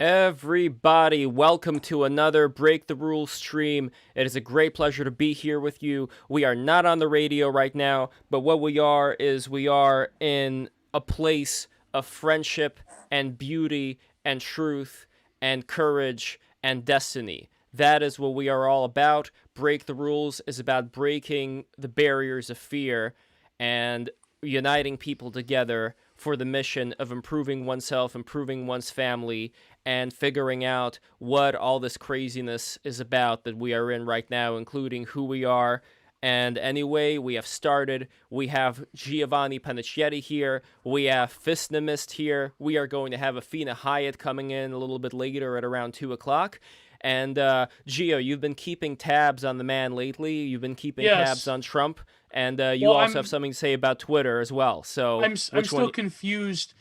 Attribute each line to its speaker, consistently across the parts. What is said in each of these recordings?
Speaker 1: Everybody, welcome to another Break the Rules stream. It is a great pleasure to be here with you. We are not on the radio right now, but what we are is we are in a place of friendship and beauty and truth and courage and destiny. That is what we are all about. Break the Rules is about breaking the barriers of fear and uniting people together for the mission of improving oneself, improving one's family, and figuring out what all this craziness is about that we are in right now, including who we are. And anyway, we have started. We have Giovanni Panicietti here. We have Fisnamist here. We are going to have Afina Hyatt coming in a little bit later at around 2 o'clock. And Gio, you've been keeping tabs on the man lately. You've been keeping tabs
Speaker 2: Yes.
Speaker 1: on Trump. And you
Speaker 2: Well,
Speaker 1: also have something to say about Twitter as well. So
Speaker 2: I'm
Speaker 1: which one?
Speaker 2: still confused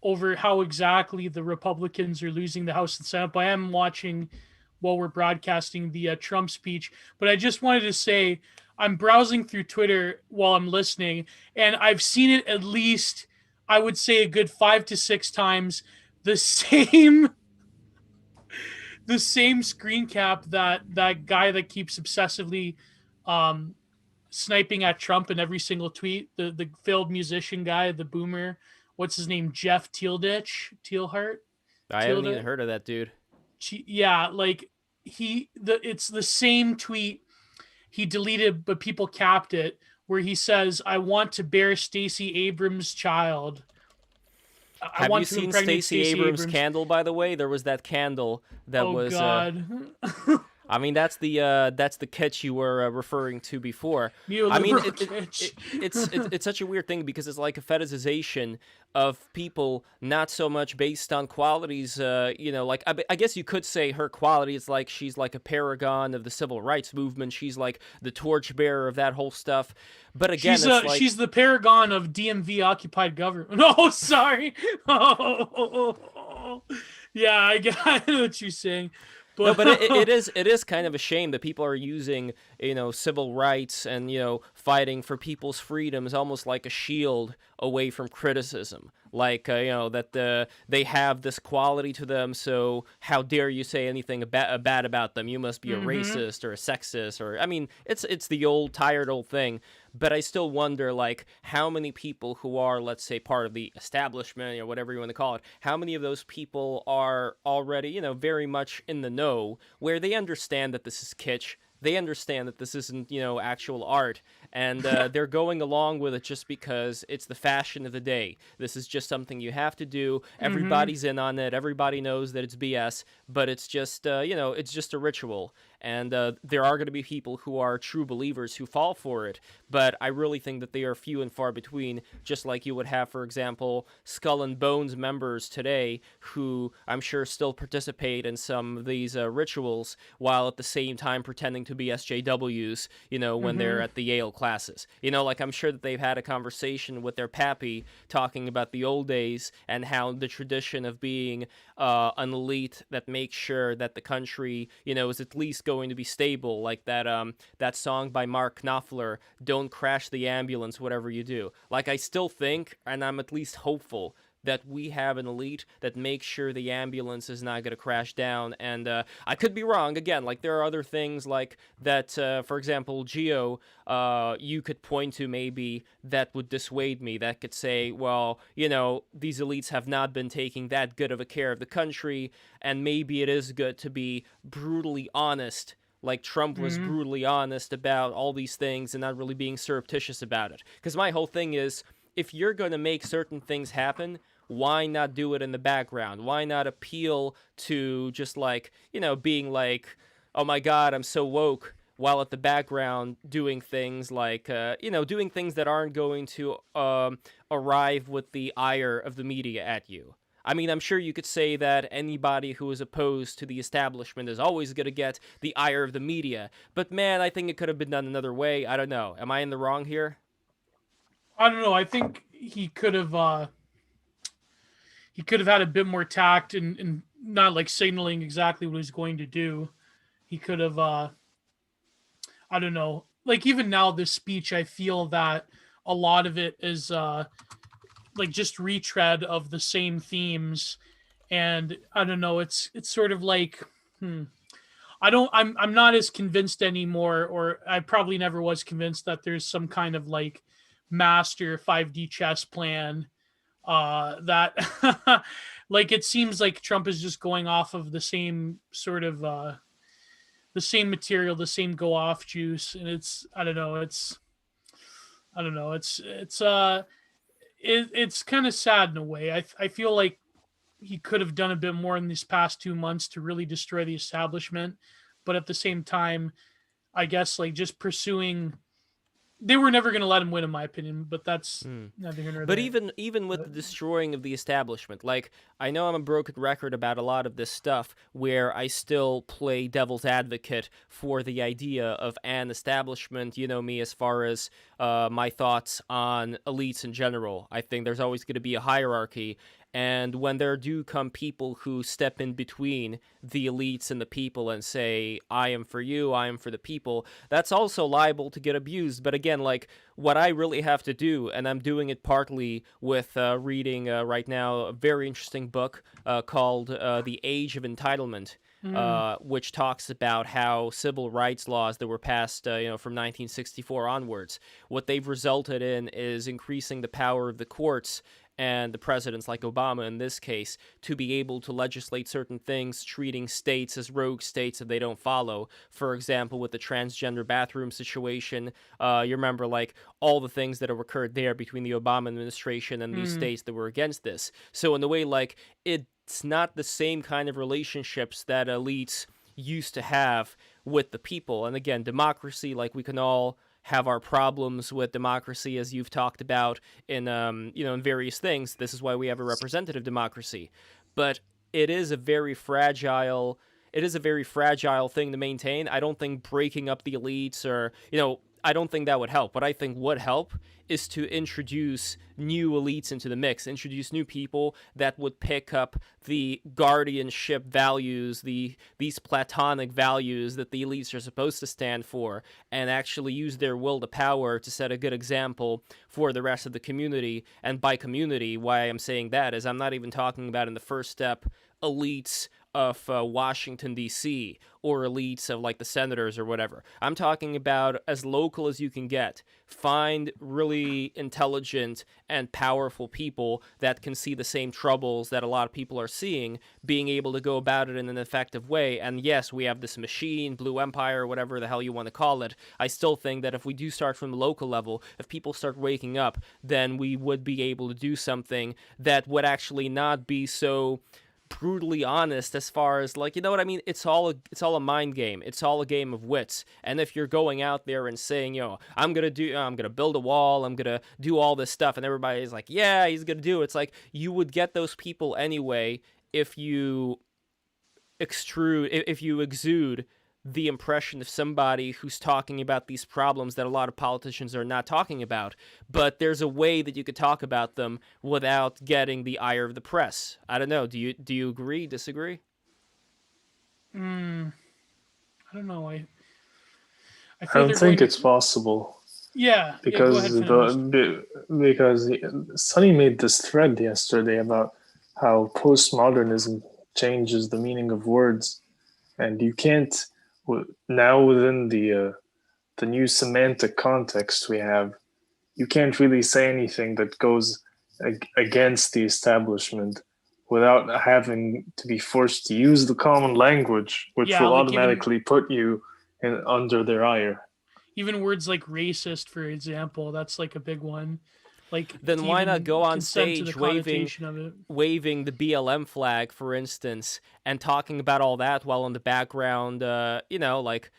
Speaker 2: over how exactly the Republicans are losing the House and Senate. But I am watching while we're broadcasting the Trump speech. But I just wanted to say I'm browsing through Twitter while I'm listening, and I've seen it at least, I would say, a good 5 to 6 times. The same the same screen cap that guy that keeps obsessively um sniping at Trump in every single tweet. The failed musician guy, the boomer. What's his name? Jeff Tealhart,
Speaker 1: I haven't even
Speaker 2: Tealhart.
Speaker 1: heard of that dude.
Speaker 2: Yeah, like it's the same tweet he deleted, but people capped it, where he says, "I want to bear Stacey Abrams' child. I
Speaker 1: Have you
Speaker 2: want to
Speaker 1: seen
Speaker 2: impregnate
Speaker 1: Stacey
Speaker 2: Stacey
Speaker 1: Abrams'
Speaker 2: Abrams."
Speaker 1: candle, by the way? There was that candle that
Speaker 2: Oh
Speaker 1: was
Speaker 2: God.
Speaker 1: I mean, that's the catch you were referring to before. I mean,
Speaker 2: Neoliberal kitsch.
Speaker 1: it's such a weird thing because it's like a fetishization of people, not so much based on qualities. Like I guess you could say her quality is like she's like a paragon of the civil rights movement. She's like the torchbearer of that whole stuff. But again,
Speaker 2: She's
Speaker 1: it's like
Speaker 2: she's the paragon of DMV occupied government. No, sorry. Yeah, I know what you're saying,
Speaker 1: no,
Speaker 2: but
Speaker 1: but it is kind of a shame that people are using civil rights and fighting for people's freedoms almost like a shield away from criticism. Like they have this quality to them, so how dare you say anything bad about them? You must be a
Speaker 2: mm-hmm.
Speaker 1: racist or a sexist, or I mean, it's the old tired old thing. But I still wonder, like, how many people who are, let's say, part of the establishment or whatever you want to call it, how many of those people are already, very much in the know, where they understand that this is kitsch, they understand that this isn't, actual art, and they're going along with it just because it's the fashion of the day. This is just something you have to do.
Speaker 2: Mm-hmm.
Speaker 1: Everybody's in on it. Everybody knows that it's BS, but it's just, it's just a ritual. And there are going to be people who are true believers who fall for it, but I really think that they are few and far between, just like you would have, for example, Skull and Bones members today who I'm sure still participate in some of these rituals while at the same time pretending to be SJWs, when they're
Speaker 2: Mm-hmm.
Speaker 1: at the Yale classes. Like I'm sure that they've had a conversation with their pappy talking about the old days and how the tradition of being an elite that makes sure that the country, is at least going to be stable, like that song by Mark Knopfler, "Don't crash the ambulance, whatever you do." Like I still think, and I'm at least hopeful that we have an elite that makes sure the ambulance is not going to crash down. And I could be wrong. Again, like there are other things like that, for example, Geo, you could point to maybe that would dissuade me, that could say, well, these elites have not been taking that good of a care of the country, and maybe it is good to be brutally honest, like Trump was
Speaker 2: Mm-hmm.
Speaker 1: brutally honest about all these things and not really being surreptitious about it. Because my whole thing is, if you're going to make certain things happen, why not do it in the background? Why not appeal to just like, being like, oh my God, I'm so woke, while at the background doing things like, doing things that aren't going to arrive with the ire of the media at you. I mean, I'm sure you could say that anybody who is opposed to the establishment is always going to get the ire of the media. But man, I think it could have been done another way. I don't know. Am I in the wrong here?
Speaker 2: I don't know. I think he could have had a bit more tact and not like signaling exactly what he's going to do. He could have I don't know. Like even now this speech I feel that a lot of it is like just retread of the same themes, And I don't know, it's sort of like, I'm not as convinced anymore, or I probably never was convinced that there's some kind of like master 5D chess plan that like it seems like Trump is just going off of the same sort of the same material, the same go off juice, and it's I don't know, it's kind of sad in a way. I feel like he could have done a bit more in these past 2 months to really destroy the establishment, but at the same time, I guess like just pursuing, they were never going to let him win, in my opinion. But that's
Speaker 1: Hmm.
Speaker 2: neither here nor
Speaker 1: But
Speaker 2: there.
Speaker 1: even with the destroying of the establishment, like I know I'm a broken record about a lot of this stuff where I still play devil's advocate for the idea of an establishment. You know me as far as my thoughts on elites in general. I think there's always going to be a hierarchy, and when there do come people who step in between the elites and the people and say, I am for you, I am for the people, that's also liable to get abused. But again, like, what I really have to do, and I'm doing it partly with reading right now a very interesting book called The Age of Entitlement.
Speaker 2: Mm,
Speaker 1: Which talks about how civil rights laws that were passed, from 1964 onwards, what they've resulted in is increasing the power of the courts and the presidents, like Obama in this case, to be able to legislate certain things, treating states as rogue states if they don't follow. For example, with the transgender bathroom situation, you remember like all the things that have occurred there between the Obama administration and these
Speaker 2: mm,
Speaker 1: states that were against this. So in a way, like it's not the same kind of relationships that elites used to have with the people. And again, democracy, like we can all have our problems with democracy, as you've talked about in various things. This is why we have a representative democracy, but it is a very fragile. It is a very fragile thing to maintain. I don't think breaking up the elites or I don't think that would help. What I think would help is to introduce new elites into the mix, introduce new people that would pick up the guardianship values, these platonic values that the elites are supposed to stand for, and actually use their will to power to set a good example for the rest of the community. And by community, why I'm saying that is I'm not even talking about in the first step elites of Washington, D.C., or elites of like the senators or whatever. I'm talking about as local as you can get. Find really intelligent and powerful people that can see the same troubles that a lot of people are seeing, being able to go about it in an effective way. And yes, we have this machine, Blue Empire, whatever the hell you want to call it. I still think that if we do start from the local level, if people start waking up, then we would be able to do something that would actually not be so brutally honest as far as like, you know what I mean, it's all a mind game, it's all a game of wits. And if you're going out there and saying, I'm gonna build a wall, I'm gonna do all this stuff, and everybody's like, yeah, he's gonna do it, it's like you would get those people anyway if you if you exude the impression of somebody who's talking about these problems that a lot of politicians are not talking about. But there's a way that you could talk about them without getting the ire of the press. I don't know. Do you agree? Disagree?
Speaker 2: mm. I don't know. I
Speaker 3: I
Speaker 2: feel
Speaker 3: don't
Speaker 2: they're going
Speaker 3: think
Speaker 2: to.
Speaker 3: it's possible
Speaker 2: Yeah, yeah. Go
Speaker 3: because
Speaker 2: ahead, finish.
Speaker 3: because Sonny made this thread yesterday about how postmodernism changes the meaning of words, and you can't now within the new semantic context we have, you can't really say anything that goes against the establishment without having to be forced to use the common language, which
Speaker 2: Yeah,
Speaker 3: will
Speaker 2: like even
Speaker 3: automatically put you under their ire.
Speaker 2: even words like racist, for example, that's like a big one. Like to
Speaker 1: Then why not
Speaker 2: even
Speaker 1: go on
Speaker 2: consent to the
Speaker 1: stage waving
Speaker 2: connotation of it.
Speaker 1: waving the BLM flag, for instance, and talking about all that while in the background, like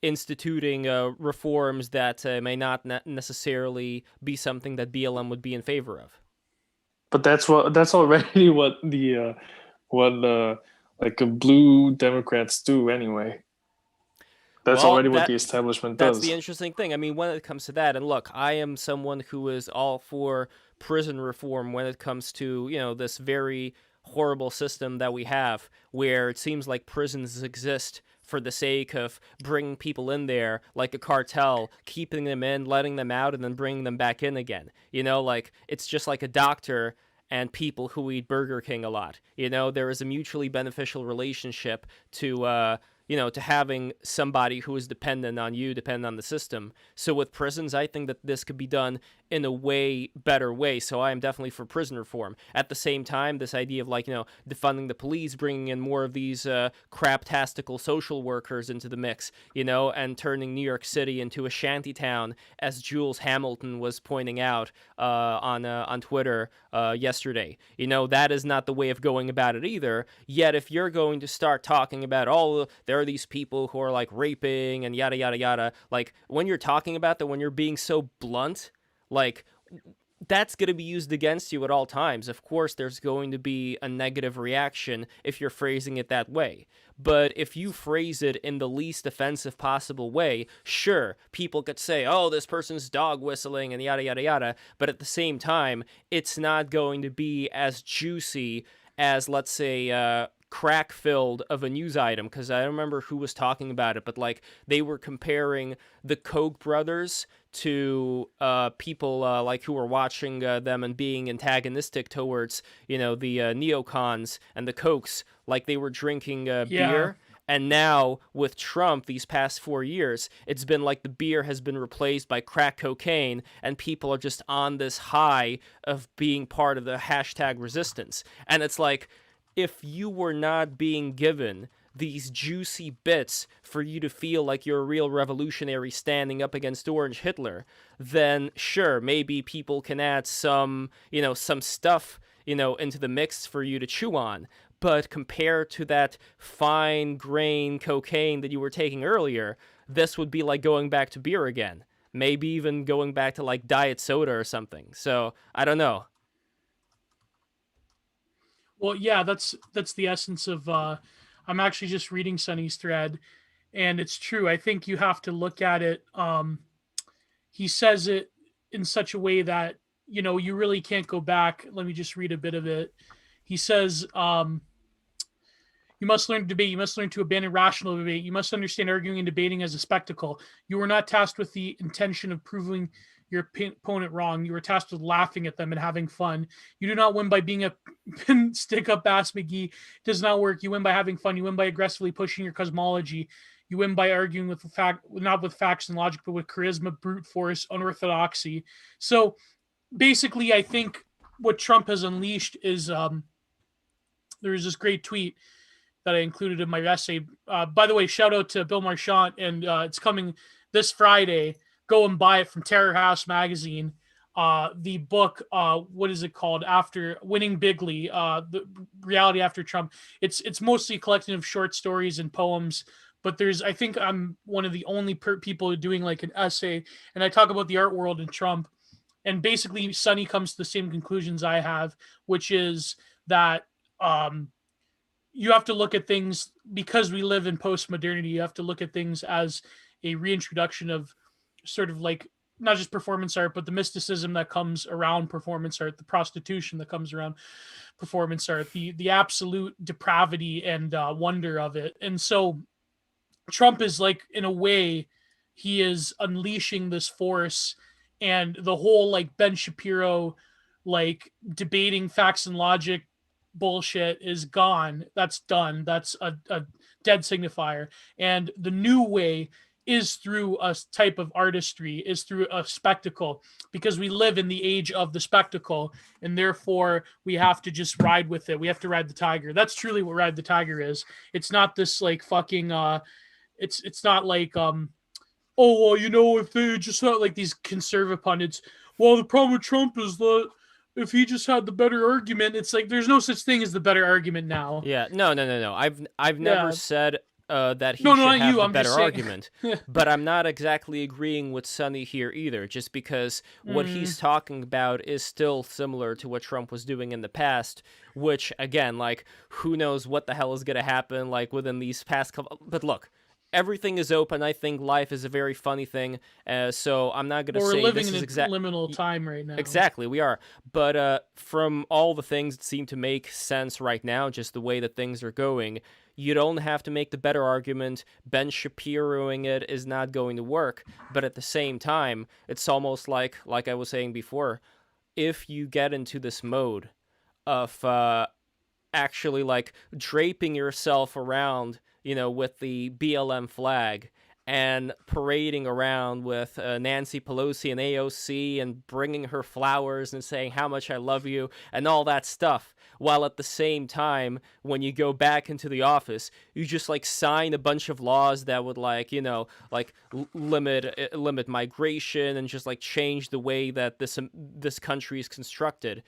Speaker 1: instituting reforms that may not necessarily be something that BLM would be in favor of.
Speaker 3: But that's already what like blue Democrats do anyway. That's
Speaker 1: Well,
Speaker 3: already what the establishment
Speaker 1: that's the
Speaker 3: does.
Speaker 1: interesting thing. I mean, when it comes to that, and look, I am someone who is all for prison reform when it comes to, this very horrible system that we have where it seems like prisons exist for the sake of bringing people in there like a cartel, keeping them in, letting them out, and then bringing them back in again. Like it's just like a doctor and people who eat Burger King a lot. There is a mutually beneficial relationship to to having somebody who is dependent on you, dependent on the system. So with prisons, I think that this could be done in a way better way. So I am definitely for prison reform. At the same time, this idea of defunding the police, bringing in more of these craptastical social workers into the mix, and turning New York City into a shanty town, as Jules Hamilton was pointing out on Twitter yesterday. That is not the way of going about it either. Yet if you're going to start talking about, there are these people who are raping and yada yada yada, when you're talking about that, when you're being so blunt, that's going to be used against you at all times. Of course, there's going to be a negative reaction if you're phrasing it that way. But if you phrase it in the least offensive possible way, sure, people could say, oh, this person's dog whistling and yada, yada, yada. But at the same time, it's not going to be as juicy as, let's say, crack-filled of a news item, because I don't remember who was talking about it, but they were comparing the Koch brothers to people who were watching them and being antagonistic towards the neocons and the Kochs, like they were drinking beer. And now with Trump, these past 4 years, it's been like the beer has been replaced by crack cocaine, and people are just on this high of being part of the hashtag resistance. And it's if you were not being given these juicy bits for you to feel like you're a real revolutionary standing up against Orange Hitler, then sure, maybe people can add some stuff, into the mix for you to chew on. But compared to that fine grain cocaine that you were taking earlier, this would be like going back to beer again. Maybe even going back to diet soda or something. So I don't know.
Speaker 2: Well, yeah, that's the essence of. I'm actually just reading Sonny's thread, and it's true. I think you have to look at it. He says it in such a way that you really can't go back. Let me just read a bit of it. He says, "You must learn to debate. You must learn to abandon rational debate. You must understand arguing and debating as a spectacle. You were not tasked with the intention of proving your opponent wrong. You were tasked with laughing at them and having fun. You do not win by being a stick-up ass McGee. It does not work. You win by having fun. You win by aggressively pushing your cosmology. You win by arguing with not with facts and logic, but with charisma, brute force, unorthodoxy." So basically, I think what Trump has unleashed is there's this great tweet that I included in my essay. By the way, shout out to Bill Marchant, and it's coming this Friday. Go and buy it from Terror House Magazine. The book, what is it called? After Winning Bigly, the reality after Trump. It's mostly a collection of short stories and poems, but I think I'm one of the only people doing an essay, and I talk about the art world and Trump. And basically, Sonny comes to the same conclusions I have, which is that you have to look at things, because we live in post-modernity, you have to look at things as a reintroduction of sort of not just performance art, but the mysticism that comes around performance art, the prostitution that comes around performance art, the absolute depravity and wonder of it. And so Trump is in a way, he is unleashing this force, and the whole Ben Shapiro, debating facts and logic bullshit is gone. That's done. That's a dead signifier. And the new way is through a type of artistry, is through a spectacle, because we live in the age of the spectacle, and therefore we have to just ride with it. We have to ride the tiger. That's truly what Ride the Tiger is. It's not this fucking it's not oh, well, if they just not these conservative pundits, well, the problem with Trump is that if he just had the better argument, it's there's no such thing as the better argument now.
Speaker 1: Yeah, no. I've never said that he
Speaker 2: No,
Speaker 1: should
Speaker 2: not
Speaker 1: have
Speaker 2: you.
Speaker 1: the
Speaker 2: I'm
Speaker 1: better
Speaker 2: just saying.
Speaker 1: argument, but I'm not exactly agreeing with Sonny here either, just because what he's talking about is still similar to what Trump was doing in the past, which, again, who knows what the hell is going to happen, within these past couple... But look, everything is open. I think life is a very funny thing, so I'm not going to say
Speaker 2: we're living
Speaker 1: this
Speaker 2: in
Speaker 1: is
Speaker 2: a liminal time right now.
Speaker 1: Exactly, we are. But from all the things that seem to make sense right now, just the way that things are going, you don't have to make the better argument. Ben Shapiroing it is not going to work. But at the same time, it's almost like I was saying before, if you get into this mode of actually like draping yourself around, with the BLM flag and parading around with Nancy Pelosi and AOC and bringing her flowers and saying how much I love you and all that stuff. While at the same time, when you go back into the office, you just like sign a bunch of laws that would like, limit migration and just like change the way that this country is constructed.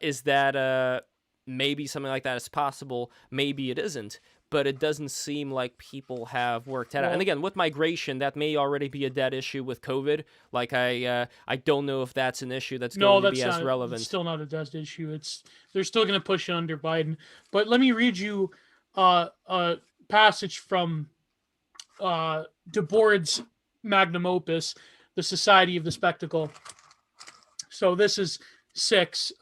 Speaker 1: Is that maybe something like that is possible? Maybe it isn't, but it doesn't seem like people have worked that out. And again, with migration, that may already be a dead issue with COVID. Like I don't know if that's an issue that's going to be as relevant.
Speaker 2: It's still not a dead issue. They're still going to push it under Biden. But let me read you a passage from Debord's magnum opus, The Society of the Spectacle. So this is 6.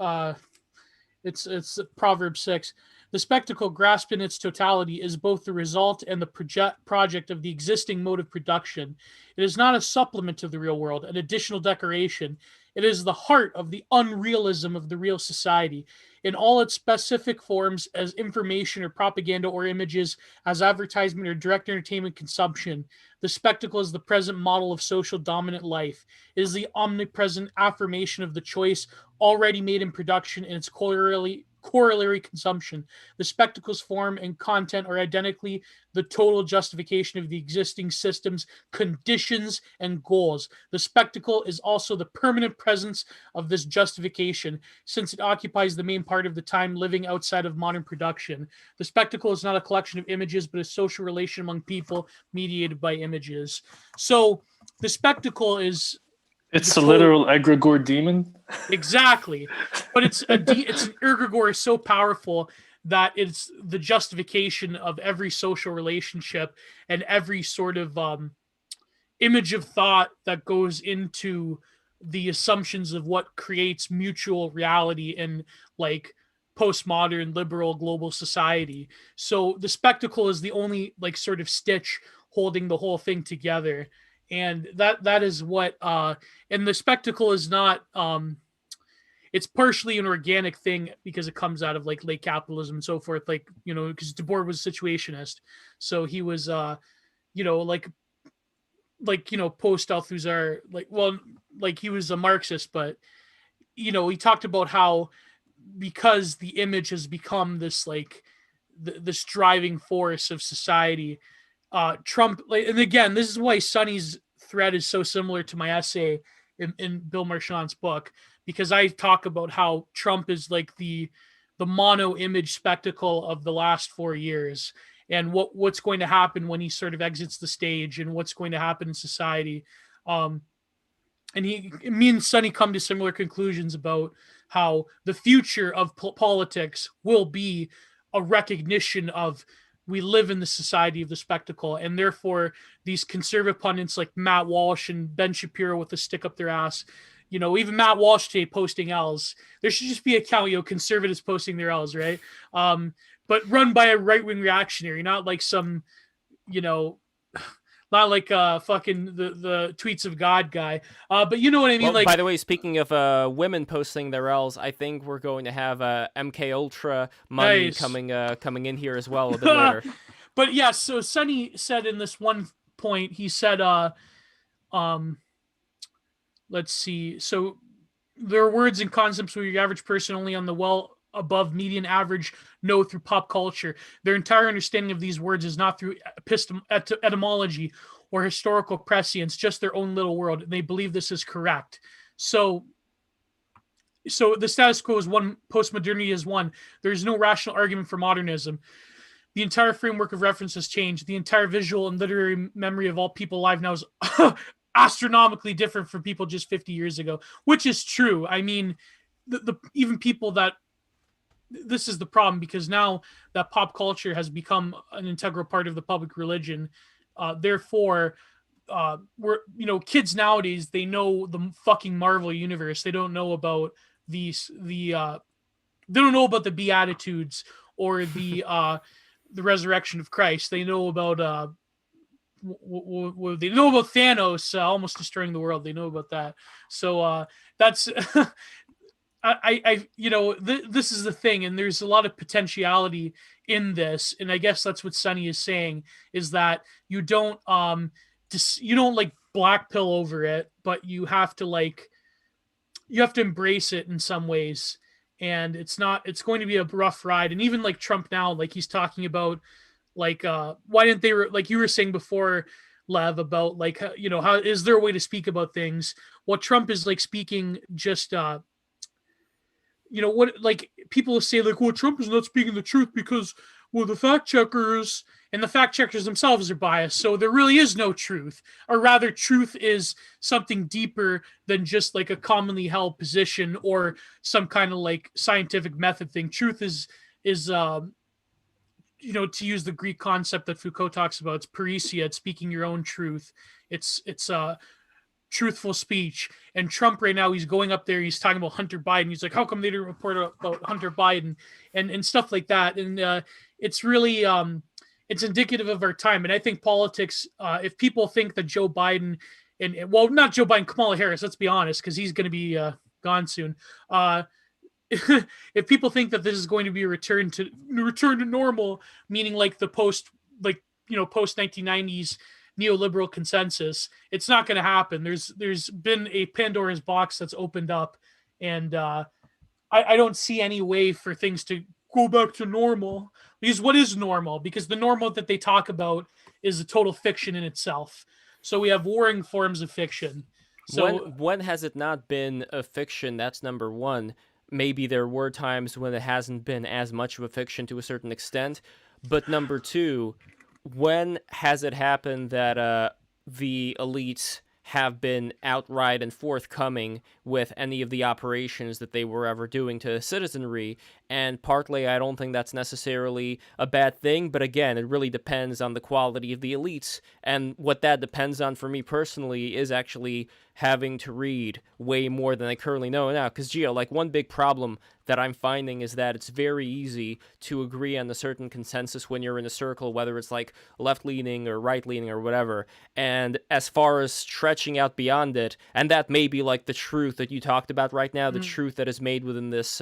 Speaker 2: It's Proverbs 6. The spectacle, grasped in its totality, is both the result and the project of the existing mode of production. It is not a supplement to the real world, an additional decoration. It is the heart of the unrealism of the real society, in all its specific forms, as information or propaganda or images, as advertisement or direct entertainment consumption. The spectacle is the present model of social dominant life. It is the omnipresent affirmation of the choice already made in production in its corollary consumption. The spectacle's form and content are identically the total justification of the existing system's conditions and goals. The spectacle is also the permanent presence of this justification, since it occupies the main part of the time living outside of modern production. The spectacle is not a collection of images, but a social relation among people mediated by images. So the spectacle is...
Speaker 3: It's a literal egregore demon.
Speaker 2: Exactly. But it's an egregore is so powerful that it's the justification of every social relationship and every sort of image of thought that goes into the assumptions of what creates mutual reality in like postmodern liberal global society. So the spectacle is the only like sort of stitch holding the whole thing together. And that is what and the spectacle is not it's partially an organic thing because it comes out of like late capitalism and so forth, like because Debord was situationist, so he was like post Althusser, like he was a Marxist, but he talked about how because the image has become this like this driving force of society. Trump, and again, this is why Sonny's thread is so similar to my essay in Bill Marchand's book, because I talk about how Trump is like the mono image spectacle of the last 4 years, and what's going to happen when he sort of exits the stage, and what's going to happen in society. And me and Sonny come to similar conclusions about how the future of politics will be a recognition of we live in the society of the spectacle, and therefore these conservative pundits like Matt Walsh and Ben Shapiro with a stick up their ass, even Matt Walsh today posting L's. There should just be a account, conservatives posting their L's, right? But run by a right-wing reactionary, not like some, not like fucking the tweets of God guy. But you know what I mean?
Speaker 1: Well, by the way, speaking of women posting their L's, I think we're going to have MK Ultra money coming in here as well a bit later.
Speaker 2: But yeah, so Sonny said in this one point, he said, let's see. So there are words and concepts where your average person only on the well above median average know through pop culture. Their entire understanding of these words is not through etymology or historical prescience, just their own little world. And they believe this is correct. So the status quo is one, postmodernity is one. There is no rational argument for modernism. The entire framework of reference has changed. The entire visual and literary memory of all people alive now is astronomically different from people just 50 years ago, which is true. I mean, the even people that, this is the problem, because now that pop culture has become an integral part of the public religion, therefore we're kids nowadays, they know the fucking Marvel universe. They don't know about they don't know about the Beatitudes or the resurrection of Christ. They know about they know about Thanos almost destroying the world. They know about that. So that's this is the thing, and there's a lot of potentiality in this, and I guess that's what Sonny is saying, is that you don't you don't like black pill over it, but you have to embrace it in some ways. And it's going to be a rough ride. And even like Trump now, like he's talking about like why didn't they like you were saying before, Lev, about like how is there a way to speak about things? Well, Trump is like speaking just what, like people say like, well, Trump is not speaking the truth because, well, the fact checkers and the fact checkers themselves are biased, so there really is no truth, or rather truth is something deeper than just like a commonly held position or some kind of like scientific method thing. Truth is to use the Greek concept that Foucault talks about, it's parrhesia, it's speaking your own truth. It's truthful speech. And Trump right now, he's going up there, he's talking about Hunter Biden. He's like, how come they didn't report about Hunter Biden and stuff like that? And it's really it's indicative of our time. And I think politics, if people think that Joe Biden and well, not Joe Biden, Kamala Harris, let's be honest, because he's going to be gone soon. If people think that this is going to be a return to normal, meaning like the post 1990s neoliberal consensus, it's not going to happen. There's been a Pandora's box that's opened up, and I don't see any way for things to go back to normal. Because what is normal? Because the normal that they talk about is a total fiction in itself. So we have warring forms of fiction. So
Speaker 1: when has it not been a fiction? That's number one. Maybe there were times when it hasn't been as much of a fiction to a certain extent. But number two, when has it happened that the elites have been outright and forthcoming with any of the operations that they were ever doing to citizenry? And partly, I don't think that's necessarily a bad thing, but again, it really depends on the quality of the elites. And what that depends on for me personally is actually having to read way more than I currently know now. Because, Gio, like one big problem that I'm finding is that it's very easy to agree on a certain consensus when you're in a circle, whether it's like left-leaning or right-leaning or whatever. And as far as stretching out beyond it, and that may be like the truth that you talked about right now, the truth that is made within this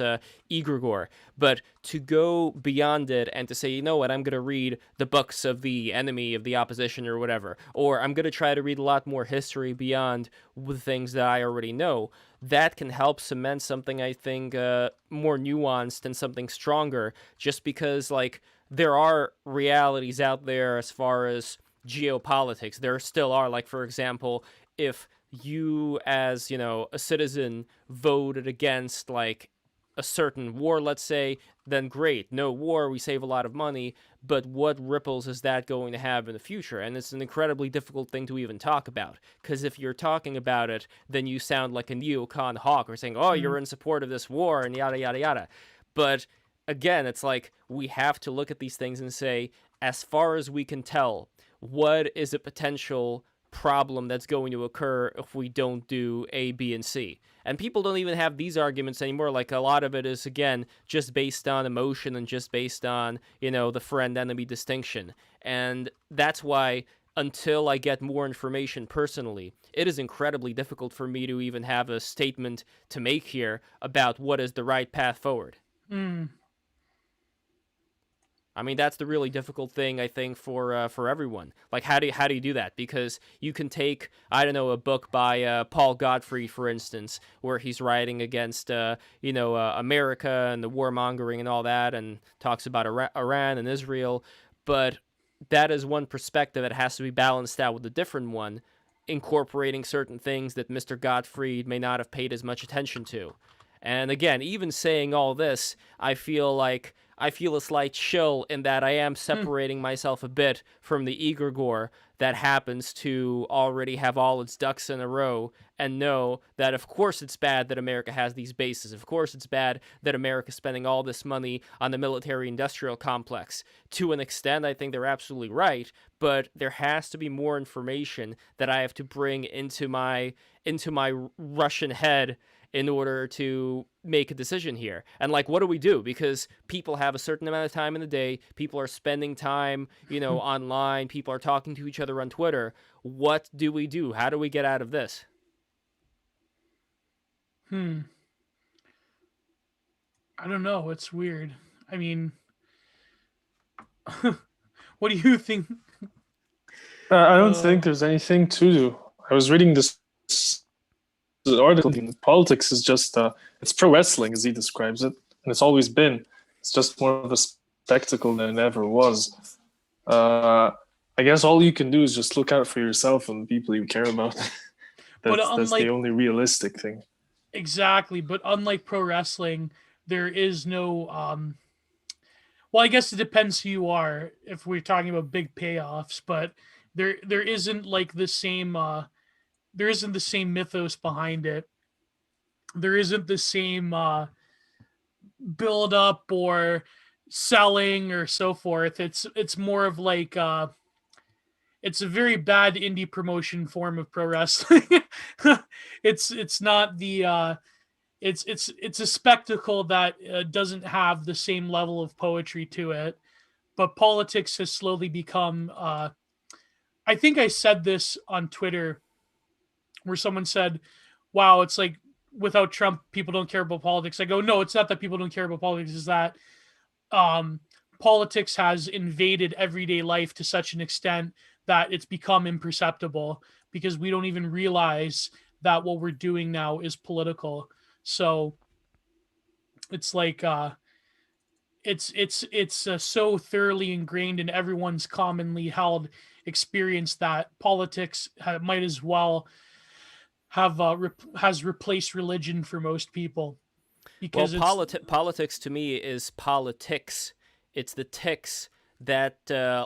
Speaker 1: egregore. But to go beyond it and to say, you know what, I'm going to read the books of the enemy of the opposition or whatever, or I'm going to try to read a lot more history beyond the things that I already know, that can help cement something, I think, more nuanced and something stronger, just because, like, there are realities out there as far as geopolitics. There still are, like, for example, if you as, a citizen voted against, like, a certain war, let's say, then great, no war, we save a lot of money, but what ripples is that going to have in the future? And it's an incredibly difficult thing to even talk about, because if you're talking about it, then you sound like a neocon hawk, or saying, oh, you're in support of this war, and yada, yada, yada. But again, it's like, we have to look at these things and say, as far as we can tell, what is a potential problem that's going to occur if we don't do A, B, and C? And people don't even have these arguments anymore. Like, a lot of it is, again, just based on emotion and just based on, the friend-enemy distinction. And that's why, until I get more information personally, it is incredibly difficult for me to even have a statement to make here about what is the right path forward. I mean, that's the really difficult thing, I think, for everyone. Like, how do you do that? Because you can take, I don't know, a book by Paul Gottfried, for instance, where he's writing against, America and the warmongering and all that, and talks about Iran and Israel. But that is one perspective that has to be balanced out with a different one, incorporating certain things that Mr. Gottfried may not have paid as much attention to. And again, even saying all this, I feel a slight chill in that I am separating myself a bit from the egregore that happens to already have all its ducks in a row and know that, of course, it's bad that America has these bases. Of course, it's bad that America's spending all this money on the military-industrial complex. To an extent, I think they're absolutely right, but there has to be more information that I have to bring into my Russian head in order to make a decision here. And like, what do we do? Because people have a certain amount of time in the day. People are spending time, online. People are talking to each other on Twitter. What do we do? How do we get out of this?
Speaker 2: I don't know. It's weird. I mean, what do you think?
Speaker 3: I don't
Speaker 2: Uh,
Speaker 3: think there's anything to do. I was reading this article. Politics is just it's pro wrestling as he describes it, and it's always been. It's just more of a spectacle than it ever was. Uh, I guess all you can do is just look out for yourself and the people you care about.
Speaker 2: but
Speaker 3: That's the
Speaker 2: unlike
Speaker 3: only realistic thing.
Speaker 2: exactly, but unlike pro wrestling, there is no well, I guess it depends who you are if we're talking about big payoffs, but there isn't like the same there isn't the same mythos behind it. There isn't the same build up or selling or so forth. It's more of like it's a very bad indie promotion form of pro wrestling. It's not the it's a spectacle that doesn't have the same level of poetry to it. But politics has slowly become. I think I said this on Twitter, where someone said, "Wow, it's like without Trump, people don't care about politics." I go, "No, it's not that people don't care about politics. Is that um, politics has invaded everyday life to such an extent that it's become imperceptible because we don't even realize that what we're doing now is political." So it's like it's so thoroughly ingrained in everyone's commonly held experience that politics might as well have has replaced religion for most people
Speaker 1: Well,
Speaker 2: because it's
Speaker 1: politics to me is politics. It's the ticks that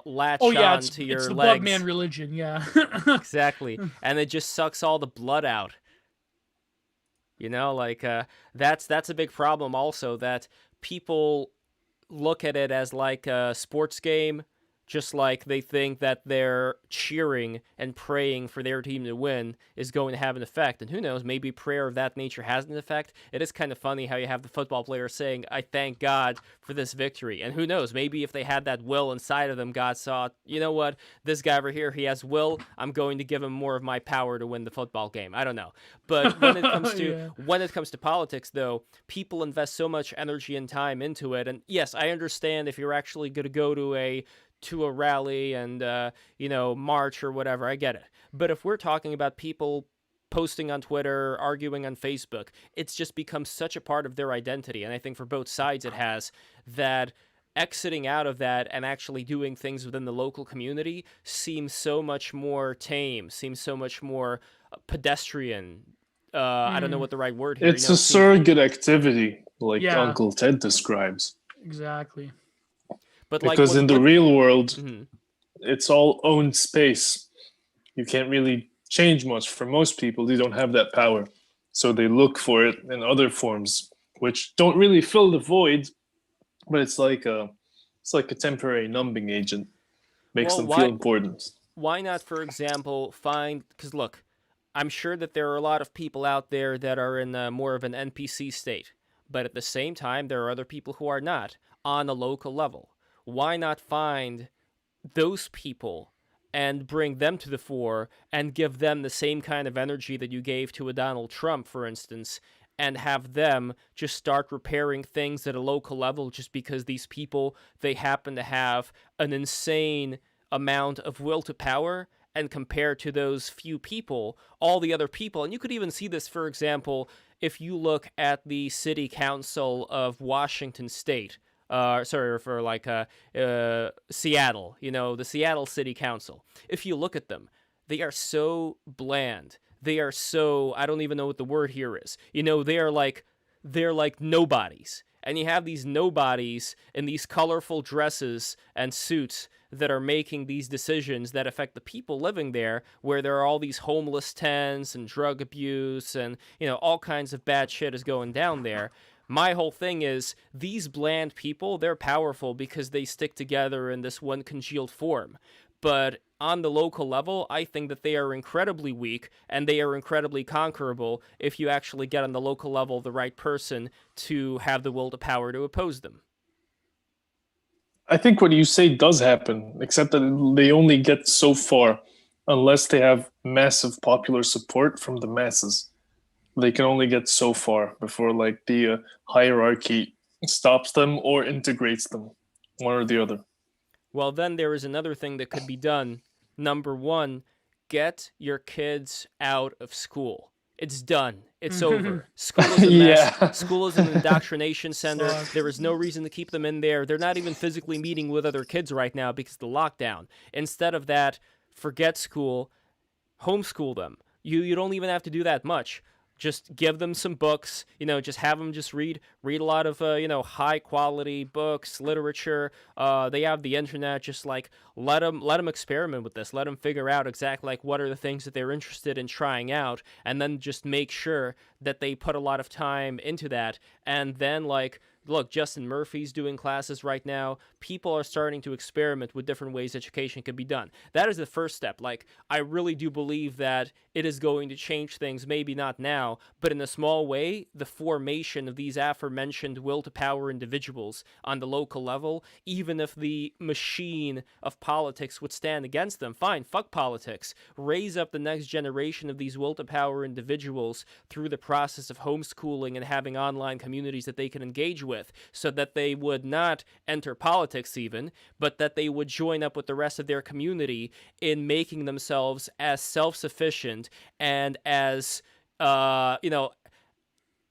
Speaker 1: latch
Speaker 2: oh yeah,
Speaker 1: on
Speaker 2: it's
Speaker 1: to
Speaker 2: it's
Speaker 1: your
Speaker 2: the blood man
Speaker 1: legs.
Speaker 2: religion, yeah.
Speaker 1: Exactly. And it just sucks all the blood out. You know, like that's a big problem also, that people look at it as like a sports game, just like they think that their cheering and praying for their team to win is going to have an effect. And who knows, maybe prayer of that nature has an effect. It is kind of funny how you have the football player saying, "I thank God for this victory." And who knows, maybe if they had that will inside of them, God saw, you know what, this guy over here, he has will. I'm going to give him more of my power to win the football game. I don't know. But
Speaker 2: Yeah.
Speaker 1: when it comes to politics, though, people invest so much energy and time into it. And yes, I understand if you're actually going to go to a rally and march or whatever, I get it. But if we're talking about people posting on Twitter, arguing on Facebook, it's just become such a part of their identity, and I think for both sides it has, that exiting out of that and actually doing things within the local community seems so much more tame, seems so much more pedestrian. I don't know
Speaker 2: Mm,
Speaker 1: what the right word here.
Speaker 3: It's
Speaker 1: It
Speaker 3: a
Speaker 1: seems.
Speaker 3: surrogate activity, like
Speaker 2: yeah,
Speaker 3: Uncle Ted describes.
Speaker 2: exactly.
Speaker 1: But like
Speaker 3: Because
Speaker 1: what
Speaker 3: in the
Speaker 1: what
Speaker 3: real world,
Speaker 1: mhm.
Speaker 3: it's all owned space. You can't really change much. For most people, they don't have that power. So they look for it in other forms, which don't really fill the void, but it's like a temporary numbing agent. Makes
Speaker 1: Well,
Speaker 3: them feel
Speaker 1: why
Speaker 3: important.
Speaker 1: why not, for example, find, because look, I'm sure that there are a lot of people out there that are in more of an NPC state, but at the same time, there are other people who are not on a local level. Why not find those people and bring them to the fore and give them the same kind of energy that you gave to a Donald Trump, for instance, and have them just start repairing things at a local level just because these people, they happen to have an insane amount of will to power, and compared to those few people, all the other people, and you could even see this, for example, if you look at the city council of Washington State, sorry, for like Seattle, the Seattle City Council. If you look at them, they are so bland. They are so, I don't even know what the word here is. They're like nobodies. And you have these nobodies in these colorful dresses and suits that are making these decisions that affect the people living there, where there are all these homeless tents and drug abuse and, all kinds of bad shit is going down there. My whole thing is, these bland people, they're powerful because they stick together in this one congealed form. But on the local level, I think that they are incredibly weak and they are incredibly conquerable if you actually get on the local level the right person to have the will to power to oppose them.
Speaker 3: I think what you say does happen, except that they only get so far unless they have massive popular support from the masses. They can only get so far before like the hierarchy stops them or integrates them, one or the other.
Speaker 1: Well, then there is another thing that could be done. Number one, get your kids out of school. It's done. It's over. School is a mess.
Speaker 3: Yeah.
Speaker 1: School is an indoctrination center.
Speaker 2: Sucks.
Speaker 1: There is no reason to keep them in there. They're not even physically meeting with other kids right now because of the lockdown. Instead of that, forget school, homeschool them. You don't even have to do that much. Just give them some books, just have them just read a lot of high quality books, literature. They have the internet. Just like let them experiment with this. Let them figure out exactly like what are the things that they're interested in trying out, and then just make sure that they put a lot of time into that. And then like, look, Justin Murphy's doing classes right now. People are starting to experiment with different ways education can be done. That is the first step. Like, I really do believe that it is going to change things, maybe not now, but in a small way, the formation of these aforementioned will-to-power individuals on the local level, even if the machine of politics would stand against them, fine, fuck politics. Raise up the next generation of these will-to-power individuals through the process of homeschooling and having online communities that they can engage with, so that they would not enter politics even, but that they would join up with the rest of their community in making themselves as self-sufficient and as,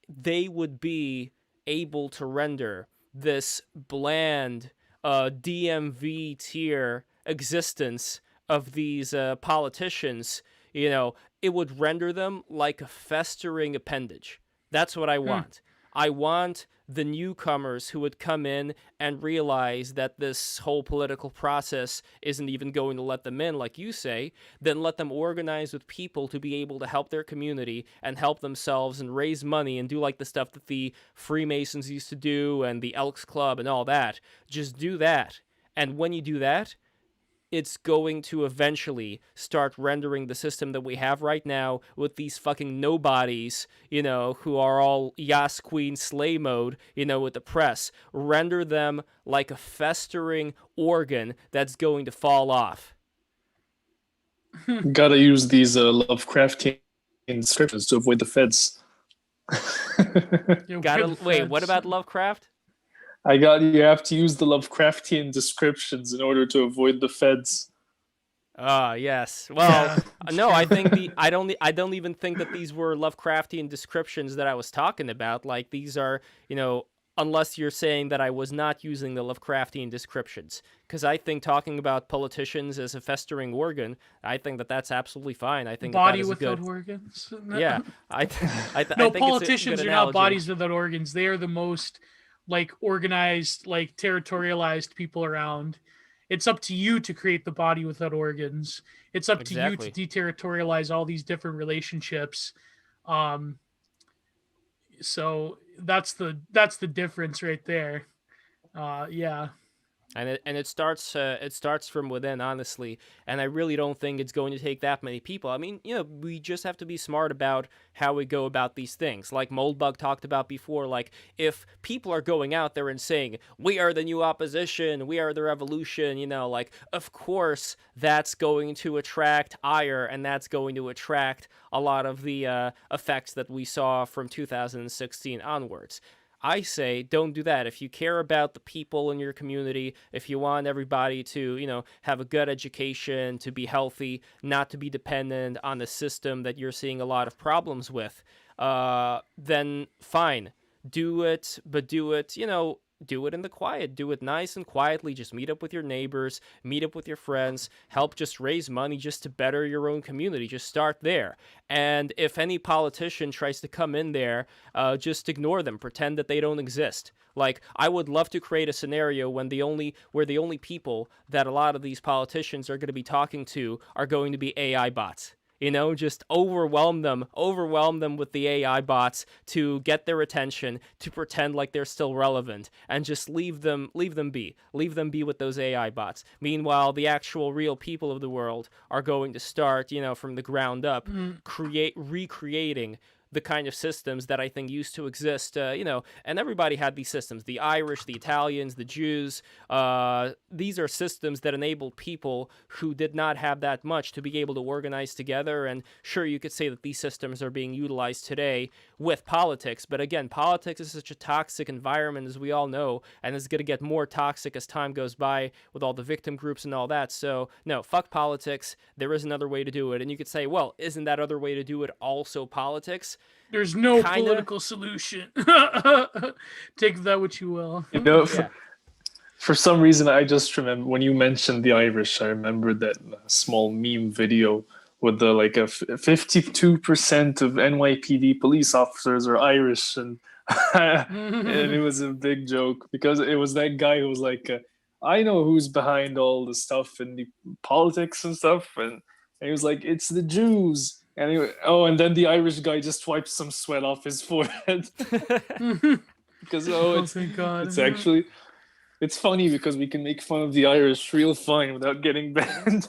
Speaker 1: they would be able to render this bland DMV tier existence of these politicians, it would render them like a festering appendage. That's what I want. I want the newcomers who would come in and realize that this whole political process isn't even going to let them in, like you say, then let them organize with people to be able to help their community and help themselves and raise money and do like the stuff that the Freemasons used to do and the Elks Club and all that. Just do that. And when you do that, it's going to eventually start rendering the system that we have right now with these fucking nobodies, who are all Yas Queen slay mode, with the press. Render them like a festering organ that's going to fall off.
Speaker 3: Gotta use these Lovecraftian descriptions to avoid the feds.
Speaker 1: Wait, what about Lovecraft?
Speaker 3: You have to use the Lovecraftian descriptions in order to avoid the feds.
Speaker 1: Yes. Well, no, I think I don't even think that these were Lovecraftian descriptions that I was talking about. Like, these are, unless you're saying that I was not using the Lovecraftian descriptions, because I think talking about politicians as a festering organ, I think that that's absolutely fine. I think
Speaker 2: body
Speaker 1: that is
Speaker 2: without
Speaker 1: good.
Speaker 2: Organs.
Speaker 1: Yeah, I
Speaker 2: No,
Speaker 1: think
Speaker 2: politicians
Speaker 1: it's a good
Speaker 2: are not
Speaker 1: analogy.
Speaker 2: bodies without organs. They are the most like organized, like territorialized people around. It's up to you to create the body without organs. It's up to you to deterritorialize all these different relationships. So that's the difference right there. Yeah.
Speaker 1: And it starts from within, honestly. And I really don't think it's going to take that many people. I mean, we just have to be smart about how we go about these things. Like Moldbug talked about before, like, if people are going out there and saying, we are the new opposition, we are the revolution, like, of course that's going to attract ire, and that's going to attract a lot of the effects that we saw from 2016 onwards. I say don't do that. If you care about the people in your community, if you want everybody to, have a good education, to be healthy, not to be dependent on the system that you're seeing a lot of problems with, then fine. Do it, but do it, do it in the quiet. Do it nice and quietly. Just meet up with your neighbors, meet up with your friends, help just raise money just to better your own community. Just start there. And if any politician tries to come in there, just ignore them. Pretend that they don't exist. Like, I would love to create a scenario where the only people that a lot of these politicians are going to be talking to are going to be AI bots. Just overwhelm them with the AI bots to get their attention, to pretend like they're still relevant, and just leave them be with those AI bots. Meanwhile, the actual real people of the world are going to start, from the ground up, recreating the kind of systems that I think used to exist, and everybody had these systems, the Irish, the Italians, the Jews. These are systems that enabled people who did not have that much to be able to organize together. And sure, you could say that these systems are being utilized today with politics, but again, politics is such a toxic environment, as we all know, and it's going to get more toxic as time goes by with all the victim groups and all that. So no, fuck politics. There is another way to do it. And you could say, well, isn't that other way to do it also politics?
Speaker 2: There's no
Speaker 1: Kinda.
Speaker 2: political solution. Take that what you will.
Speaker 3: For some reason, I just remember when you mentioned the Irish, I remember that small meme video with the like a 52% of NYPD police officers are Irish, and and it was a big joke because it was that guy who was like, I know who's behind all the stuff in the politics and stuff, and he was like, it's the Jews. And and then the Irish guy just wipes some sweat off his forehead because
Speaker 2: Thank God.
Speaker 3: it's actually. It's funny because we can make fun of the Irish real fine without getting banned.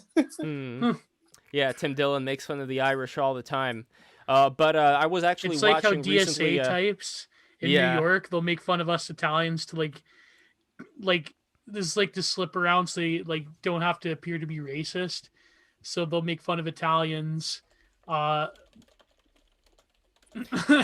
Speaker 1: Yeah, Tim Dillon makes fun of the Irish all the time. But I was actually
Speaker 2: it's like how
Speaker 1: watching
Speaker 2: DSA
Speaker 1: recently,
Speaker 2: types in New York, they'll make fun of us Italians to like this to slip around so they like don't have to appear to be racist. So they'll make fun of Italians.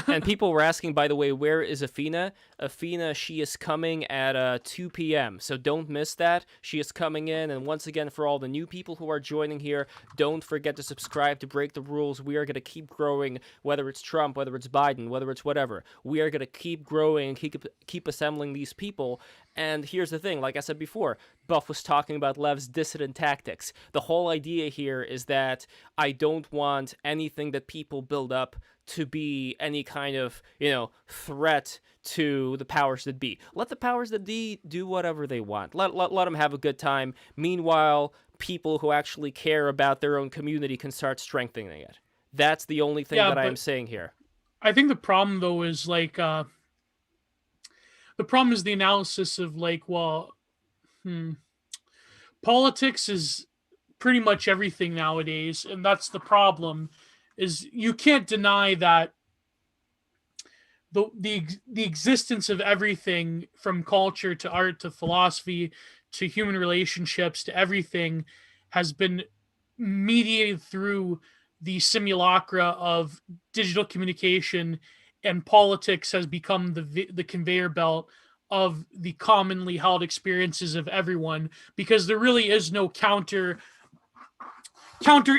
Speaker 1: And people were asking, by the way, where is Afina? Afina, she is coming at 2 p.m., so don't miss that. She is coming in, and once again, for all the new people who are joining here, don't forget to subscribe to Break the Rules. We are going to keep growing, whether it's Trump, whether it's Biden, whether it's whatever. We are going to keep growing and keep assembling these people. And here's the thing, like I said before, Buff was talking about Lev's dissident tactics. The whole idea here is that I don't want anything that people build up to be any kind of, threat to the powers that be. Let the powers that be do whatever they want. Let them have a good time. Meanwhile, people who actually care about their own community can start strengthening it. That's the only thing that I'm saying here.
Speaker 2: I think the problem, though, is the problem is the analysis of politics is pretty much everything nowadays, and that's the problem. Is you can't deny that the existence of everything from culture to art to philosophy to human relationships to everything has been mediated through the simulacra of digital communication, and politics has become the conveyor belt of the commonly held experiences of everyone, because there really is no counter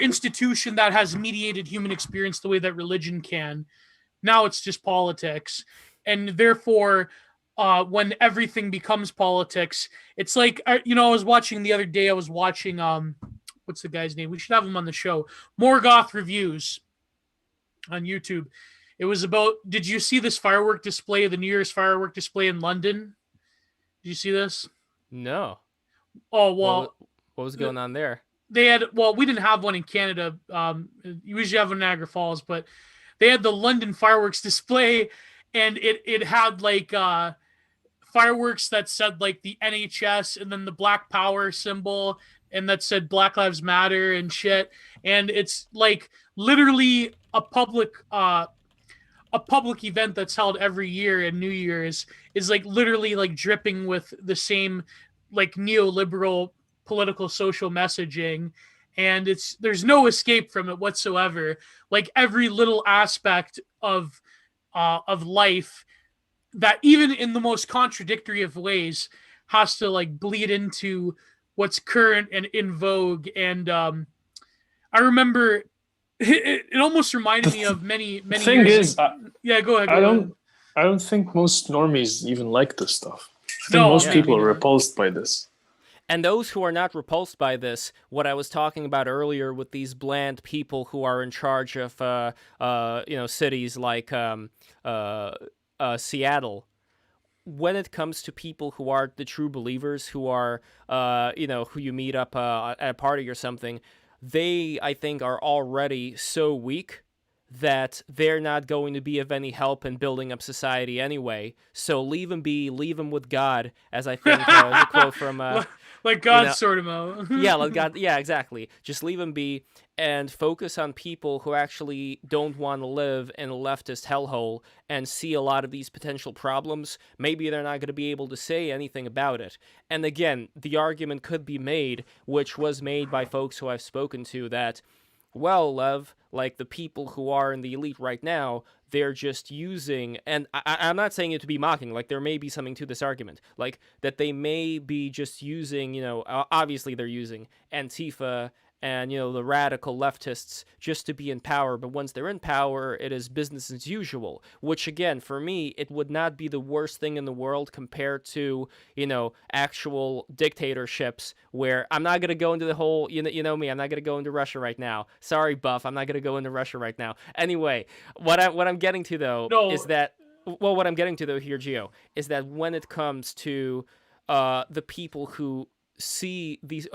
Speaker 2: institution that has mediated human experience the way that religion can. Now it's just politics. And therefore, when everything becomes politics, it's like, I was watching the other day, what's the guy's name? We should have him on the show. Morgoth Reviews on YouTube. It was about, did you see this firework display, the New Year's firework display in London? Did you see this?
Speaker 1: No.
Speaker 2: Oh, well.
Speaker 1: What was going on there?
Speaker 2: They had, we didn't have one in Canada. You usually have one in Niagara Falls, but they had the London fireworks display, and it had fireworks that said the NHS and then the Black Power symbol, and that said Black Lives Matter and shit. And it's literally a public event that's held every year, and New Year's is literally dripping with the same neoliberal political social messaging, and there's no escape from it whatsoever. Every little aspect of life, that even in the most contradictory of ways, has to bleed into what's current and in vogue. And I remember it almost reminded me of many
Speaker 3: thing
Speaker 2: years.
Speaker 3: Is,
Speaker 2: yeah, go ahead.
Speaker 3: I don't think most normies even like this stuff. I think most people are repulsed by this.
Speaker 1: And those who are not repulsed by this, what I was talking about earlier with these bland people who are in charge of, cities like Seattle, when it comes to people who are the true believers, who are, who you meet up at a party or something, they, I think, are already so weak that they're not going to be of any help in building up society anyway. So leave them be, leave them with God, as I think is a quote from
Speaker 2: like
Speaker 1: you
Speaker 2: God
Speaker 1: know,
Speaker 2: sort him out.
Speaker 1: yeah, like God, yeah, exactly. Just leave them be and focus on people who actually don't want to live in a leftist hellhole and see a lot of these potential problems. Maybe they're not going to be able to say anything about it. And again, the argument could be made, which was made by folks who I've spoken to, that, well, Lev, like the people who are in the elite right now, they're just using, and I'm not saying it to be mocking, like there may be something to this argument, like that they may be just using, obviously they're using Antifa and, the radical leftists just to be in power. But once they're in power, it is business as usual, which again, for me, it would not be the worst thing in the world compared to, actual dictatorships where I'm not going to go into the whole, you know me, I'm not going to go into Russia right now. Sorry, Buff, I'm not going to go into Russia right now. Anyway, what I'm getting to though
Speaker 2: No.
Speaker 1: is that, well, what I'm getting to though here, Gio, is that when it comes to the people who see these,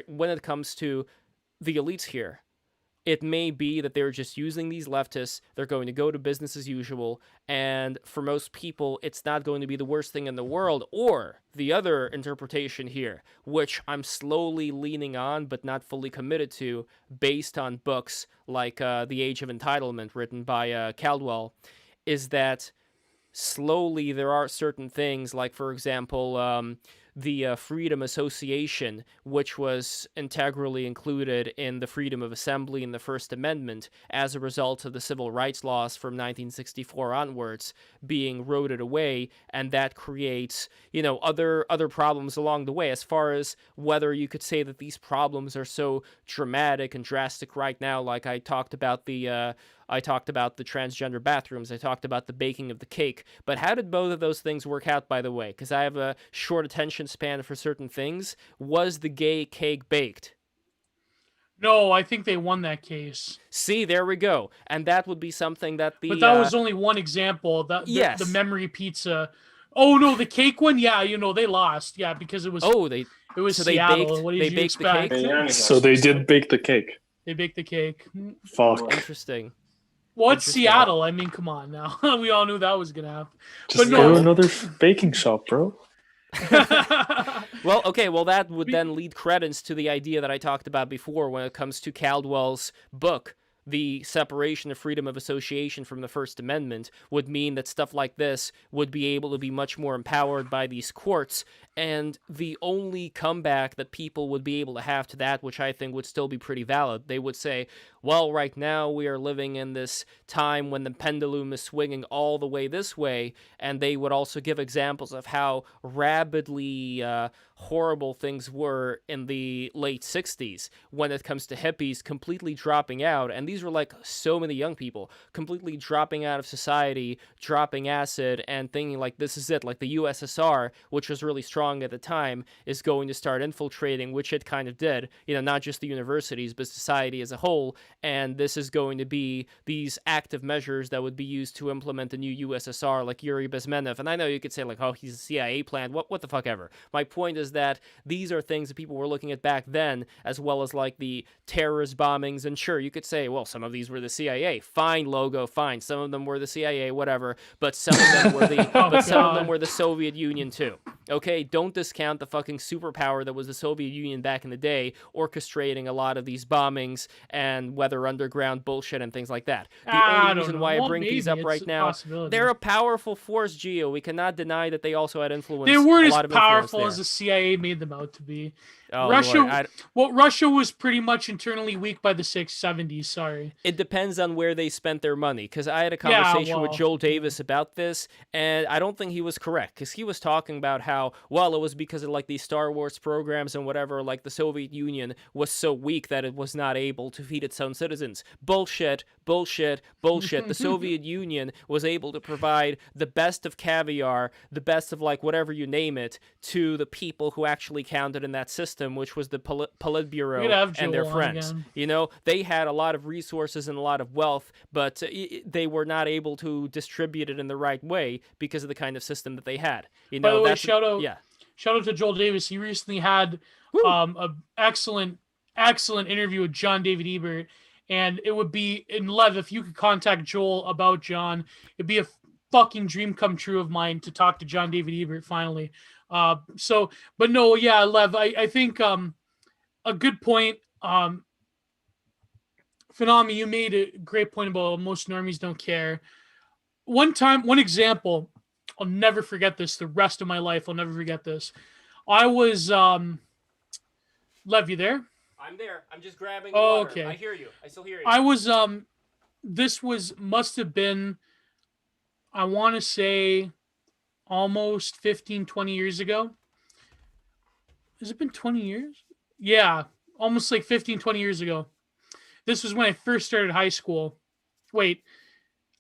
Speaker 1: when it comes to the elites here, it may be that they're just using these leftists. They're going to go to business as usual. And for most people, it's not going to be the worst thing in the world. Or the other interpretation here, which I'm slowly leaning on, but not fully committed to, based on books like The Age of Entitlement, written by Caldwell, is that slowly there are certain things, like, for example, the Freedom Association, which was integrally included in the freedom of assembly in the First Amendment as a result of the civil rights laws from 1964 onwards being eroded away, and that creates, other problems along the way, as far as whether you could say that these problems are so dramatic and drastic right now. Like I talked about the transgender bathrooms. I talked about the baking of the cake. But how did both of those things work out, by the way? Because I have a short attention span for certain things. Was the gay cake baked?
Speaker 2: No, I think they won that case.
Speaker 1: See, there we go. And that would be something that the...
Speaker 2: But that was only one example.
Speaker 1: Yes.
Speaker 2: The memory pizza. Oh, no, the cake one? Yeah, they lost. Yeah, because it was...
Speaker 1: Oh,
Speaker 2: it was
Speaker 1: so
Speaker 2: Seattle.
Speaker 1: they
Speaker 2: What did you
Speaker 1: baked
Speaker 2: expect?
Speaker 1: the cake?
Speaker 3: So they did bake the cake.
Speaker 2: They baked the cake.
Speaker 3: Fuck.
Speaker 1: Interesting.
Speaker 2: Well, it's Seattle. I mean, come on now. We all knew that was going to happen.
Speaker 3: Just go to another baking shop, bro.
Speaker 1: Well, okay, that would then lead credence to the idea that I talked about before when it comes to Caldwell's book. The separation of freedom of association from the First Amendment would mean that stuff like this would be able to be much more empowered by these courts, and the only comeback that people would be able to have to that, which I think would still be pretty valid, they would say, well, right now we are living in this time when the pendulum is swinging all the way this way, and they would also give examples of how rapidly horrible things were in the late 60s when it comes to hippies completely dropping out. And these were like so many young people completely dropping out of society, dropping acid, and thinking like this is it, like the USSR, which was really strong at the time, is going to start infiltrating, which it kind of did, not just the universities, but society as a whole. And this is going to be these active measures that would be used to implement the new USSR, like Yuri Bezmenov. And I know you could say like, oh, he's a CIA plant, what the fuck ever. My point is that these are things that people were looking at back then, as well as like the terrorist bombings. And sure, you could say, well, some of these were the CIA. Fine, logo, fine. Some of them were the CIA, whatever. But some of them were some of them were the Soviet Union too. Okay, don't discount the fucking superpower that was the Soviet Union back in the day, orchestrating a lot of these bombings and weather underground bullshit and things like that. The only reason why I bring these up right now, they're a powerful force, Gio. We cannot deny that they also had influence.
Speaker 2: They weren't
Speaker 1: as
Speaker 2: powerful as the CIA made them out to be.
Speaker 1: Oh,
Speaker 2: Russia, Russia was pretty much internally weak by the 70s. Sorry.
Speaker 1: It depends on where they spent their money. Because I had a conversation with Joel Davis about this, and I don't think he was correct. Because he was talking about how, well, it was because of like these Star Wars programs and whatever, like the Soviet Union was so weak that it was not able to feed its own citizens. Bullshit. The Soviet Union was able to provide the best of caviar, the best of like whatever you name it, to the people who actually counted in that system, which was the Politburo and their friends. They had a lot of resources and a lot of wealth, but they were not able to distribute it in the right way because of the kind of system that they had.
Speaker 2: By the way, shout out to Joel Davis. He recently had an excellent interview with John David Ebert, And it would be, in Lev, if you could contact Joel about John, it'd be a fucking dream come true of mine to talk to John David Ebert finally. But no, yeah, Lev, I think a good point. Phenami, you made a great point about most normies don't care. One example, I'll never forget this the rest of my life. I'll never forget this. I was, Lev, you there?
Speaker 1: I'm there. I'm just grabbing water.
Speaker 2: Okay.
Speaker 1: I hear you. I still hear you.
Speaker 2: I was, must have been, I want to say almost 15, 20 years ago. Has it been 20 years? Yeah, almost like 15, 20 years ago. This was when I first started high school. Wait,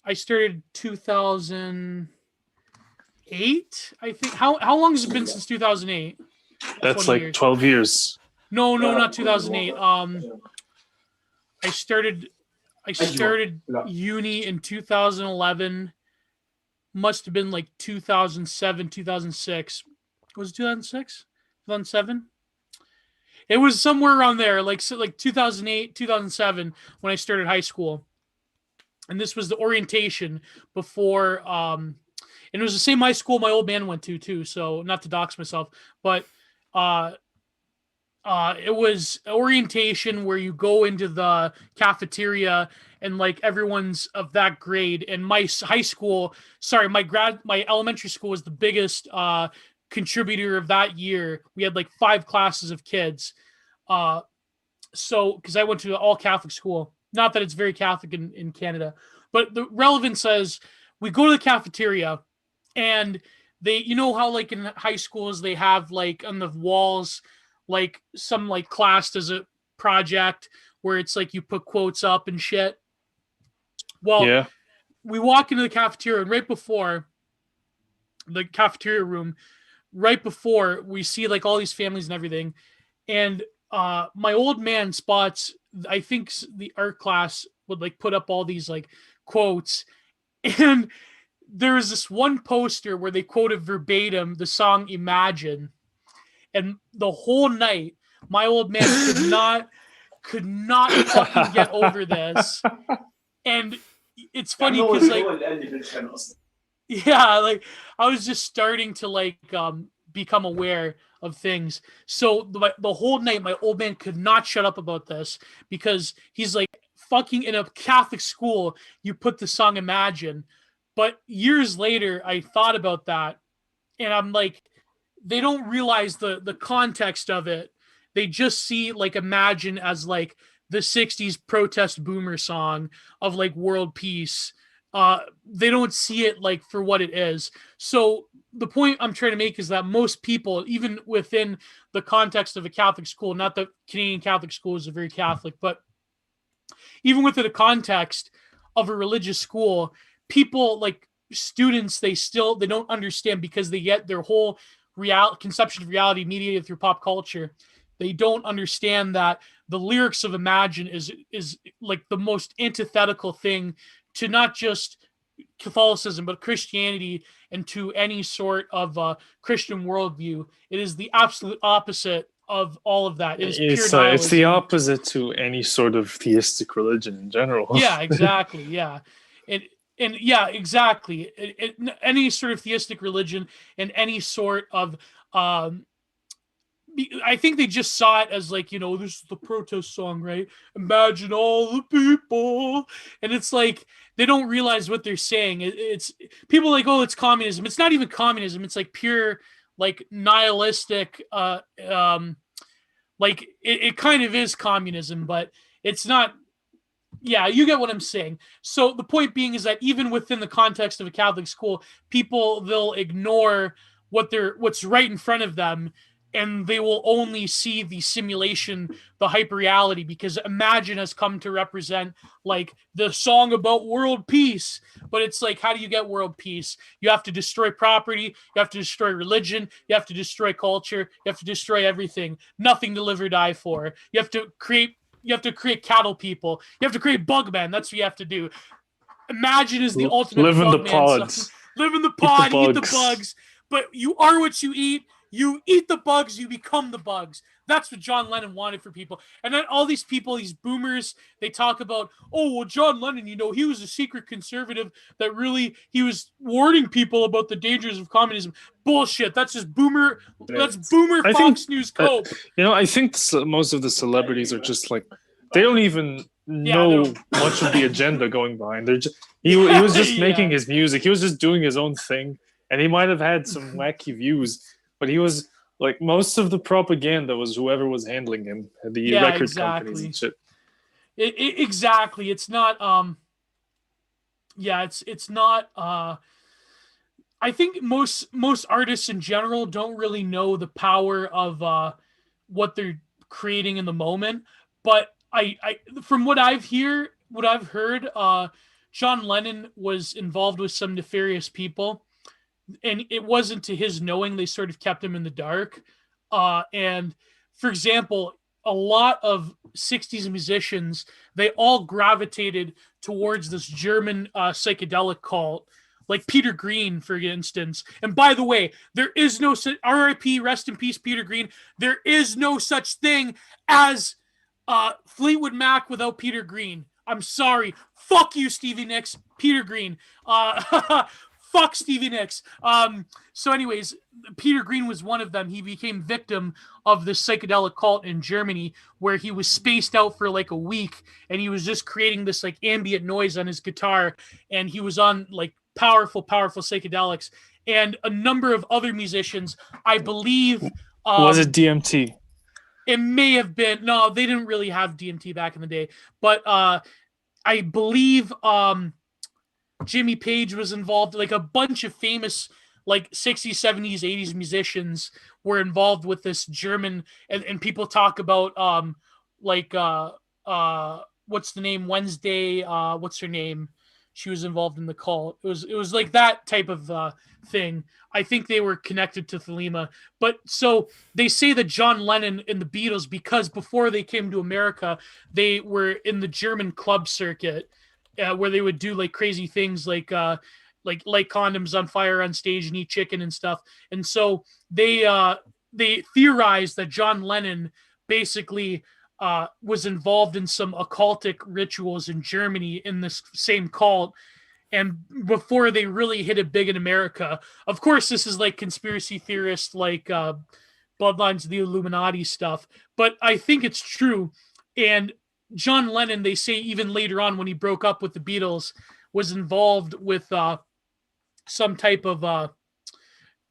Speaker 2: I started 2008, I think. How long has it been since 2008?
Speaker 3: That's like 12 years.
Speaker 2: No, not 2008. I started uni in 2011. Must have been like 2007, 2006. Was it 2006? 2007? It was somewhere around there, like 2008, 2007, when I started high school. And this was the orientation before, and it was the same high school my old man went to too. So not to dox myself, but it was orientation where you go into the cafeteria and like everyone's of that grade. And my high school, my elementary school was the biggest contributor of that year. We had like 5 classes of kids. So because I went to an all Catholic school, not that it's very Catholic in Canada, but the relevance is we go to the cafeteria and they, you know how like in high schools they have like on the walls like some like class does a project where it's like you put quotes up and shit. Well, yeah. We walk into the cafeteria and right before the cafeteria room, right before we see like all these families and everything. And my old man spots, I think the art class would like put up all these like quotes. And there was this one poster where they quoted verbatim the song Imagine. And the whole night, my old man could not fucking get over this. And it's funny because like, yeah, like I was just starting to like become aware of things. So the whole night, my old man could not shut up about this because he's like, fucking in a Catholic school, you put the song Imagine. But years later, I thought about that and I'm like, they don't realize the context of it. They just see like Imagine as like the 60s protest boomer song of like world peace. They don't see it like for what it is. So the point I'm trying to make is that most people, even within the context of a Catholic school, not that Canadian Catholic schools are very Catholic, but even within the context of a religious school, people like students, they don't understand because they get their whole conception of reality mediated through pop culture. They don't understand that the lyrics of Imagine is like the most antithetical thing to not just Catholicism, but Christianity and to any sort of Christian worldview. It is the absolute opposite of all of that. It is pure nihilism.
Speaker 3: It's the opposite to any sort of theistic religion in general.
Speaker 2: Yeah, exactly. Yeah. And yeah, exactly. Any sort of theistic religion and any sort of, I think they just saw it as like, this is the protest song, right? Imagine all the people. And it's like, they don't realize what they're saying. It's people like, oh, it's communism. It's not even communism. It's like pure, like nihilistic, like it kind of is communism, but it's not. Yeah, you get what I'm saying. So the point being is that even within the context of a Catholic school, they'll ignore what's right in front of them, and they will only see the simulation, the hyper reality, because Imagine has come to represent like the song about world peace. But it's like, how do you get world peace? You have to destroy property, you have to destroy religion, you have to destroy culture, you have to destroy everything. Nothing to live or die for. You have to create cattle people. You have to create bug men. That's what you have to do. Imagine is the ultimate
Speaker 3: live in the pods.
Speaker 2: Live in the pod, eat the bugs. But you are what you eat. You eat the bugs, you become the bugs. That's what John Lennon wanted for people. And then all these people, these boomers, they talk about, oh, well, John Lennon, he was a secret conservative that really, he was warning people about the dangers of communism. Bullshit. That's just boomer. That's boomer Fox News cope.
Speaker 3: I think most of the celebrities are just like, they don't even know much of the agenda going behind. They're just, he was just making his music. He was just doing his own thing. And he might have had some wacky views, but he was like, most of the propaganda was whoever was handling him, the record companies and shit.
Speaker 2: Exactly. It's not. It's not. I think most artists in general don't really know the power of what they're creating in the moment. But I from what I've heard, John Lennon was involved with some nefarious people. And it wasn't to his knowing. They sort of kept him in the dark. And for example, a lot of 60s musicians, they all gravitated towards this German psychedelic cult, like Peter Green, for instance. And by the way, there is no R.I.P. Rest in peace, Peter Green. There is no such thing as Fleetwood Mac without Peter Green. I'm sorry. Fuck you, Stevie Nicks. Peter Green. Fuck Stevie Nicks. So anyways, Peter Green was one of them. He became victim of this psychedelic cult in Germany where he was spaced out for like a week and he was just creating this like ambient noise on his guitar and he was on like powerful psychedelics. And a number of other musicians, I believe...
Speaker 3: was it DMT?
Speaker 2: It may have been. No, they didn't really have DMT back in the day. But I believe... Jimmy Page was involved. Like a bunch of famous like 60s, 70s, 80s musicians were involved with this German and people talk about what's the name? Wednesday, what's her name? She was involved in the cult. It was like that type of thing. I think they were connected to Thelema. But so they say that John Lennon and the Beatles, because before they came to America, they were in the German club circuit. Where they would do like crazy things like light condoms on fire on stage and eat chicken and stuff. And so they theorized that John Lennon basically was involved in some occultic rituals in Germany in this same cult. And before they really hit it big in America, of course, this is like conspiracy theorists, like Bloodlines of the Illuminati stuff. But I think it's true. And John Lennon, they say even later on when he broke up with the Beatles, was involved with some type of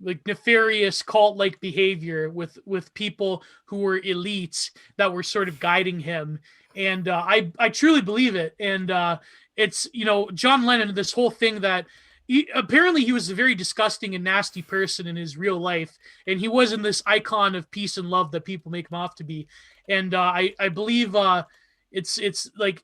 Speaker 2: like nefarious cult-like behavior with people who were elites that were sort of guiding him. And I truly believe it. And it's, John Lennon, this whole thing that apparently he was a very disgusting and nasty person in his real life. And he wasn't this icon of peace and love that people make him off to be. And I believe... It's like,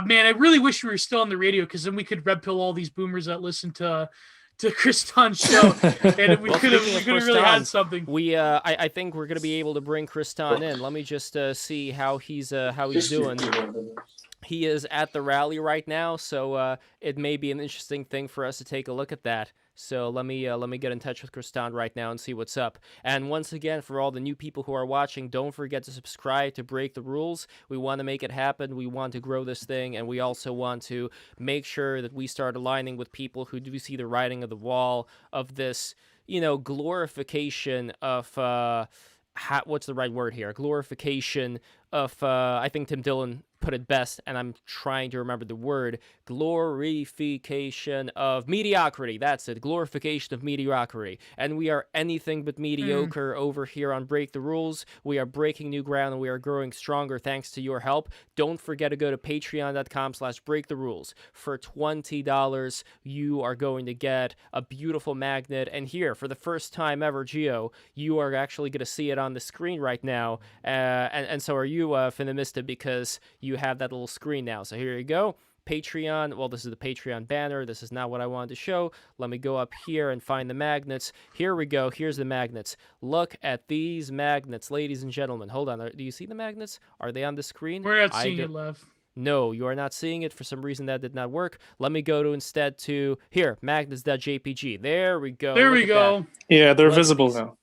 Speaker 2: man, I really wish we were still on the radio because then we could red pill all these boomers that listen to Kriston's show, and we could have really had something.
Speaker 1: I think we're gonna be able to bring Kriston in. Let me just see how he's doing. He is at the rally right now, so it may be an interesting thing for us to take a look at that. So let me get in touch with Kriston right now and see what's up. And once again, for all the new people who are watching, don't forget to subscribe to Break the Rules. We want to make it happen. We want to grow this thing, and we also want to make sure that we start aligning with people who do see the writing of the wall of this, glorification of what's the right word here? Glorification of I think Tim Dillon put it best, and I'm trying to remember the word, glorification of mediocrity. That's it, glorification of mediocrity. And we are anything but mediocre over here on Break the Rules. We are breaking new ground, and we are growing stronger thanks to your help. Don't forget to go to patreon.com/breaktherules. For $20, you are going to get a beautiful magnet, and here, for the first time ever, Gio, you are actually going to see it on the screen right now, and so are you, Finimista, because you have that little screen now. So here you go. Patreon. Well, this is the Patreon banner. This is not what I wanted to show. Let me go up here and find the magnets. Here we go. Here's the magnets. Look at these magnets, ladies and gentlemen. Hold on. Do you see the magnets? Are they on the screen?
Speaker 2: We're not seeing it, Lev.
Speaker 1: No, you are not seeing it. For some reason, that did not work. Let me go to instead to here, magnets.jpg. There we go.
Speaker 2: There we go.
Speaker 3: Yeah, they're visible now.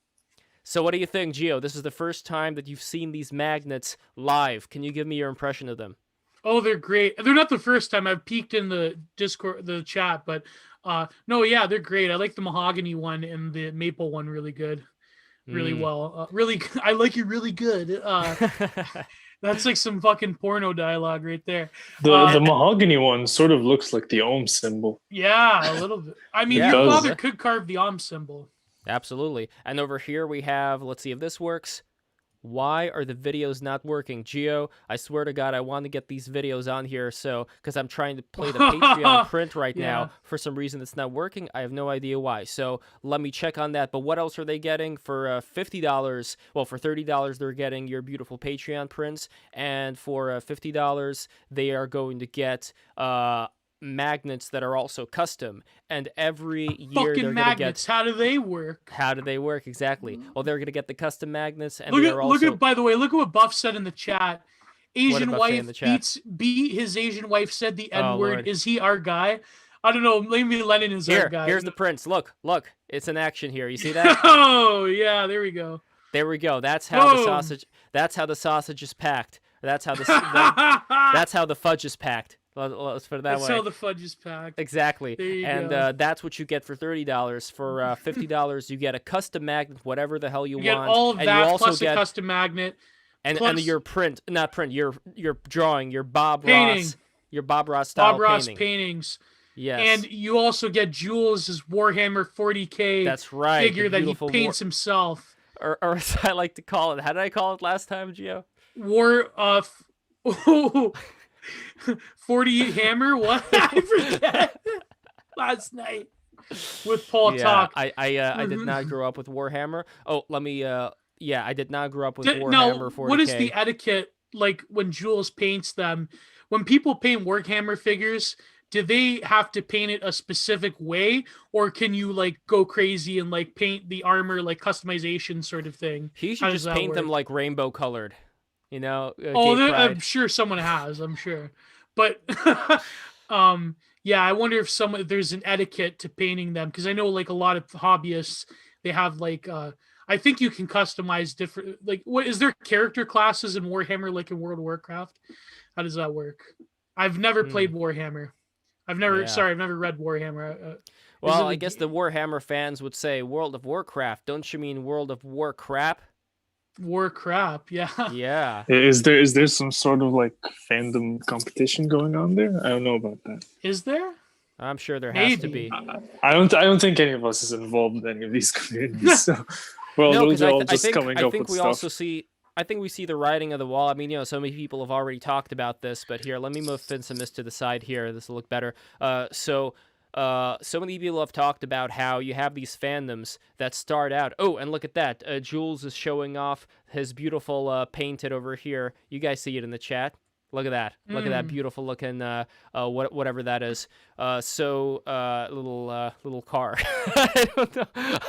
Speaker 1: So what do you think, Gio? This is the first time that you've seen these magnets live. Can you give me your impression of them?
Speaker 2: Oh, they're great. They're not the first time I've peeked in the Discord, the chat, but no, yeah, they're great. I like the mahogany one and the maple one really good, really well. Really, I like it really good. That's like some fucking porno dialogue right there.
Speaker 3: The mahogany one sort of looks like the Ohm symbol.
Speaker 2: Yeah, a little bit. I mean,
Speaker 1: Yeah,
Speaker 2: your
Speaker 3: it does.
Speaker 2: father could carve the Om symbol.
Speaker 1: Absolutely. And over here we have, let's see if this works. Why are the videos not working? Gio, I swear to God, I want to get these videos on here because I'm trying to play the Patreon print right
Speaker 2: Yeah.
Speaker 1: now. For some reason, it's not working. I have no idea why. So let me check on that. But what else are they getting for $50? Well, for $30, they're getting your beautiful Patreon prints. And for $50, they are going to get magnets that are also custom, and every year
Speaker 2: Fucking
Speaker 1: they're
Speaker 2: magnets. How do they work?
Speaker 1: how do they work exactly? Well, they're gonna get the custom magnets, and
Speaker 2: Look
Speaker 1: they
Speaker 2: at
Speaker 1: are also
Speaker 2: By the way, look at what Buff said in the chat. Asian
Speaker 1: Buff say
Speaker 2: wife
Speaker 1: in the chat?
Speaker 2: beat his Asian wife said the N word.
Speaker 1: Lord.
Speaker 2: Is he our guy? I don't know. Maybe Lennon is our guy.
Speaker 1: Here's the prints. Look, it's in action here. You see that?
Speaker 2: Oh yeah, there we go.
Speaker 1: There we go. That's how the
Speaker 2: Boom.
Speaker 1: sausage. That's how the sausage is packed. That's how the that's how the fudge is packed. Let's put it that
Speaker 2: That's
Speaker 1: way.
Speaker 2: how the fudge is packed.
Speaker 1: Exactly.
Speaker 2: There you
Speaker 1: and
Speaker 2: go.
Speaker 1: That's what you get for $30. For $50, you get a custom magnet, whatever the hell you
Speaker 2: You get
Speaker 1: want.
Speaker 2: all of
Speaker 1: and
Speaker 2: that
Speaker 1: you also
Speaker 2: plus
Speaker 1: get
Speaker 2: a custom magnet.
Speaker 1: and
Speaker 2: plus
Speaker 1: your your drawing, your Bob
Speaker 2: painting.
Speaker 1: Ross, your Bob Ross style
Speaker 2: Bob Ross
Speaker 1: painting.
Speaker 2: paintings.
Speaker 1: Yes.
Speaker 2: And you also get Jules' Warhammer 40K
Speaker 1: That's right.
Speaker 2: figure
Speaker 1: the
Speaker 2: that he
Speaker 1: beautiful
Speaker 2: paints himself.
Speaker 1: or as I like to call it. How did I call it last time, Gio?
Speaker 2: 40 hammer. What? I forget. Last night with Paul Talk.
Speaker 1: I did not grow up with Warhammer. Oh, let me I did not grow up with Warhammer
Speaker 2: Now,
Speaker 1: 40K.
Speaker 2: what is the etiquette like when Jules paints them? When people paint Warhammer figures, do they have to paint it a specific way, or can you like go crazy and like paint the armor like customization sort of thing?
Speaker 1: He
Speaker 2: How
Speaker 1: should
Speaker 2: does
Speaker 1: just
Speaker 2: that
Speaker 1: paint them
Speaker 2: work?
Speaker 1: like rainbow colored. You know,
Speaker 2: Oh,
Speaker 1: gay pride.
Speaker 2: I'm sure someone has. I'm sure, but yeah, I wonder if there's an etiquette to painting them, because I know like a lot of hobbyists, they have like I think you can customize different, like, what is there character classes in Warhammer like in World of Warcraft? How does that work? I've never played Warhammer. I've never read Warhammer.
Speaker 1: Well, I guess the Warhammer fans would say World of Warcraft. Don't you mean World of War crap?
Speaker 2: War crap, yeah.
Speaker 1: Yeah.
Speaker 3: Is there some sort of like fandom competition going on there? I don't know about that.
Speaker 2: Is there?
Speaker 1: I'm sure there has to
Speaker 2: Maybe.
Speaker 1: be.
Speaker 3: I don't think any of us is involved in any of these communities. So, well,
Speaker 1: No,
Speaker 3: those
Speaker 1: because
Speaker 3: are all just coming
Speaker 1: I
Speaker 3: up
Speaker 1: think
Speaker 3: with
Speaker 1: we
Speaker 3: stuff.
Speaker 1: also see. I think we see the writing of the wall. I mean, so many people have already talked about this, but here, let me move Finsimus to the side here. This will look better. So many people have talked about how you have these fandoms that start out. Oh, and look at that. Jules is showing off his beautiful painted over here. You guys see it in the chat. Look at that. Look at that beautiful looking whatever that is. Little car. I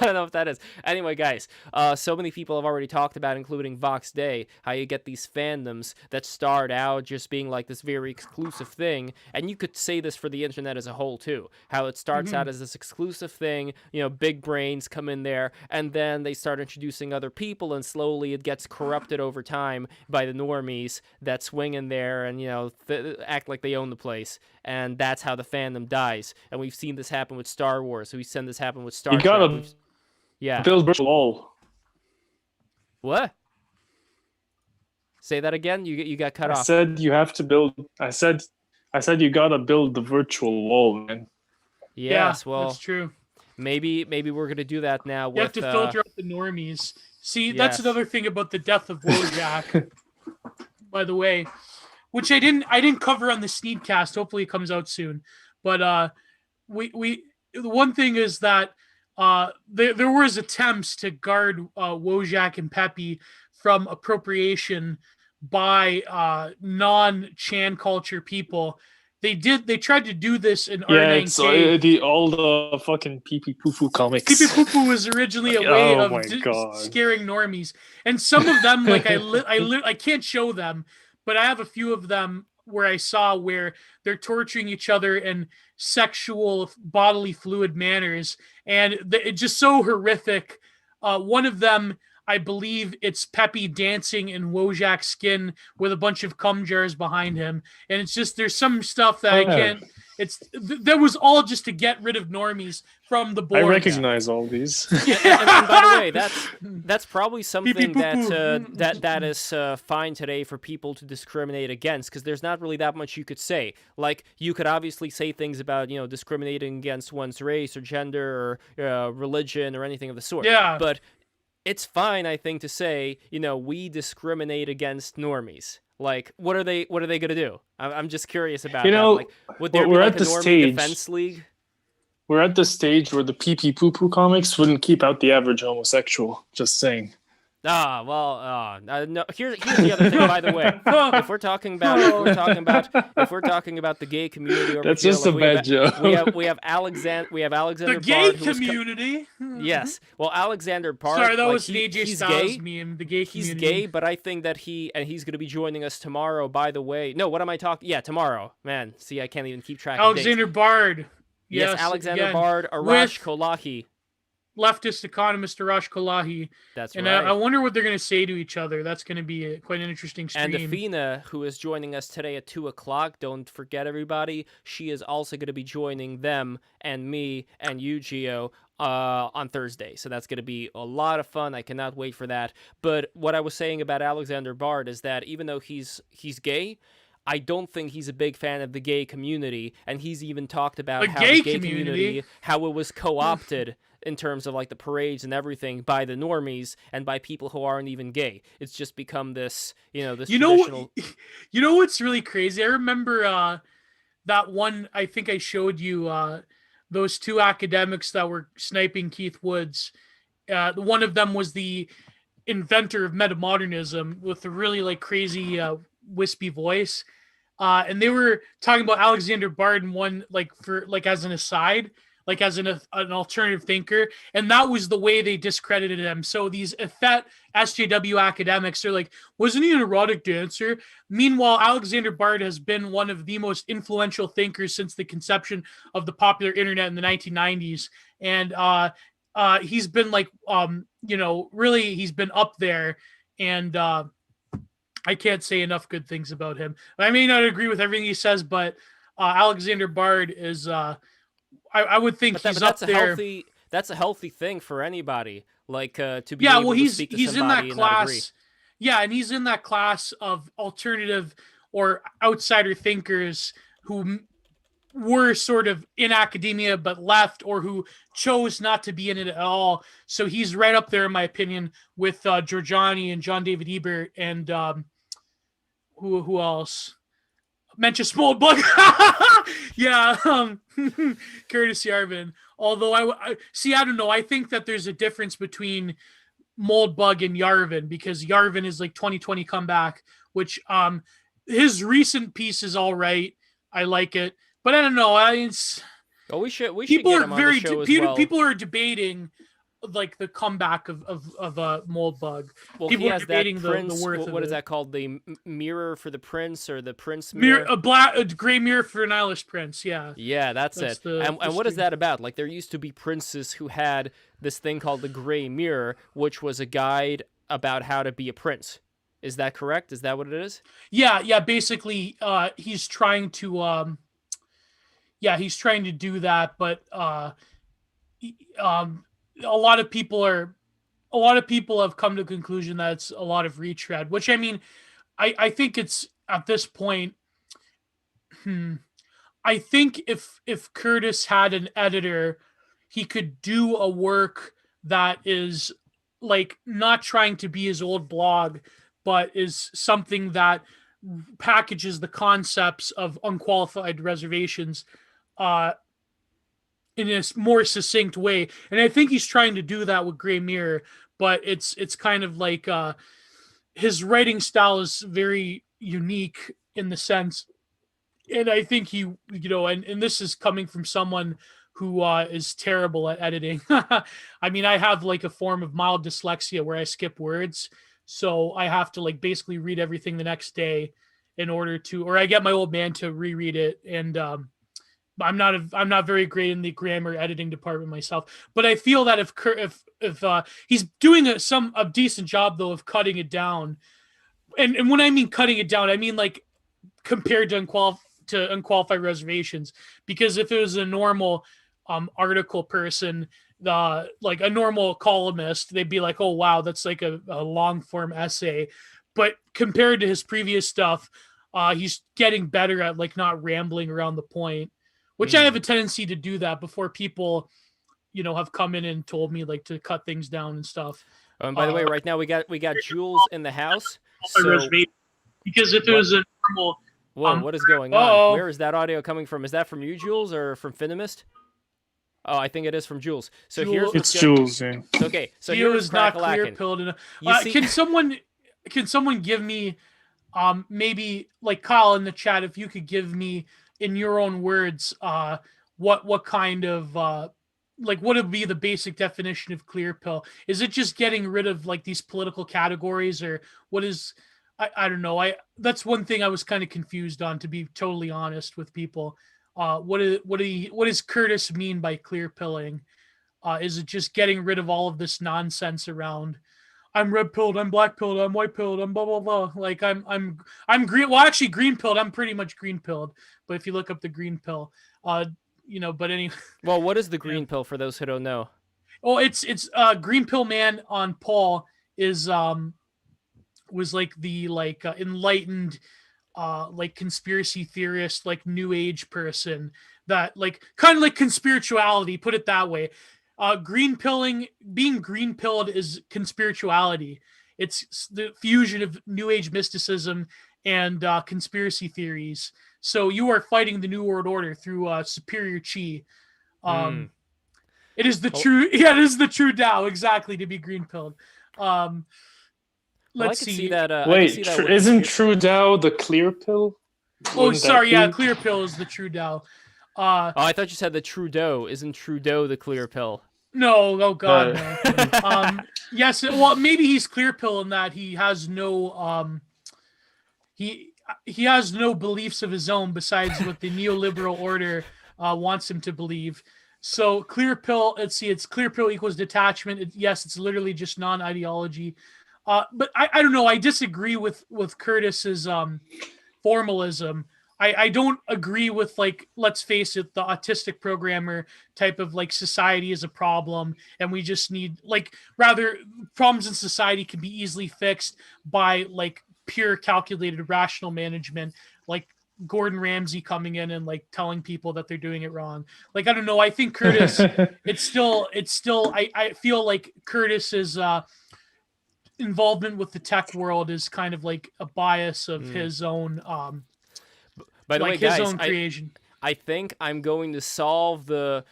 Speaker 1: don't know what that is. Anyway, guys, so many people have already talked about, including Vox Day, how you get these fandoms that start out just being like this very exclusive thing, and you could say this for the internet as a whole too. How it starts out as this exclusive thing, big brains come in there, and then they start introducing other people, and slowly it gets corrupted over time by the normies that swing in there and act like they own the place, and that's how the fandom dies. And we've seen this happen with Star Wars. We've seen this happen with Star
Speaker 3: You
Speaker 1: Trek.
Speaker 3: gotta build virtual wall.
Speaker 1: What? Say that again. You got cut
Speaker 3: I
Speaker 1: off.
Speaker 3: said you have to build. I said you gotta build the virtual wall, man.
Speaker 1: Yes, well,
Speaker 2: that's true.
Speaker 1: Maybe we're gonna do that now.
Speaker 2: You have to filter out the normies. See, that's another thing about the death of Wojak. By the way, which I didn't cover on the Sneedcast. Hopefully it comes out soon. But the one thing is that there was attempts to guard Wojak and Pepe from appropriation by non-Chan culture people. They tried to do this in R9K.
Speaker 3: It's all the fucking pee-pee poo-poo comics.
Speaker 2: Pee-pee poo-poo was originally a way of
Speaker 3: God.
Speaker 2: scaring normies. And some of them, like I can't show them, but I have a few of them where I saw where they're torturing each other in sexual bodily fluid manners. And it's just so horrific. One of them, I believe it's Pepe dancing in Wojak's skin with a bunch of cum jars behind him, and it's just there's some stuff that I can't. That was all just to get rid of normies from the board.
Speaker 3: I recognize all these.
Speaker 1: And by the way, that's probably something that is fine today for people to discriminate against, because there's not really that much you could say. Like, you could obviously say things about discriminating against one's race or gender or religion or anything of the sort.
Speaker 2: Yeah.
Speaker 1: But it's fine, I think, to say we discriminate against normies. Like, what are they gonna do? I'm just curious about that. Like, would there be like a normie defense league?
Speaker 3: We're at the stage where the pee-pee poo-poo comics wouldn't keep out the average homosexual. Just saying.
Speaker 1: No. Here's the other thing. By the way, if we're talking about the gay community, over
Speaker 3: that's
Speaker 1: here,
Speaker 3: just a bad joke.
Speaker 1: We have Alexander.
Speaker 2: The gay community.
Speaker 1: Yes. Well, Alexander Bard.
Speaker 2: Sorry, that was AJ Styles meme. The gay community.
Speaker 1: He's gay, but I think that he's going to be joining us tomorrow. By the way, no. What am I talking? Yeah, tomorrow. Man, see, I can't even keep track.
Speaker 2: Alexander Bard.
Speaker 1: Yes, Alexander Bard, Arash Kolahi.
Speaker 2: Leftist economist Arash Kolahi.
Speaker 1: That's
Speaker 2: and
Speaker 1: right.
Speaker 2: I wonder what they're going to say to each other. That's going to be quite an interesting stream.
Speaker 1: And Athena, who is joining us today at 2:00, don't forget, everybody, she is also going to be joining them and me and you, Gio, on Thursday. So that's going to be a lot of fun. I cannot wait for that. But what I was saying about Alexander Bard is that even though he's gay, I don't think he's a big fan of the gay community, and he's even talked about how the gay community, how it was co-opted in terms of like the parades and everything by the normies and by people who aren't even gay. It's just become this, this traditional...
Speaker 2: You know what's really crazy? I remember that one, I think I showed you those two academics that were sniping Keith Woods. One of them was the inventor of metamodernism with a really like crazy wispy voice. And they were talking about Alexander Bard and one as an aside, like as an alternative thinker. And that was the way they discredited him. So these effete SJW academics are like, wasn't he an erotic dancer? Meanwhile, Alexander Bard has been one of the most influential thinkers since the conception of the popular internet in the 1990s. And he's been like, really, he's been up there. And I can't say enough good things about him. I may not agree with everything he says, but Alexander Bard is... I would think he's up there.
Speaker 1: That's a healthy thing for anybody. Like to be able to speak to
Speaker 2: he's in
Speaker 1: somebody
Speaker 2: that
Speaker 1: and not agree.
Speaker 2: class. Yeah, and he's in that class of alternative or outsider thinkers who were sort of in academia but left, or who chose not to be in it at all. So he's right up there, in my opinion, with Giorgiani and John David Ebert and who else? Mencius Moldbug. Yeah, Curtis Yarvin. Although I don't know. I think that there's a difference between Moldbug and Yarvin, because Yarvin is like 2020 comeback, which his recent piece is all right. I like it, but I don't know.
Speaker 1: We should get him on the show as well.
Speaker 2: People are debating like the comeback of Moldbug.
Speaker 1: Well,
Speaker 2: people
Speaker 1: he
Speaker 2: are
Speaker 1: has
Speaker 2: debating
Speaker 1: that Prince.
Speaker 2: the worth of
Speaker 1: what is
Speaker 2: it.
Speaker 1: that called? The mirror for the Prince, or the Prince mirror?
Speaker 2: A gray mirror for an Nihilist Prince. Yeah.
Speaker 1: Yeah, that's it. And what is that about? Like, there used to be princes who had this thing called the gray mirror, which was a guide about how to be a prince. Is that correct? Is that what it is?
Speaker 2: Yeah. Basically, he's trying to do that, but a lot of people have come to the conclusion that it's a lot of retread, which, I mean, I think it's at this point. I think if Curtis had an editor, he could do a work that is like not trying to be his old blog, but is something that packages the concepts of unqualified reservations in a more succinct way. And I think he's trying to do that with Gray Mirror, but it's kind of like his writing style is very unique in the sense, and I think he, and this is coming from someone who is terrible at editing. I mean, I have like a form of mild dyslexia where I skip words. So I have to like basically read everything the next day in order to, or I get my old man to reread it. And I'm not very great in the grammar editing department myself, but I feel that if he's doing a decent job though of cutting it down, and when I mean cutting it down, I mean like compared to unqualified reservations, because if it was a normal article person, like a normal columnist, they'd be like, oh wow, that's like a long form essay. But compared to his previous stuff, he's getting better at like not rambling around the point, which I have a tendency to do that before people, have come in and told me like to cut things down and stuff.
Speaker 1: And by the way, right now we got Jules in the house. So
Speaker 2: because if it was a normal,
Speaker 1: whoa, what is going on? Where is that audio coming from? Is that from you, Jules, or from Finimist? Oh, I think it is from Jules. So here's
Speaker 3: it's Jules. Yeah.
Speaker 1: Okay, so
Speaker 2: he was not clear pilled enough. Can someone give me, maybe like Kyle in the chat, if you could give me in your own words, what kind of like what would be the basic definition of clear pill? Is it just getting rid of like these political categories, or what is? I don't know. That's one thing I was kind of confused on, to be totally honest with people. What does Curtis mean by clear pilling? Is it just getting rid of all of this nonsense around? I'm red pilled, I'm black pilled, I'm white pilled, I'm blah blah blah. Like I'm green. Well, actually, green pilled. I'm pretty much green pilled. But if you look up the green pill, But anyway.
Speaker 1: Well, what is the green pill for those who don't know?
Speaker 2: Oh, it's green pill man on Paul is was like the enlightened like conspiracy theorist, like new age person that like kind of like conspirituality, put it that way. Being green pilled is conspirituality. It's the fusion of new age mysticism and conspiracy theories. So you are fighting the new world order through superior chi. It is the true, it is the true Tao, exactly, to be green pilled. Let's see.
Speaker 3: Wait, isn't True Tao the clear pill?
Speaker 2: Oh, sorry, yeah, clear pill is the true Tao.
Speaker 1: I thought you said the Trudeau. Isn't Trudeau the clear pill?
Speaker 2: No, oh god, no. Yes, well, maybe he's clear pill in that he has no he has no beliefs of his own besides what the neoliberal order wants him to believe. So clear pill, let's see, it's clear pill equals detachment. Yes, it's literally just non-ideology. But I don't know. I disagree with Curtis's formalism. I don't agree with, like, let's face it, the autistic programmer type of like society is a problem, and we just need rather problems in society can be easily fixed by like pure calculated rational management, like Gordon Ramsay coming in and like telling people that they're doing it wrong. Like, I don't know. I think Curtis, it's still I feel like Curtis's involvement with the tech world is kind of like a bias of his own
Speaker 1: by the way,
Speaker 2: his
Speaker 1: guys,
Speaker 2: own creation.
Speaker 1: I think I'm going to solve the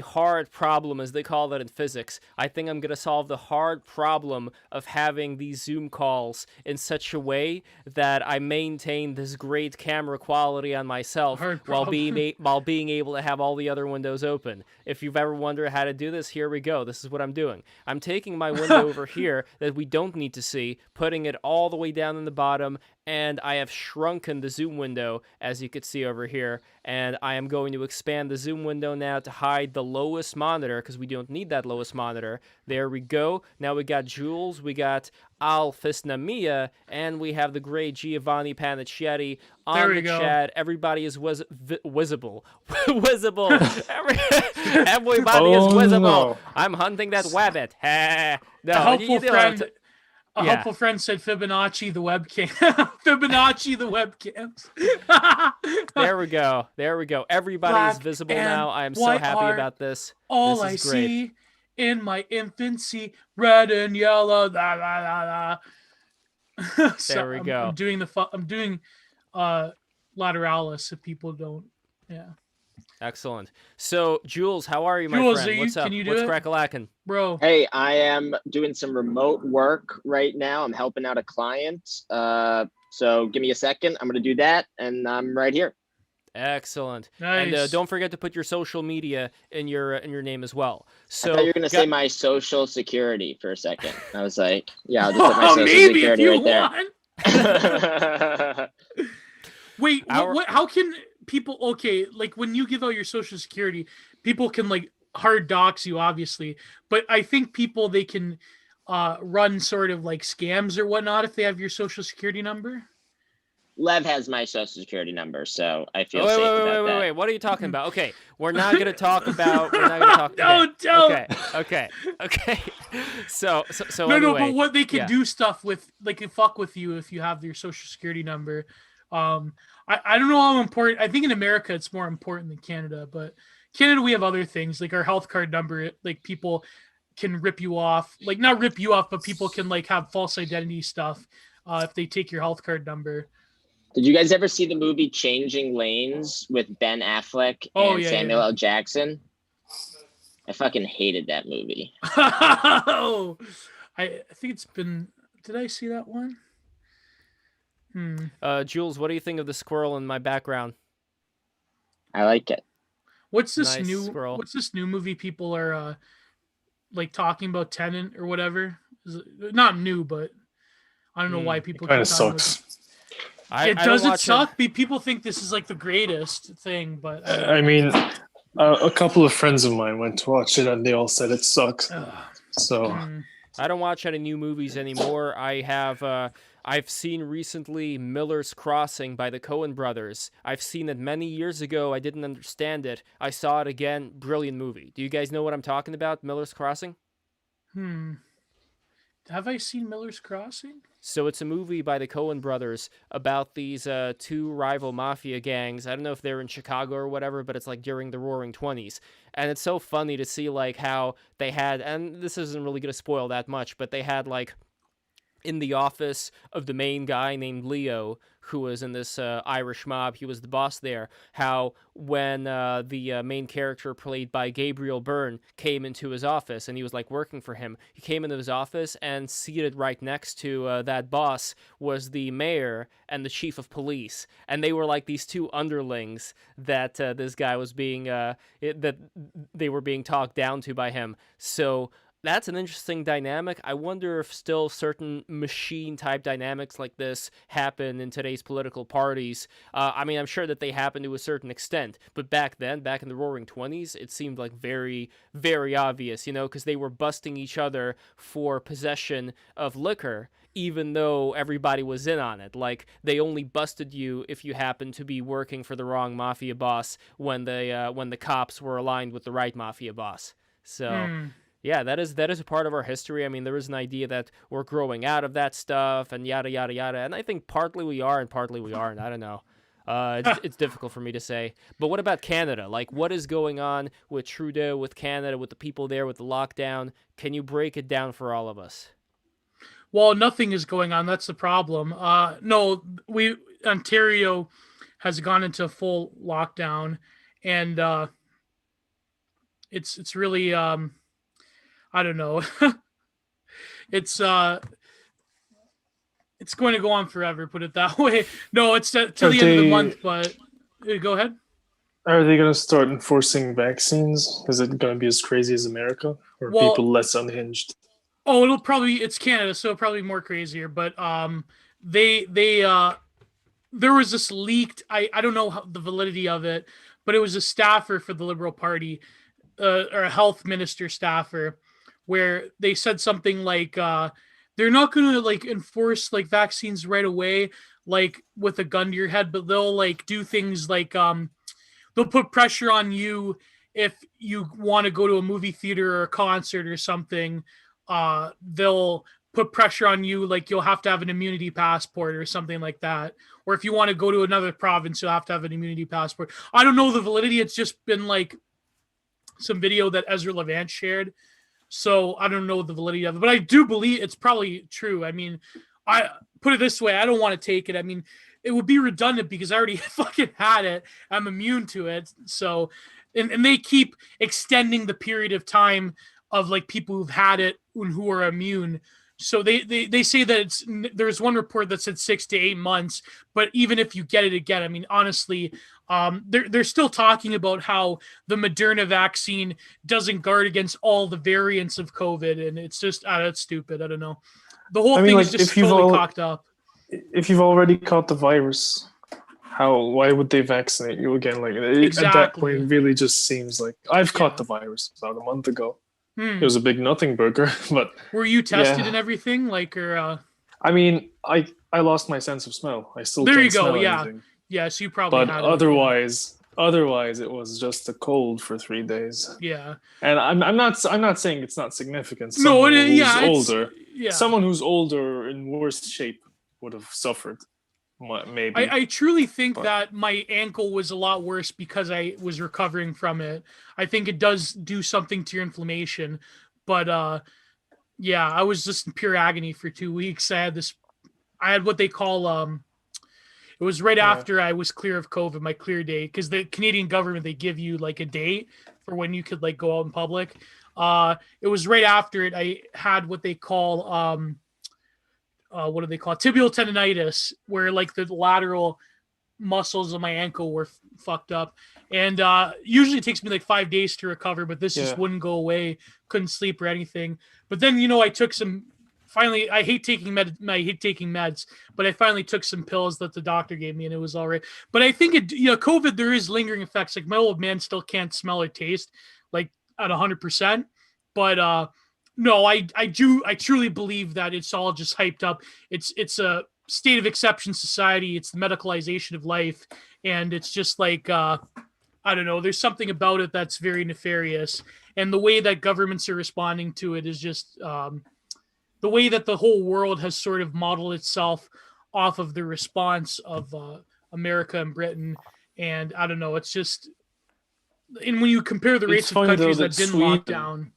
Speaker 1: hard problem, as they call that in physics. I think I'm going to solve the hard problem of having these Zoom calls in such a way that I maintain this great camera quality on myself while being able to have all the other windows open. If you've ever wondered how to do this, here we go. This is what I'm doing. I'm taking my window over here that we don't need to see, putting it all the way down in the bottom, and I have shrunken the zoom window, as you could see over here, and I am going to expand the zoom window now to hide the lowest monitor, because we don't need that lowest monitor. There we go. Now we got Jules, we got Al Fisnamia, and we have the great Giovanni Panicchetti on the chat. Everybody is visible. Visible. Everybody is visible. No. I'm hunting that wabbit. No,
Speaker 2: a helpful friend said Fibonacci the webcam. Fibonacci the webcams.
Speaker 1: There we go. Everybody is visible now. I am so happy about this.
Speaker 2: All I see in my infancy, red and yellow. La, la, la, la.
Speaker 1: There we go.
Speaker 2: I'm doing lateralis if people don't. Yeah.
Speaker 1: Excellent. So, Jules, how are you, my friend? What's up?
Speaker 2: Can you do
Speaker 1: What's
Speaker 2: it?
Speaker 1: crack-a-lackin'?
Speaker 2: Bro.
Speaker 4: Hey, I am doing some remote work right now. I'm helping out a client. So give me a second. I'm going to do that, and I'm right here.
Speaker 1: Excellent.
Speaker 2: Nice.
Speaker 1: And don't forget to put your social media in your name as well. So
Speaker 4: I thought you were going to say my social security for a second. I was like, yeah, I'll just put my social security right there.
Speaker 2: Wait, how can people, okay, like when you give out your social security, people can like hard dox you, obviously, but I think people, they can run sort of like scams or whatnot if they have your social security number.
Speaker 4: Lev has my social security number, so I feel
Speaker 1: wait,
Speaker 4: safe
Speaker 1: wait,
Speaker 4: about
Speaker 1: wait,
Speaker 4: that.
Speaker 1: wait. What are you talking about? Okay, we're not gonna talk about. We're not gonna talk.
Speaker 2: Don't.
Speaker 1: Okay. So
Speaker 2: No,
Speaker 1: anyway,
Speaker 2: but what they can
Speaker 1: yeah.
Speaker 2: do stuff with, like, can fuck with you if you have your social security number. I don't know how important. I think in America it's more important than Canada, but Canada we have other things like our health card number. Like people can rip you off, like not rip you off, but people can like have false identity stuff if they take your health card number.
Speaker 4: Did you guys ever see the movie Changing Lanes with Ben Affleck and Samuel L. Jackson? I fucking hated that movie.
Speaker 2: I think it's been. Did I see that one?
Speaker 1: Jules, what do you think of the squirrel in my background?
Speaker 4: I like it.
Speaker 2: What's this
Speaker 1: Nice
Speaker 2: new?
Speaker 1: squirrel.
Speaker 2: What's this new movie people are like talking about? Tenant or whatever? Is it, not new, but I don't know why people
Speaker 3: Kind
Speaker 2: keep
Speaker 3: of
Speaker 2: talking about
Speaker 3: sucks.
Speaker 2: it doesn't suck. People think this is like the greatest thing, but
Speaker 3: I mean, a couple of friends of mine went to watch it and they all said it sucks. So
Speaker 1: I don't watch any new movies anymore. I've seen recently Miller's Crossing by the Coen brothers. I've seen it many years ago. I didn't understand it. I saw it again. Brilliant movie. Do you guys know what I'm talking about? Miller's Crossing?
Speaker 2: Have I seen Miller's Crossing?
Speaker 1: So it's a movie by the Coen brothers about these two rival mafia gangs. I don't know if they're in Chicago or whatever, but it's like during the Roaring 20s. And it's so funny to see like how they had, and this isn't really going to spoil that much, but they had like in the office of the main guy named Leo, who was in this Irish mob, he was the boss there, how when the main character played by Gabriel Byrne came into his office and he was like working for him, he came into his office and seated right next to that boss was the mayor and the chief of police. And they were like these two underlings that this guy was being, that they were being talked down to by him. So that's an interesting dynamic. I wonder if still certain machine-type dynamics like this happen in today's political parties. I mean, I'm sure that they happen to a certain extent, but back then, back in the Roaring 20s, it seemed like very, very obvious, you know, because they were busting each other for possession of liquor, even though everybody was in on it. Like, they only busted you if you happened to be working for the wrong mafia boss when the cops were aligned with the right mafia boss. So... yeah, that is a part of our history. I mean, there is an idea that we're growing out of that stuff and yada, yada, yada. And I think partly we are and partly we aren't. I don't know. It's difficult for me to say. But what about Canada? Like, what is going on with Trudeau, with Canada, with the people there, with the lockdown? Can you break it down for all of us?
Speaker 2: Well, nothing is going on. That's the problem. No, Ontario has gone into full lockdown, and it's really I don't know. It's going to go on forever, put it that way. No, it's till the end of the month, but go ahead.
Speaker 3: Are they going to start enforcing vaccines? Is it going to be as crazy as America? Or are people less unhinged?
Speaker 2: Oh, it's Canada, so it'll probably be more crazier. But there was this leaked, I don't know the validity of it, but it was a staffer for the Liberal Party, or a health minister staffer, where they said something like they're not going to like enforce like vaccines right away, like with a gun to your head, but they'll like do things like they'll put pressure on you if you want to go to a movie theater or a concert or something. They'll put pressure on you, like you'll have to have an immunity passport or something like that. Or if you want to go to another province, you'll have to have an immunity passport. I don't know the validity. It's just been like some video that Ezra Levant shared. So I don't know the validity of it, but I do believe it's probably true. I mean, I put it this way, I don't want to take it. I mean, it would be redundant because I already fucking had it. I'm immune to it. So, and they keep extending the period of time of like people who've had it and who are immune. So they say that there's one report that said 6 to 8 months, but even if you get it again, I mean, honestly, they're still talking about how the Moderna vaccine doesn't guard against all the variants of COVID, and it's just that's stupid. I don't know. The whole thing is just totally cocked up.
Speaker 3: If you've already caught the virus, why would they vaccinate you again? Like at that
Speaker 2: Exactly.
Speaker 3: point, it really just seems like I've
Speaker 2: Yeah.
Speaker 3: caught the virus about a month ago.
Speaker 2: Hmm.
Speaker 3: It was a big nothing burger, but
Speaker 2: Were you tested
Speaker 3: yeah.
Speaker 2: and everything? Like, or
Speaker 3: I mean, I lost my sense of smell. I still
Speaker 2: there
Speaker 3: can't
Speaker 2: you go.
Speaker 3: smell
Speaker 2: Yeah.
Speaker 3: anything.
Speaker 2: Yeah. So you probably
Speaker 3: But
Speaker 2: had it.
Speaker 3: otherwise, it was just a cold for 3 days.
Speaker 2: Yeah.
Speaker 3: And I'm not saying it's not significant.
Speaker 2: No.
Speaker 3: Someone who's
Speaker 2: Yeah.
Speaker 3: older,
Speaker 2: Yeah.
Speaker 3: someone who's older in worse shape would have suffered. Maybe.
Speaker 2: I truly think
Speaker 3: But-
Speaker 2: that my ankle was a lot worse because I was recovering from it. I think it does do something to your inflammation, but yeah, I was just in pure agony for 2 weeks. I had what they call it was right
Speaker 3: Yeah.
Speaker 2: after I was clear of COVID, my clear date, because the Canadian government, they give you like a date for when you could like go out in public. It was right after it. I had what they call what do they call it? Tibial tendonitis, where like the lateral muscles of my ankle were fucked up. And usually it takes me like 5 days to recover, but this just
Speaker 3: Yeah.
Speaker 2: wouldn't go away. Couldn't sleep or anything. But then, you know, I took some. Finally, I hate taking meds, but I finally took some pills that the doctor gave me, and it was all right. But I think COVID, there is lingering effects. Like my old man still can't smell or taste, like at 100%. But no, I truly believe that it's all just hyped up. It's a state of exception society. It's the medicalization of life, and it's just like I don't know. There's something about it that's very nefarious, and the way that governments are responding to it is just the way that the whole world has sort of modeled itself off of the response of America and Britain. And I don't know. It's just, and when you compare the
Speaker 3: It's
Speaker 2: rates of
Speaker 3: funny, though,
Speaker 2: countries
Speaker 3: that
Speaker 2: that didn't lock
Speaker 3: Sweden-
Speaker 2: down.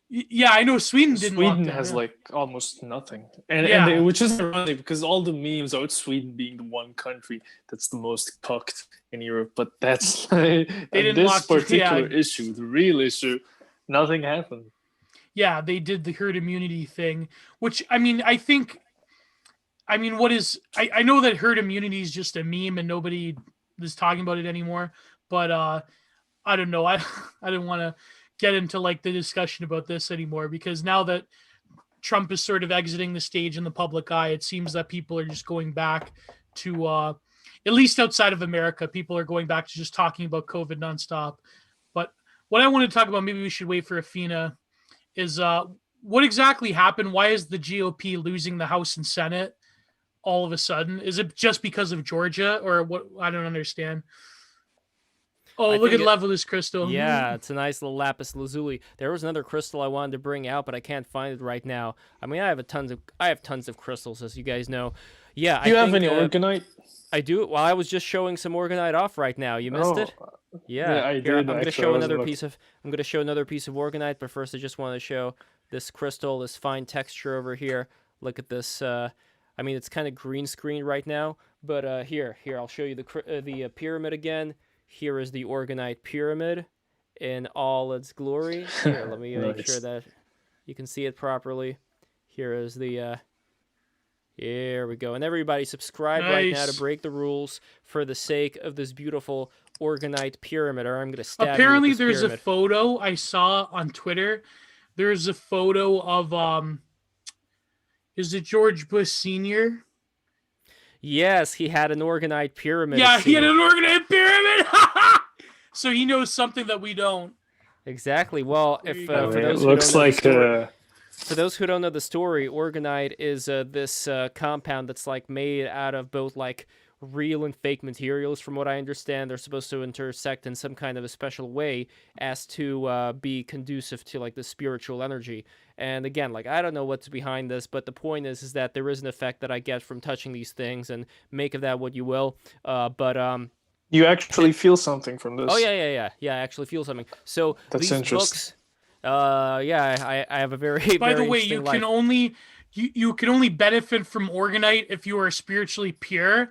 Speaker 2: Yeah, I know Sweden didn't lock
Speaker 3: Sweden
Speaker 2: down.
Speaker 3: has
Speaker 2: yeah.
Speaker 3: like almost nothing, and
Speaker 2: Yeah.
Speaker 3: which is ironic because all the memes about Sweden being the one country that's the most cucked in Europe, but that's
Speaker 2: didn't
Speaker 3: this
Speaker 2: lock-
Speaker 3: particular
Speaker 2: yeah.
Speaker 3: issue, the real issue, nothing happened.
Speaker 2: Yeah, they did the herd immunity thing, which I mean, what is, I know that herd immunity is just a meme and nobody is talking about it anymore, but I don't know. I didn't want to get into like the discussion about this anymore, because now that Trump is sort of exiting the stage in the public eye, it seems that people are just going back to at least outside of America, people are going back to just talking about COVID nonstop. But what I want to talk about, maybe we should wait for Afina, is what exactly happened? Why is the GOP losing the House and Senate all of a sudden? Is it just because of Georgia, or what? I don't understand. Oh,
Speaker 1: I
Speaker 2: look at
Speaker 1: think
Speaker 2: Level's crystal.
Speaker 1: Yeah, it's a nice little lapis lazuli. There was another crystal I wanted to bring out, but I can't find it right now. I mean, I have tons of crystals, as you guys know. Yeah,
Speaker 3: Do you have
Speaker 1: think,
Speaker 3: any orgonite?
Speaker 1: I do. Well, I was just showing some orgonite off right now. You missed it? Yeah,
Speaker 3: I
Speaker 1: Here,
Speaker 3: did.
Speaker 1: I'm going to
Speaker 3: actually.
Speaker 1: show
Speaker 3: I
Speaker 1: another
Speaker 3: wasn't
Speaker 1: piece of. I'm going to show another piece of orgonite, but first I just want to show this crystal, this fine texture over here. Look at this. I mean, it's kind of green screen right now, but here, I'll show you the pyramid again. Here is the orgonite pyramid in all its glory. Here, let me make sure that you can see it properly. Here is the. Here we go. And everybody subscribe right now to
Speaker 2: Nice.
Speaker 1: break the rules for the sake of this beautiful orgonite pyramid, or I'm going to stab
Speaker 2: Apparently,
Speaker 1: you with this
Speaker 2: there's
Speaker 1: pyramid.
Speaker 2: a photo I saw on Twitter. There's a photo of is it George Bush Sr.?
Speaker 1: Yes, he had an orgonite pyramid.
Speaker 2: Yeah,
Speaker 1: it
Speaker 2: he had
Speaker 1: seems.
Speaker 2: an organized pyramid. So he knows something that we don't.
Speaker 1: Exactly. Well,
Speaker 2: There
Speaker 1: if
Speaker 2: you go.
Speaker 1: for
Speaker 3: It
Speaker 1: those who
Speaker 3: looks
Speaker 1: don't know the
Speaker 3: like
Speaker 1: story, for those who don't know the story, orgonite is this compound that's like made out of both like real and fake materials. From what I understand, they're supposed to intersect in some kind of a special way as to be conducive to like the spiritual energy. And again, like I don't know what's behind this, but the point is that there is an effect that I get from touching these things, and make of that what you will.
Speaker 3: you actually feel something from this.
Speaker 1: Oh yeah. I actually feel something. So
Speaker 3: That's
Speaker 1: these
Speaker 3: interesting.
Speaker 1: books, I have a very
Speaker 2: By the
Speaker 1: very
Speaker 2: way,
Speaker 1: interesting
Speaker 2: you
Speaker 1: life.
Speaker 2: can only you can only benefit from orgonite if you are spiritually pure.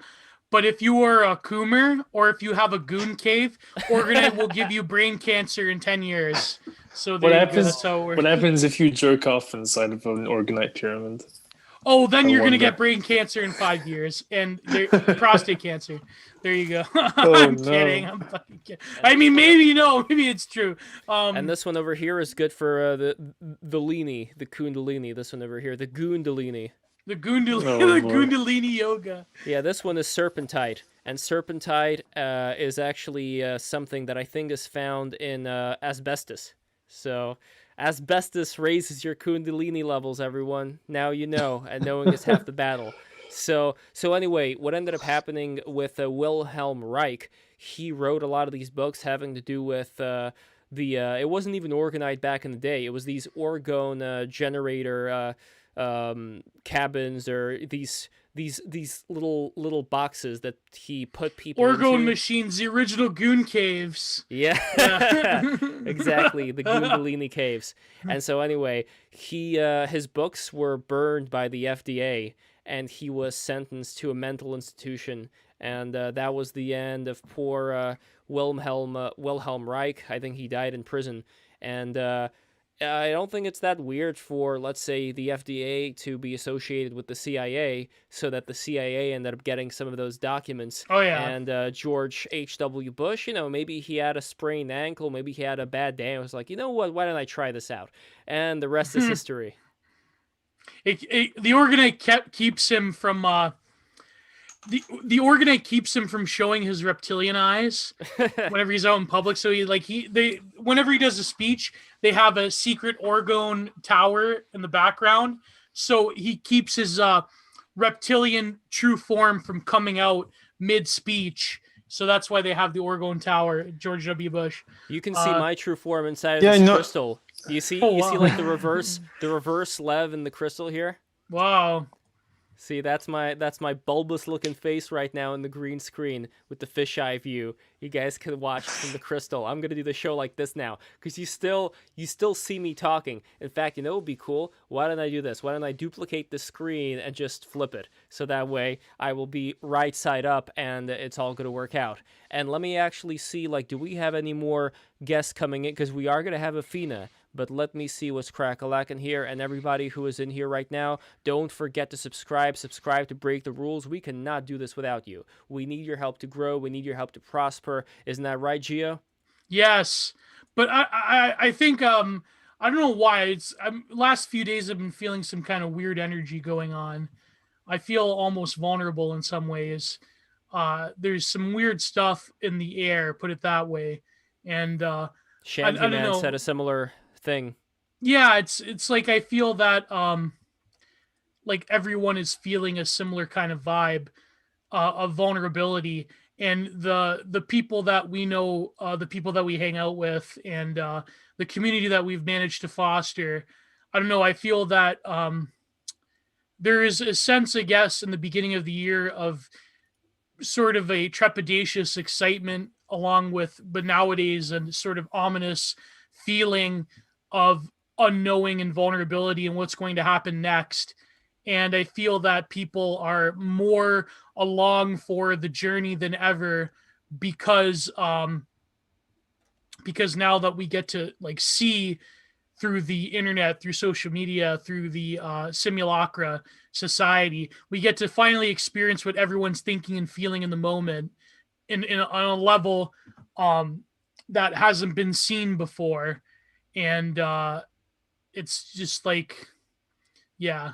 Speaker 2: But if you are a Coomer or if you have a goon cave, orgonite will give you brain cancer in 10 years. So there
Speaker 3: What
Speaker 2: you go.
Speaker 3: happens?
Speaker 2: That's how it works.
Speaker 3: What happens if you jerk off inside of an orgonite pyramid?
Speaker 2: Oh, then
Speaker 3: I
Speaker 2: you're gonna
Speaker 3: wonder.
Speaker 2: get brain cancer in 5 years and prostate cancer. There you go.
Speaker 3: Oh,
Speaker 2: I'm
Speaker 3: no.
Speaker 2: kidding. I'm fucking kidding. I mean, maybe maybe it's true.
Speaker 1: And this one over here is good for the Leany, the Kundalini. This one over here, the Goondalini.
Speaker 2: The Gundalini,
Speaker 3: Oh,
Speaker 2: the
Speaker 3: boy.
Speaker 2: Gundalini yoga.
Speaker 1: Yeah, this one is serpentite, and serpentine is actually something that I think is found in asbestos. So asbestos raises your kundalini levels, everyone. Now you know, and knowing is half the battle. So anyway, what ended up happening with Wilhelm Reich, he wrote a lot of these books having to do with it wasn't even organized back in the day. It was these orgone generator cabins, or these little boxes that he put people
Speaker 2: Orgone
Speaker 1: into.
Speaker 2: machines, the original Goon Caves.
Speaker 1: Yeah, exactly, the Kundalini caves. And so anyway, his books were burned by the FDA, and he was sentenced to a mental institution. And that was the end of poor Wilhelm Reich. I think he died in prison. And I don't think it's that weird for, let's say, the FDA to be associated with the CIA, so that the CIA ended up getting some of those documents.
Speaker 2: Oh, yeah.
Speaker 1: And George H.W. Bush, maybe he had a sprained ankle, maybe he had a bad day, and was like, you know what, why don't I try this out? And the rest is history.
Speaker 2: The orgonite keeps him from the orgonite keeps him from showing his reptilian eyes whenever he's out in public. So whenever he does a speech, they have a secret orgone tower in the background, so he keeps his reptilian true form from coming out mid speech. So that's why they have the orgone tower. George W. Bush.
Speaker 1: You can see my true form inside of this crystal. You see, see like the reverse Lev in the crystal here.
Speaker 2: Wow.
Speaker 1: See, that's my bulbous looking face right now in the green screen with the fisheye view. You guys can watch from the crystal. I'm gonna do the show like this now, because you still see me talking. In fact, what would be cool? Why don't I do this? Why don't I duplicate the screen and just flip it, so that way I will be right side up and it's all gonna work out. And let me actually see, like, do we have any more guests coming in? Because we are gonna have Afina. But let me see what's crack-a-lackin' here. And everybody who is in here right now, don't forget to subscribe. Subscribe to Break the Rules. We cannot do this without you. We need your help to grow. We need your help to prosper. Isn't that right, Gio?
Speaker 2: Yes. But I think, I don't know why. Last few days I've been feeling some kind of weird energy going on. I feel almost vulnerable in some ways. There's some weird stuff in the air, put it that way. And
Speaker 1: Shanty
Speaker 2: I don't
Speaker 1: Man
Speaker 2: know.
Speaker 1: said a similar thing.
Speaker 2: Yeah, it's like I feel that like everyone is feeling a similar kind of vibe of vulnerability, and the people that we know, the people that we hang out with, and the community that we've managed to foster. I don't know, I feel that there is a sense, I guess, in the beginning of the year of sort of a trepidatious excitement, along with, but nowadays, a sort of ominous feeling of unknowing and vulnerability and what's going to happen next. And I feel that people are more along for the journey than ever, because now that we get to like see through the internet, through social media, through the simulacra society, we get to finally experience what everyone's thinking and feeling in the moment on a level that hasn't been seen before. And it's just like, yeah,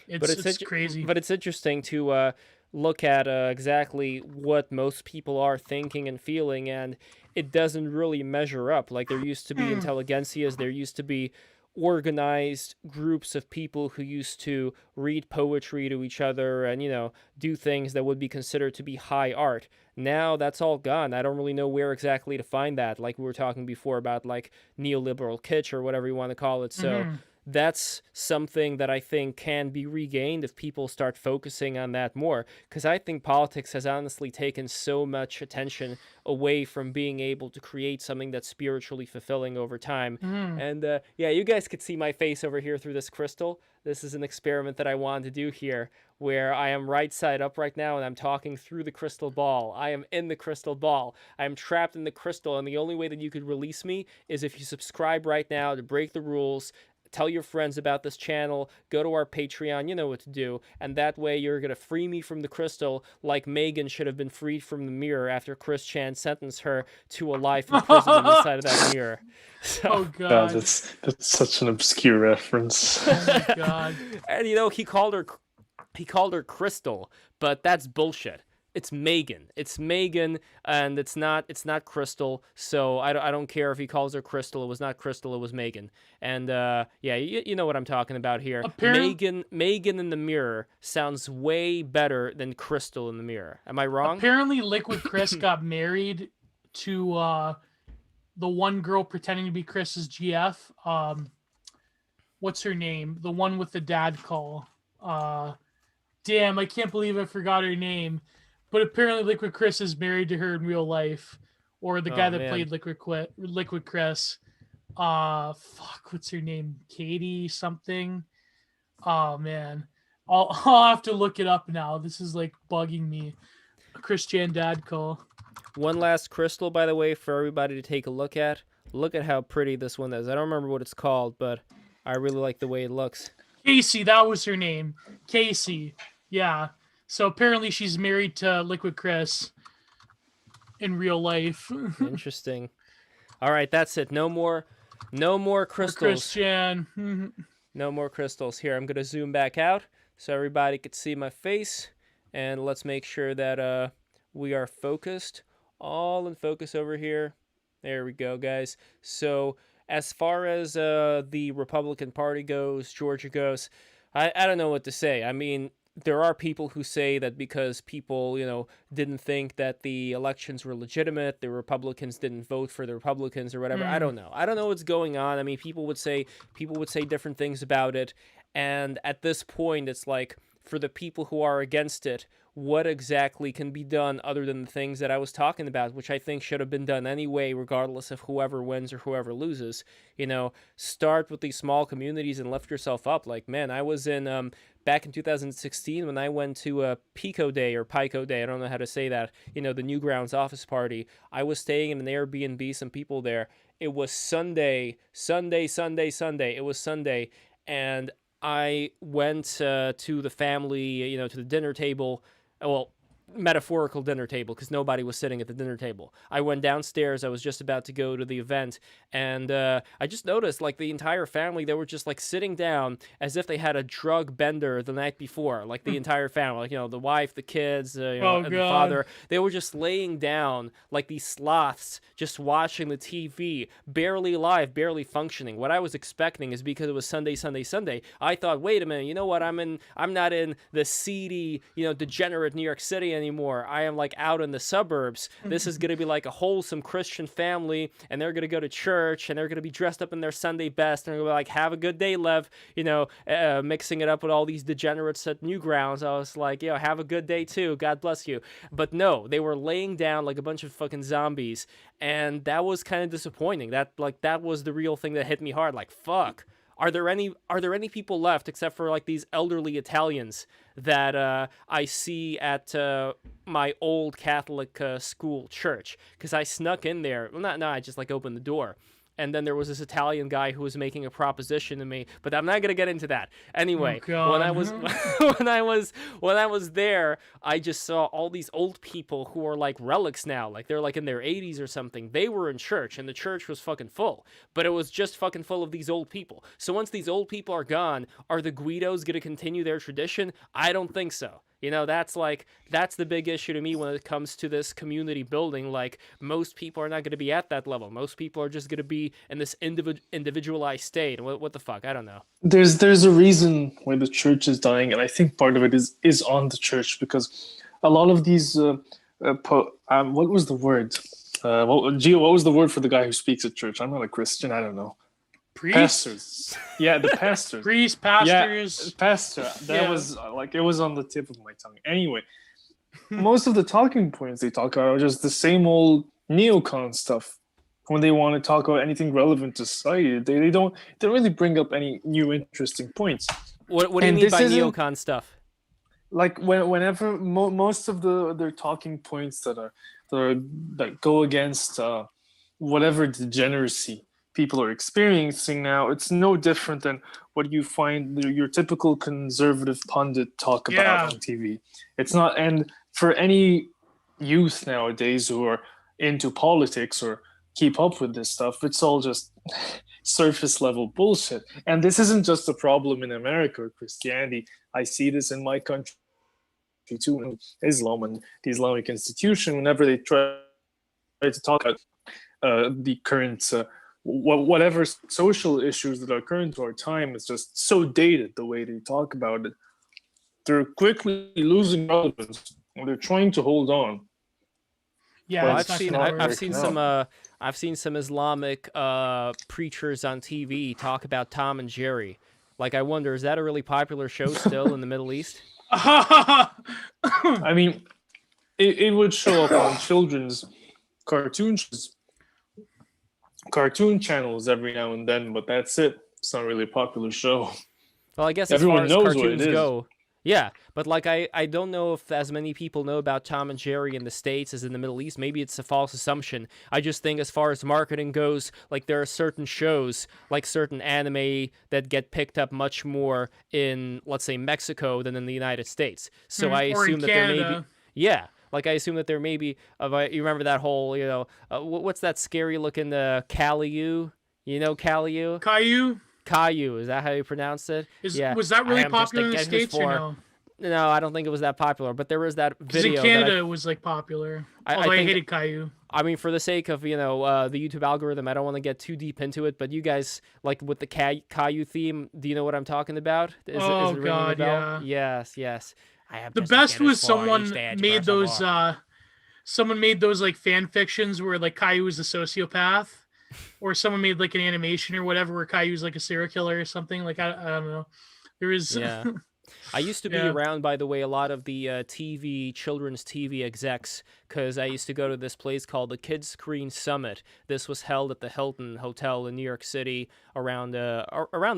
Speaker 2: it's crazy.
Speaker 1: But it's interesting to look at exactly what most people are thinking and feeling, and it doesn't really measure up. Like, there used to be intelligentsias, there used to be organized groups of people who used to read poetry to each other and, do things that would be considered to be high art. Now that's all gone. I don't really know where exactly to find that. Like we were talking before about like neoliberal kitsch or whatever you want to call it. So that's something that I think can be regained if people start focusing on that more. Because I think politics has honestly taken so much attention away from being able to create something that's spiritually fulfilling over time. And yeah, you guys could see my face over here through this crystal. This is an experiment that I wanted to do here, where I am right side up right now and I'm talking through the crystal ball. I am in the crystal ball. I am trapped in the crystal, and the only way that you could release me is if you subscribe right now to Break the Rules. Tell your friends about this channel, go to our Patreon, you know what to do, and that way you're going to free me from the crystal, like Megan should have been freed from the mirror after Chris Chan sentenced her to a life imprisonment inside of that mirror. So,
Speaker 2: oh, God.
Speaker 3: That's such an obscure reference.
Speaker 2: Oh, my God.
Speaker 1: And, he called her Crystal, but that's bullshit. It's Megan. It's Megan, and it's not Crystal. So I don't care if he calls her Crystal. It was not Crystal. It was Megan. And yeah, you know what I'm talking about here. Megan in the mirror sounds way better than Crystal in the mirror. Am I wrong?
Speaker 2: Apparently, Liquid Chris got married to the one girl pretending to be Chris's GF. What's her name? The one with the dad call. Damn, I can't believe I forgot her name. But apparently Liquid Chris is married to her in real life. Or the guy that played Liquid Chris. Fuck, what's her name? Katie something? Oh, man. I'll have to look it up now. This is, like, bugging me. A Christian dad call.
Speaker 1: One last crystal, by the way, for everybody to take a look at. Look at how pretty this one is. I don't remember what it's called, but I really like the way it looks.
Speaker 2: Casey, that was her name. Casey. Yeah. So apparently she's married to Liquid Chris in real life.
Speaker 1: Interesting. All right, that's it. No more crystals.
Speaker 2: Christian.
Speaker 1: No more crystals. Here, I'm going to zoom back out so everybody could see my face. And let's make sure that we are focused. All in focus over here. There we go, guys. So as far as the Republican Party goes, Georgia goes, I don't know what to say. I mean, there are people who say that because people, didn't think that the elections were legitimate, the Republicans didn't vote for the Republicans or whatever. I don't know. I don't know what's going on. I mean, people would say different things about it. And at this point, it's like, for the people who are against it, what exactly can be done other than the things that I was talking about, which I think should have been done anyway, regardless of whoever wins or whoever loses. Start with these small communities and lift yourself up. Like, man, I was in back in 2016 when I went to Pico Day or Pico Day. I don't know how to say that. The Newgrounds office party. I was staying in an Airbnb, some people there. It was Sunday. It was Sunday. And I went to the family, to the dinner table. Well, metaphorical dinner table, because nobody was sitting at the dinner table. I went downstairs. I was just about to go to the event, and I just noticed, like, the entire family, they were just, like, sitting down as if they had a drug bender the night before, like, the entire family, like, the wife, the kids, and the father. They were just laying down like these sloths, just watching the TV, barely alive, barely functioning. What I was expecting is, because it was Sunday, I thought, wait a minute, you know what, I'm not in the seedy, degenerate New York City anymore. I am, like, out in the suburbs. This is going to be like a wholesome Christian family, and they're going to go to church, and they're going to be dressed up in their Sunday best, and they're going to be like, have a good day, Lev, mixing it up with all these degenerates at Newgrounds. I was like, have a good day too. God bless you. But no, they were laying down like a bunch of fucking zombies, and that was kind of disappointing. That was the real thing that hit me hard. Like, fuck. Are there any people left except for, like, these elderly Italians that I see at my old Catholic school church? Because I snuck in there. Well, I just, like, opened the door. And then there was this Italian guy who was making a proposition to me, but I'm not gonna get into that. Anyway, when I was there, I just saw all these old people who are like relics now, like they're like in their 80s or something. They were in church, and the church was fucking full, but it was just fucking full of these old people. So once these old people are gone, are the Guidos gonna continue their tradition? I don't think so. That's the big issue to me when it comes to this community building. Like, most people are not going to be at that level. Most people are just going to be in this individualized state. What the fuck? I don't know.
Speaker 3: There's a reason why the church is dying, and I think part of it is on the church, because a lot of these what was the word? Gio, what was the word for the guy who speaks at church? I'm not a Christian. I don't know. Pastors. Yeah, the pastors.
Speaker 2: Priests, pastors.
Speaker 3: Yeah, pastor. That was it was on the tip of my tongue. Anyway, most of the talking points they talk about are just the same old neocon stuff. When they want to talk about anything relevant to society, they don't really bring up any new interesting points.
Speaker 1: What do you mean by neocon stuff?
Speaker 3: Like whenever most of their talking points that go against whatever degeneracy people are experiencing now, it's no different than what you find your typical conservative pundit talk about on TV. It's not, and for any youth nowadays who are into politics or keep up with this stuff, it's all just surface level bullshit. And this isn't just a problem in America or Christianity. I see this in my country 52 Islam and the Islamic institution, whenever they try to talk about the current whatever social issues that are current to our time, is just so dated the way they talk about it. They're quickly losing relevance, and they're trying to hold on.
Speaker 2: Yeah,
Speaker 3: Well,
Speaker 2: it's
Speaker 3: I've
Speaker 2: not
Speaker 3: seen-
Speaker 2: gonna
Speaker 1: I've
Speaker 2: work.
Speaker 1: seen
Speaker 3: no.
Speaker 1: some I've seen some Islamic preachers on TV talk about Tom and Jerry. Like, I wonder, is that a really popular show still in the Middle East?
Speaker 3: I mean, it would show up on children's cartoon channels every now and then, but that's it. It's not really a popular show.
Speaker 1: Well, I guess
Speaker 3: Everyone
Speaker 1: as far
Speaker 3: knows
Speaker 1: as
Speaker 3: what it
Speaker 1: cartoons
Speaker 3: is.
Speaker 1: go, yeah. But like, I don't know if as many people know about Tom and Jerry in the States as in the Middle East. Maybe it's a false assumption. I just think as far as marketing goes, like, there are certain shows, like certain anime, that get picked up much more in, let's say, Mexico than in the United States. So I
Speaker 2: or in
Speaker 1: assume that there may be,
Speaker 2: Canada.
Speaker 1: yeah. Like, I assume that there may be, you remember that whole, what's that scary looking Caillou? You know Caillou?
Speaker 2: Caillou?
Speaker 1: Caillou, is that how you pronounce it? Yeah.
Speaker 2: Was that
Speaker 1: I
Speaker 2: really
Speaker 1: am just
Speaker 2: popular in the
Speaker 1: against
Speaker 2: States or
Speaker 1: for-
Speaker 2: no?
Speaker 1: No, I don't think it was that popular, but there was that
Speaker 2: Because in
Speaker 1: video
Speaker 2: Canada
Speaker 1: that
Speaker 2: it was like popular.
Speaker 1: I
Speaker 2: Although I
Speaker 1: think-
Speaker 2: hated Caillou.
Speaker 1: I mean, for the sake of, the YouTube algorithm, I don't want to get too deep into it, but you guys, like, with the Caillou theme, do you know what I'm talking about? Is it ringing a
Speaker 2: God,
Speaker 1: bell?
Speaker 2: yeah.
Speaker 1: Yes. I am
Speaker 2: The
Speaker 1: just
Speaker 2: best
Speaker 1: against
Speaker 2: was
Speaker 1: for
Speaker 2: someone
Speaker 1: each day,
Speaker 2: made
Speaker 1: por
Speaker 2: those
Speaker 1: favor.
Speaker 2: someone made those like fan fictions where like Caillou was a sociopath, or someone made like an animation or whatever where Caillou's like a serial killer or something. Like I don't know. There is
Speaker 1: Yeah. I used to be
Speaker 2: Yeah.
Speaker 1: around, by the way, a lot of the children's TV execs, because I used to go to this place called the Kids Screen Summit. This was held at the Hilton Hotel in New York City around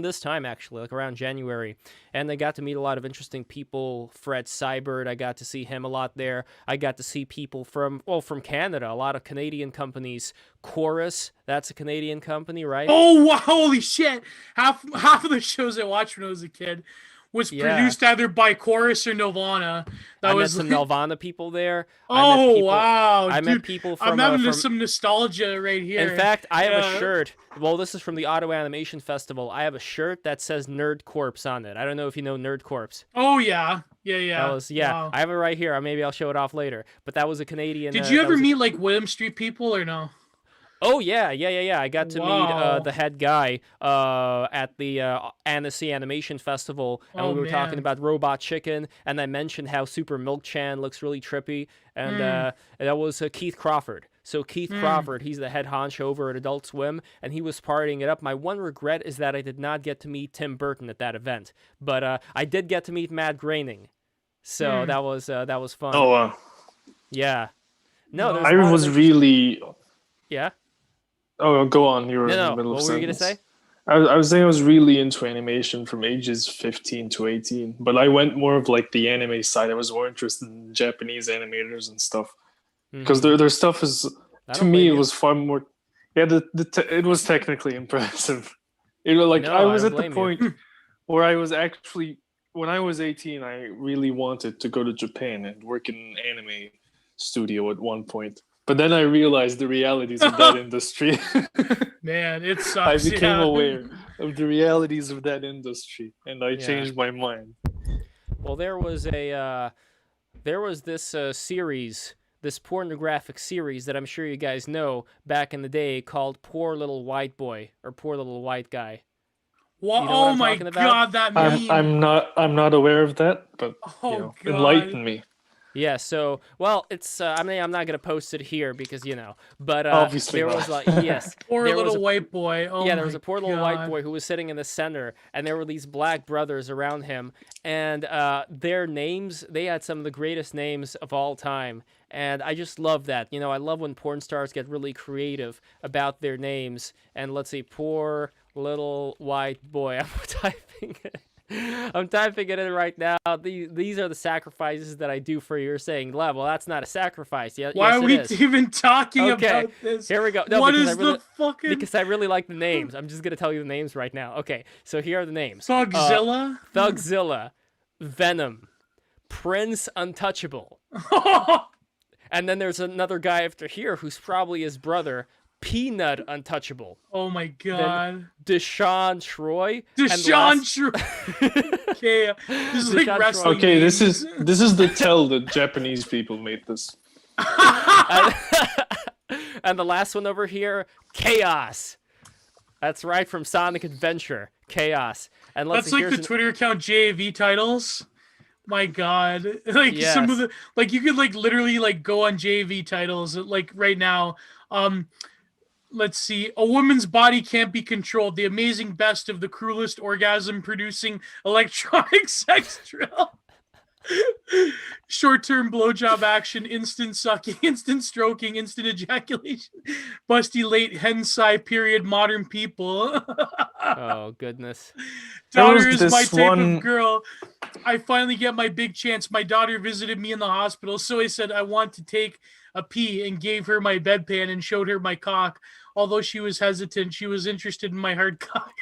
Speaker 1: this time, actually, like around January. And I got to meet a lot of interesting people. Fred Seibert, I got to see him a lot there. I got to see people from Canada, a lot of Canadian companies. Chorus, that's a Canadian company, right?
Speaker 2: Oh wow, holy shit. Half of the shows I watched when I was a kid was
Speaker 1: Yeah.
Speaker 2: produced either by Chorus or Nirvana. That
Speaker 1: I
Speaker 2: was
Speaker 1: met some
Speaker 2: like-
Speaker 1: Nelvana people there.
Speaker 2: Oh wow.
Speaker 1: I met
Speaker 2: dude,
Speaker 1: people from
Speaker 2: I'm having
Speaker 1: from
Speaker 2: some nostalgia right here.
Speaker 1: In fact, I have a
Speaker 2: Yeah.
Speaker 1: shirt. Well, this is from the Auto Animation Festival. I have a shirt that says Nerd Corpse on it. I don't know if you know Nerd Corpse.
Speaker 2: Oh yeah. Yeah.
Speaker 1: That was
Speaker 2: Wow.
Speaker 1: I have it right here. Maybe I'll show it off later. But that was a Canadian.
Speaker 2: Did you
Speaker 1: that
Speaker 2: ever
Speaker 1: was a-
Speaker 2: meet like William Street people or no?
Speaker 1: Oh yeah. I got to
Speaker 2: Wow.
Speaker 1: meet the head guy at the Annecy Animation Festival, and
Speaker 2: Oh,
Speaker 1: we were talking
Speaker 2: man.
Speaker 1: about Robot Chicken, and I mentioned how Super Milk Chan looks really trippy, and that was Keith Crawford. So Keith Crawford, he's the head honcho over at Adult Swim, and he was partying it up. My one regret is that I did not get to meet Tim Burton at that event, but I did get to meet Matt Groening, so that was fun.
Speaker 3: Oh, wow.
Speaker 1: Yeah. No, there's
Speaker 3: I
Speaker 1: a lot of
Speaker 3: was
Speaker 1: interesting-
Speaker 3: really.
Speaker 1: Yeah.
Speaker 3: Oh, go on. You were in
Speaker 1: No.
Speaker 3: the middle
Speaker 1: What
Speaker 3: of
Speaker 1: were you gonna
Speaker 3: sentence.
Speaker 1: say?
Speaker 3: I was saying I was really into animation from ages 15 to 18, but I went more of like the anime side. I was more interested in Japanese animators and stuff because their stuff is,
Speaker 1: I
Speaker 3: to
Speaker 1: don't
Speaker 3: me,
Speaker 1: blame
Speaker 3: it
Speaker 1: you.
Speaker 3: was far more. Yeah, it was technically impressive. It was like
Speaker 1: No,
Speaker 3: I
Speaker 1: I
Speaker 3: was
Speaker 1: don't
Speaker 3: at the
Speaker 1: blame you.
Speaker 3: point where I was actually, when I was 18, I really wanted to go to Japan and work in an anime studio at one point. But then I realized the realities of that industry.
Speaker 2: Man, it
Speaker 3: I
Speaker 2: sucks.
Speaker 3: became
Speaker 2: yeah.
Speaker 3: aware of the realities of that industry, and I
Speaker 1: Yeah.
Speaker 3: changed my mind.
Speaker 1: Well, there was this series, this pornographic series that I'm sure you guys know back in the day called Poor Little White Boy or Poor Little White Guy.
Speaker 2: What?
Speaker 1: You know what
Speaker 2: Oh
Speaker 1: I'm
Speaker 2: my
Speaker 1: talking about?
Speaker 2: god, that meme.
Speaker 3: I'm not aware of that, but
Speaker 2: Oh, God.
Speaker 3: enlighten me.
Speaker 1: Yeah, so it's I'm not gonna post it here because but
Speaker 3: Obviously
Speaker 1: there
Speaker 3: not.
Speaker 1: was yes,
Speaker 2: Poor
Speaker 1: there was
Speaker 2: little
Speaker 1: a-
Speaker 2: white boy. Oh
Speaker 1: yeah, there was
Speaker 2: my
Speaker 1: a poor little white
Speaker 2: God.
Speaker 1: boy who was sitting in the center, and there were these black brothers around him, and their names, they had some of the greatest names of all time, and I just love that. I love when porn stars get really creative about their names, and let's see, poor little white boy. I'm typing it in right now. These are the sacrifices that I do for your saying, well, that's not a sacrifice. Yeah,
Speaker 2: Why
Speaker 1: yes,
Speaker 2: are
Speaker 1: it
Speaker 2: we
Speaker 1: is.
Speaker 2: even talking
Speaker 1: Okay,
Speaker 2: about this?
Speaker 1: here we go. No,
Speaker 2: What
Speaker 1: because
Speaker 2: is the fucking
Speaker 1: because I really like the names. I'm just gonna tell you the names right now. Okay, so here are the names:
Speaker 2: Thugzilla?
Speaker 1: Thugzilla, Venom, Prince Untouchable, and then there's another guy after here who's probably his brother, Peanut Untouchable.
Speaker 2: Oh my god.
Speaker 1: Deshaun Troy.
Speaker 2: Deshaun Troy. Okay, this is like
Speaker 1: Deshaun Troy.
Speaker 2: wrestling.
Speaker 3: Okay,
Speaker 2: names.
Speaker 3: this is the tell that Japanese people made this.
Speaker 1: And the last one over here, Chaos. That's right, from Sonic Adventure. Chaos. And
Speaker 2: That's like the Twitter account JAV titles. My god. Like some of the like you could like literally like go on JAV titles like right now. Let's see. A woman's body can't be controlled. The amazing best of the cruelest orgasm producing electronic sex drill. Short-term blowjob action, instant sucking, instant stroking, instant ejaculation, busty late hensai period, modern people.
Speaker 1: Oh, goodness.
Speaker 2: Daughter is my type of girl. I finally get my big chance. My daughter visited me in the hospital, so I said I want to take a pee and gave her my bedpan and showed her my cock. Although she was hesitant, she was interested in my hard cock.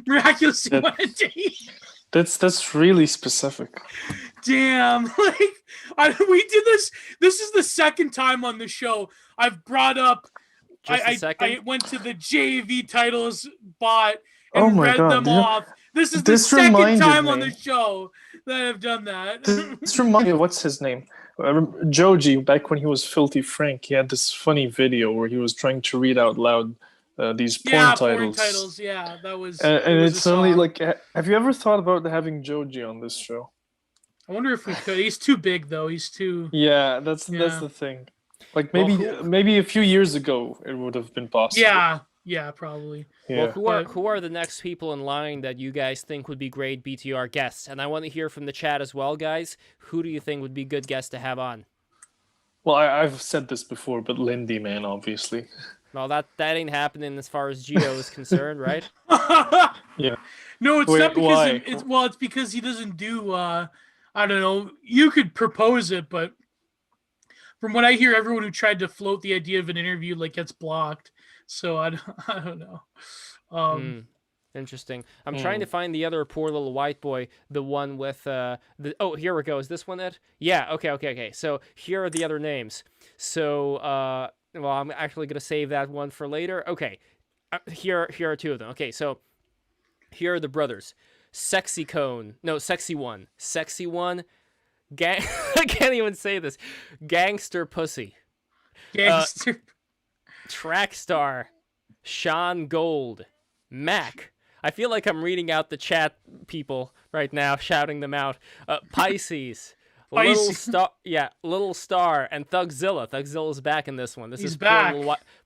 Speaker 2: Miraculously went a date.
Speaker 3: That's really specific.
Speaker 2: Damn, like we did this. This is the second time on the show I've brought up. I went to the JV titles bot and read them off. This is the second time on the show that I've done that.
Speaker 3: This reminds me of what's his name? Joji, back when he was Filthy Frank, he had this funny video where he was trying to read out loud these porn titles.
Speaker 2: Yeah, that was.
Speaker 3: And it's suddenly like, have you ever thought about having Joji on this show?
Speaker 2: I wonder if we could. He's too big, though. He's too.
Speaker 3: Yeah, that's the thing. Like maybe a few years ago it would have been possible.
Speaker 2: Yeah, probably.
Speaker 3: Yeah.
Speaker 1: Well, who are the next people in line that you guys think would be great BTR guests? And I want to hear from the chat as well, guys. Who do you think would be good guests to have on?
Speaker 3: Well, I've said this before, but Lindy, man, obviously.
Speaker 1: Well, that ain't happening as far as Geo is concerned, right?
Speaker 3: Yeah.
Speaker 2: No, it's not because it's because he doesn't do. I don't know. You could propose it, but from what I hear, everyone who tried to float the idea of an interview gets blocked. So I don't know.
Speaker 1: Interesting. I'm trying to find the other poor little white boy, the one with oh, here we go. Is this one it? Yeah, okay. So here are the other names. So well, I'm actually going to save that one for later. Okay. Here are two of them. Okay, so here are the brothers. Sexy One. I can't even say this. Gangster Pussy.
Speaker 2: Gangster.
Speaker 1: Trackstar. Sean Gold. Mac. I feel like I'm reading out the chat people right now, shouting them out. Pisces. Little Star, and Thugzilla. Thugzilla's back in this one. He's is back.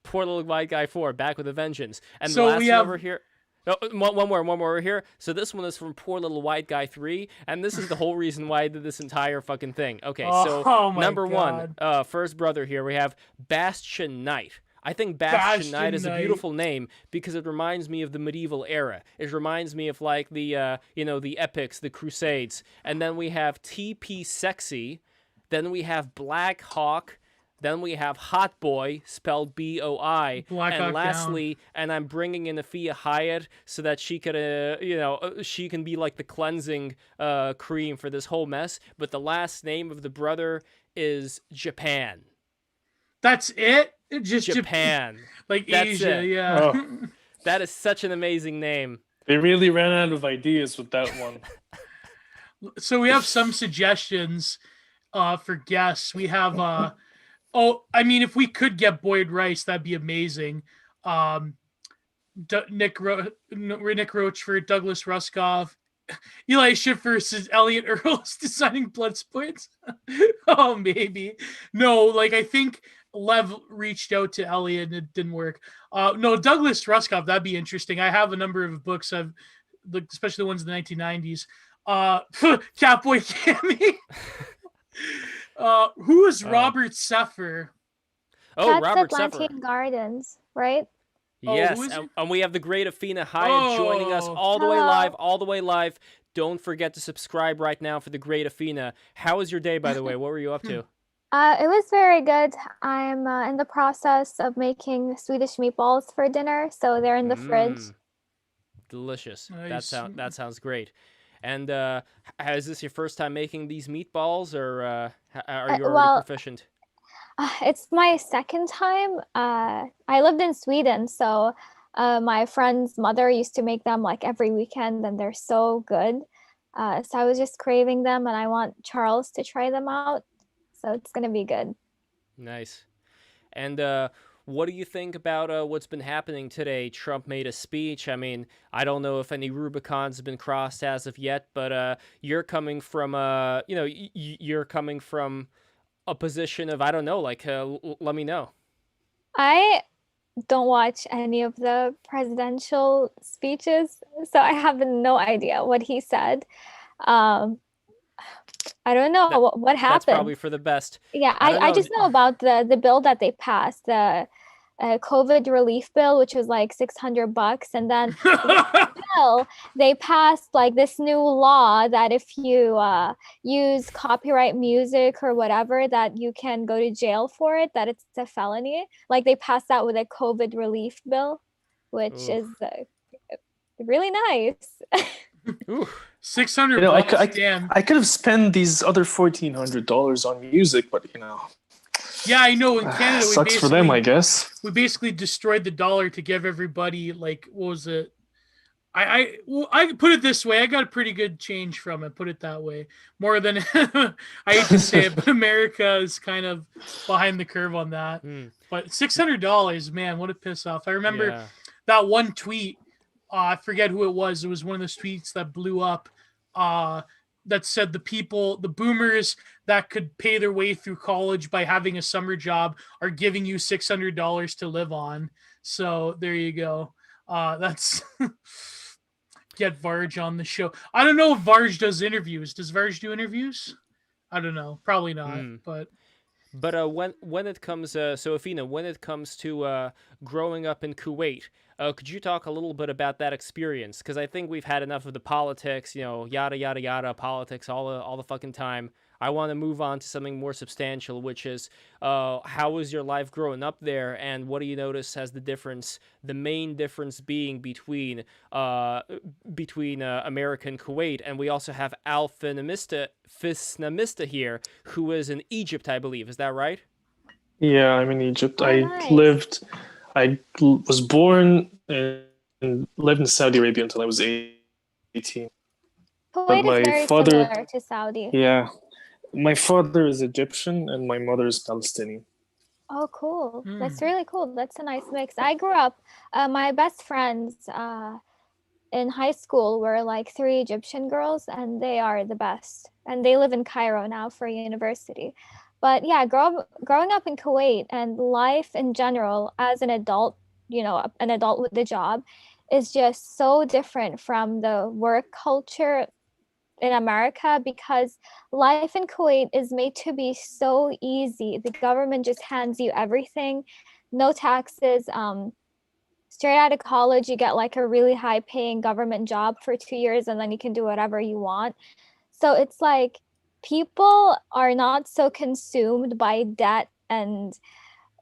Speaker 1: Poor little white guy 4, back with a vengeance. And so the last one over here. Oh, one more over here. So this one is from Poor Little White Guy 3, and this is the whole reason why I did this entire fucking thing. Okay, so number one, first brother here, we have Bastion Knight. I think Bastion Knight is a beautiful name because it reminds me of the medieval era. It reminds me of like the the epics, the Crusades. And then we have TP Sexy. Then we have Black Hawk. Then we have Hot Boy, spelled B-O-I. And lastly, and I'm bringing in Afia Hyatt so that she could, she can be like the cleansing cream for this whole mess. But the last name of the brother is Japan.
Speaker 2: That's it?
Speaker 1: Just Japan.
Speaker 2: Like that's Asia, yeah.
Speaker 3: Oh.
Speaker 1: That is such an amazing name.
Speaker 3: They really ran out of ideas with that one.
Speaker 2: So we have some suggestions for guests. We have... if we could get Boyd Rice, that'd be amazing. Nick Rochford, Douglas Ruskoff, Eli Schiff versus Elliot Earls designing blood splits. Oh, maybe. No, I think Lev reached out to Elliot and it didn't work. No, Douglas Ruskoff, that'd be interesting. I have a number of books especially the ones in the 1990s. Catboy Cammy. Who is Robert Seffer?
Speaker 5: Oh, that's Robert Seffer. Gardens, right?
Speaker 1: Yes, and we have the great Afina Hyatt joining us all the way live. Don't forget to subscribe right now for the great Afina. How was your day, by the way? What were you up to?
Speaker 5: It was very good. I'm in the process of making Swedish meatballs for dinner, so they're in the fridge.
Speaker 1: Delicious.
Speaker 2: Nice.
Speaker 1: That sounds great. And is this your first time making these meatballs, or are you already proficient?
Speaker 5: It's my second time. I lived in Sweden, so my friend's mother used to make them like every weekend, and they're so good. So I was just craving them, and I want Charles to try them out. So it's gonna be good.
Speaker 1: Nice. And what do you think about what's been happening today? Trump made a speech. I mean, I don't know if any Rubicons have been crossed as of yet, but you're coming from you're coming from a position of, I don't know, like let me know.
Speaker 5: I don't watch any of the presidential speeches, so I have no idea what he said. Um, I don't know
Speaker 1: That,
Speaker 5: what
Speaker 1: that's
Speaker 5: happened.
Speaker 1: probably for the best.
Speaker 5: Yeah,
Speaker 1: I don't
Speaker 5: I
Speaker 1: know.
Speaker 5: just know about the bill that they passed, the COVID relief bill, which was like $600, and then bill they passed like this new law that if you use copyright music or whatever, that you can go to jail for it, that it's a felony. Like they passed that with a COVID relief bill, which
Speaker 1: Ooh.
Speaker 5: is really nice.
Speaker 1: Ooh.
Speaker 2: 600
Speaker 3: You know,
Speaker 2: bucks, damn.
Speaker 3: I could have spent these other $1,400 on music, but you know,
Speaker 2: Yeah, I know. In Canada, we
Speaker 3: sucks for them, I guess.
Speaker 2: we basically destroyed the dollar to give everybody like, what was it? Well, I put it this way. I got a pretty good change from it. Put it that way. More than I hate to say it, but America is kind of behind the curve on that. But $600, man, what a piss off! I remember that one tweet. I forget who it was. It was one of those tweets that blew up. That said the boomers that could pay their way through college by having a summer job are giving you $600 to live on. So there you go. That's get Varge on the show. I don't know if Varge does interviews. Does Varge do interviews? I don't know. Probably not. But
Speaker 1: when it comes, so Afina, when it comes to growing up in Kuwait, could you talk a little bit about that experience? Because I think we've had enough of the politics, yada yada yada, politics all the fucking time. I want to move on to something more substantial, which is how was your life growing up there, and what do you notice as the difference, the main difference being between America and Kuwait? And we also have Fisnamista here, who is in Egypt, I believe. Is that right?
Speaker 3: Yeah, I'm in Egypt.
Speaker 5: Oh,
Speaker 3: I
Speaker 5: nice.
Speaker 3: was born and lived in Saudi Arabia until I was 18.
Speaker 5: Kuwait
Speaker 3: my
Speaker 5: is very
Speaker 3: father-
Speaker 5: similar to Saudi.
Speaker 3: Yeah. My father is Egyptian and my mother is Palestinian.
Speaker 5: Oh, cool. That's really cool. That's a nice mix. I grew up, my best friends in high school were like 3 Egyptian girls, and they are the best. And they live in Cairo now for university. But yeah, growing up in Kuwait and life in general as an adult, an adult with a job, is just so different from the work culture in America, because life in Kuwait is made to be so easy. The government just hands you everything, no taxes. Straight out of college, you get like a really high paying government job for 2 years, and then you can do whatever you want. So it's like people are not so consumed by debt and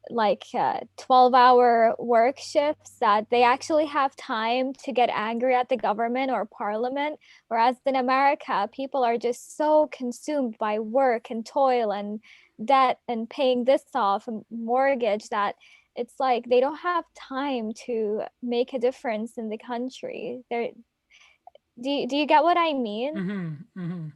Speaker 5: like 12-hour work shifts that they actually have time to get angry at the government or parliament. Whereas in America, people are just so consumed by work and toil and debt and paying this off and mortgage that it's like they don't have time to make a difference in the country. Do you get what I mean?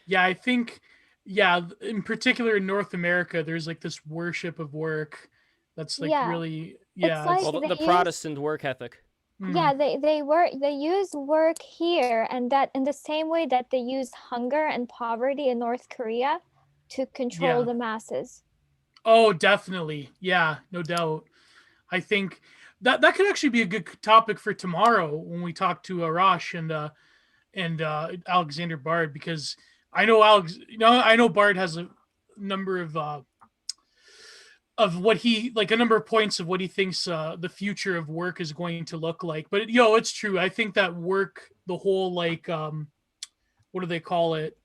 Speaker 2: Yeah, I think, in particular in North America, there's like this worship of work that's like really,
Speaker 5: It's like
Speaker 1: well, the Protestant work ethic.
Speaker 5: Yeah, they use work here, and that in the same way that they use hunger and poverty in North Korea to control the masses.
Speaker 2: Oh, definitely. Yeah, no doubt. I think that could actually be a good topic for tomorrow when we talk to Arash and Alexander Bard, because I know I know Bard has a number of what he, like, a number of points of what he thinks the future of work is going to look like. But it's true. I think that work, the whole like what do they call it?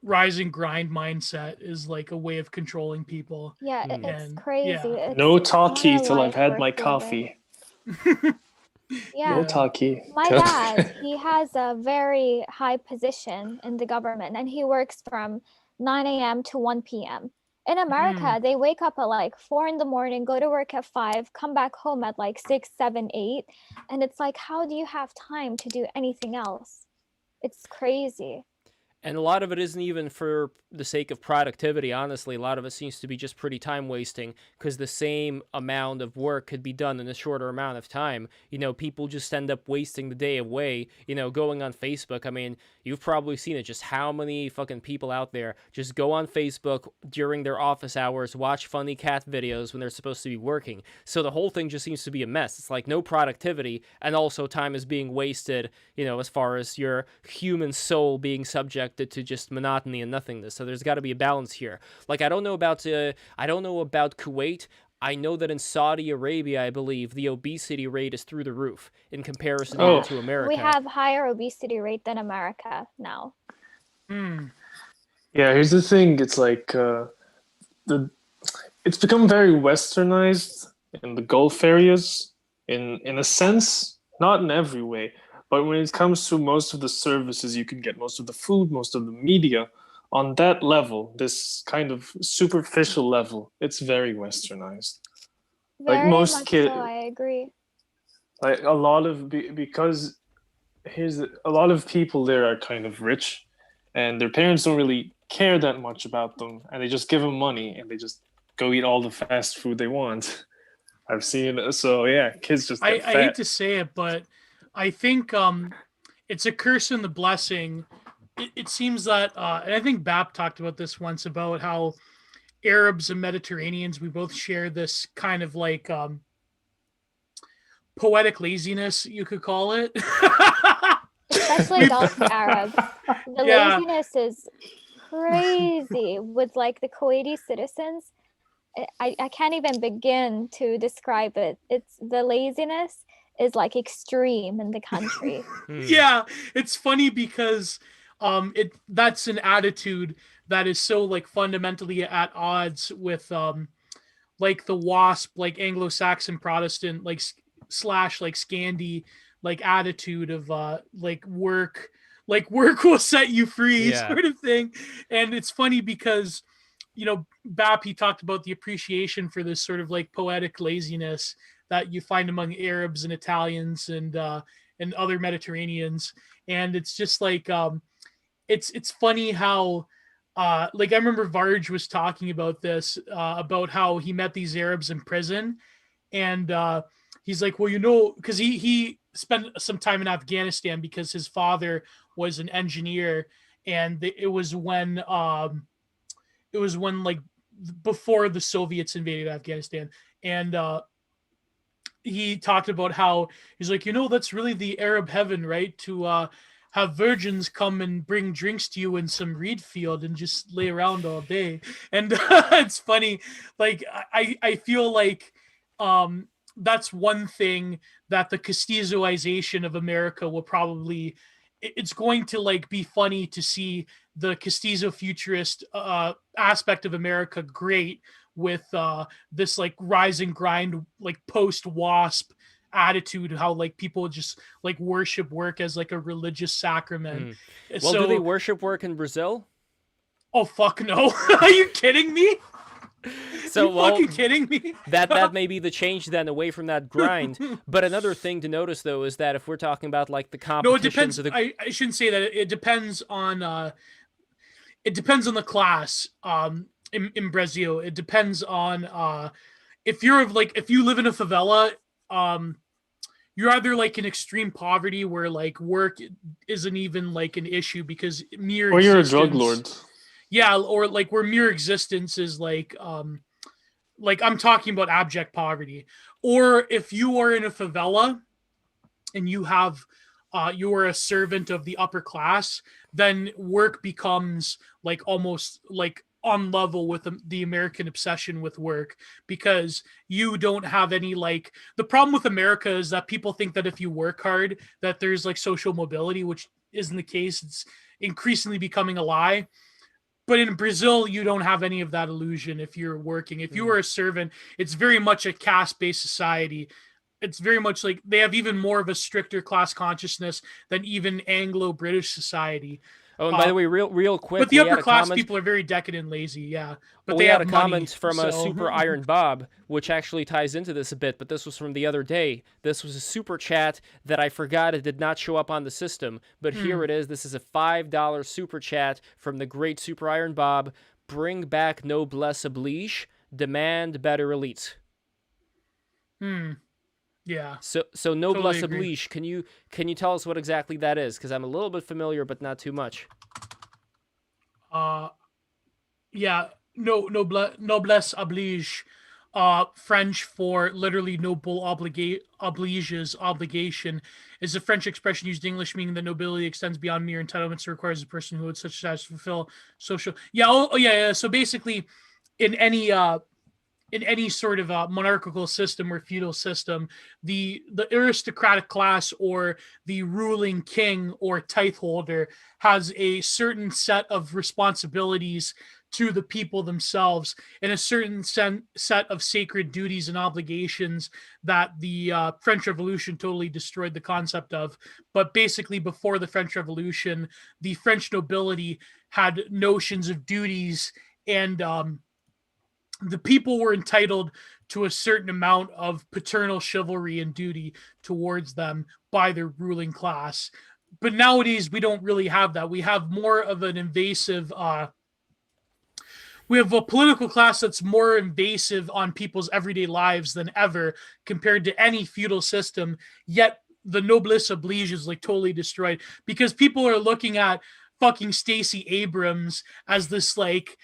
Speaker 2: Rise and grind mindset is like a way of controlling people.
Speaker 5: Yeah, it's crazy.
Speaker 2: Yeah.
Speaker 5: It's
Speaker 3: No talkie till I've had
Speaker 5: worth
Speaker 3: my
Speaker 5: living.
Speaker 3: coffee.
Speaker 5: Yeah.
Speaker 3: No talkie.
Speaker 5: My dad, he has a very high position in the government, and he works from 9 a.m. to 1 p.m. In America, they wake up at like 4 in the morning, go to work at 5, come back home at like 6, 7, 8. And it's like, how do you have time to do anything else? It's crazy.
Speaker 1: And a lot of it isn't even for the sake of productivity. Honestly, a lot of it seems to be just pretty time wasting because the same amount of work could be done in a shorter amount of time. You know, people just end up wasting the day away, you know, going on Facebook. I mean, you've probably seen it, just how many fucking people out there just go on Facebook during their office hours, watch funny cat videos when they're supposed to be working. So the whole thing just seems to be a mess. It's like no productivity, and also time is being wasted, you know, as far as your human soul being subjected to just monotony and nothingness. So there's got to be a balance here. Like I don't know about Kuwait. I know that in Saudi Arabia, I believe the obesity rate is through the roof in comparison even to America.
Speaker 5: We have higher obesity rate than America now.
Speaker 3: Yeah, here's the thing. It's like it's become very westernized in the Gulf areas, in a sense, not in every way. But when it comes to most of the services you can get, most of the food, most of the media, on that level, this kind of superficial level, it's very westernized.
Speaker 5: Very
Speaker 3: like most
Speaker 5: much
Speaker 3: kids,
Speaker 5: so, I agree.
Speaker 3: like a lot of because here's a lot of people there are kind of rich, and their parents don't really care that much about them, and they just give them money, and they just go eat all the fast food they want. I've seen so yeah, kids just get
Speaker 2: I
Speaker 3: fat.
Speaker 2: hate to say it, but I think it's a curse and the blessing. It seems that, and I think Bap talked about this once about how Arabs and Mediterraneans, we both share this kind of like poetic laziness, you could call it.
Speaker 5: Especially Gulf Arabs. The laziness is crazy with like the Kuwaiti citizens. I can't even begin to describe it. It's the laziness is like extreme in the country.
Speaker 2: Yeah, it's funny because that's an attitude that is so like fundamentally at odds with like the WASP, like Anglo-Saxon Protestant, like slash like Scandi like attitude of like work will set you free sort of thing. And it's funny because, you know, Bap, he talked about the appreciation for this sort of like poetic laziness that you find among Arabs and Italians and other Mediterraneans. And it's just like it's funny how like I remember Varge was talking about this about how he met these Arabs in prison, and he's like, well, you know, because he spent some time in Afghanistan because his father was an engineer, and it was when like before the Soviets invaded Afghanistan, and he talked about how he's like, you know, that's really the Arab heaven, right? To have virgins come and bring drinks to you in some reed field and just lay around all day. And it's funny. Like, I feel like that's one thing that the Castizoization of America will probably, it's going to like be funny to see the Castizo futurist aspect of America great with this like rise and grind, like post WASP attitude, how like people just like worship work as like a religious sacrament.
Speaker 1: Well, do they worship work in Brazil?
Speaker 2: Oh fuck no. Are you kidding me?
Speaker 1: So,
Speaker 2: you fucking kidding me?
Speaker 1: that may be the change then away from that grind. But another thing to notice though is that if we're talking about like the competitions,
Speaker 2: no, it depends. I shouldn't say that. It depends on the class. In Brazil, it depends on if you live in a favela, you're either like in extreme poverty where like work isn't even like an issue because
Speaker 3: or you're a drug lord.
Speaker 2: Yeah, or like where mere existence is like I'm talking about abject poverty. Or if you are in a favela and you have you are a servant of the upper class, then work becomes like almost like on level with the American obsession with work, because you don't have any like, the problem with America is that people think that if you work hard that there's like social mobility, which isn't the case. It's increasingly becoming a lie. But in Brazil, you don't have any of that illusion if you're working. If you are a servant, it's very much a caste-based society. It's very much like they have even more of a stricter class consciousness than even Anglo-British society.
Speaker 1: Oh, and by the way, real quick,
Speaker 2: But the
Speaker 1: we had
Speaker 2: upper
Speaker 1: a
Speaker 2: class
Speaker 1: comment.
Speaker 2: people are very decadent and lazy, yeah. But
Speaker 1: We
Speaker 2: they
Speaker 1: had
Speaker 2: have
Speaker 1: a
Speaker 2: money,
Speaker 1: comment from
Speaker 2: so.
Speaker 1: Super Iron Bob, which actually ties into this a bit, but this was from the other day. This was a super chat that I forgot it did not show up on the system, but here it is. This is a $5 super chat from the great Super Iron Bob. Bring back noblesse oblige, demand better elites.
Speaker 2: Yeah.
Speaker 1: So noblesse
Speaker 2: Totally agree.
Speaker 1: oblige. Can you tell us what exactly that is? Because I'm a little bit familiar, but not too much.
Speaker 2: Yeah, noblesse oblige, French for literally noble obliges, obligation, is a French expression used in English meaning that nobility extends beyond mere entitlements and requires a person who would such as fulfill social. Yeah, yeah. So basically, in any sort of monarchical system or feudal system, the aristocratic class or the ruling king or tithe holder has a certain set of responsibilities to the people themselves and a certain set of sacred duties and obligations that the French Revolution totally destroyed the concept of. But basically, before the French Revolution, the French nobility had notions of duties, and the people were entitled to a certain amount of paternal chivalry and duty towards them by their ruling class. But nowadays, we don't really have that. We have more of an invasive, we have a political class that's more invasive on people's everyday lives than ever compared to any feudal system. Yet the noblesse oblige is like totally destroyed because people are looking at fucking Stacey Abrams as this like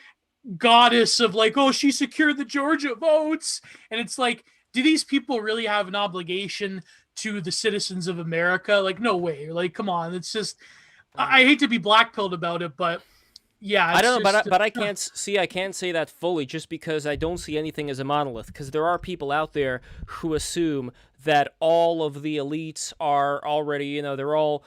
Speaker 2: goddess of like, oh, she secured the Georgia votes. And it's like, do these people really have an obligation to the citizens of America? Like, no way. Like, come on. It's just, I hate to be blackpilled about it, but yeah,
Speaker 1: I don't know,
Speaker 2: just,
Speaker 1: but I can't say that fully just because I don't see anything as a monolith. Because there are people out there who assume that all of the elites are already, they're all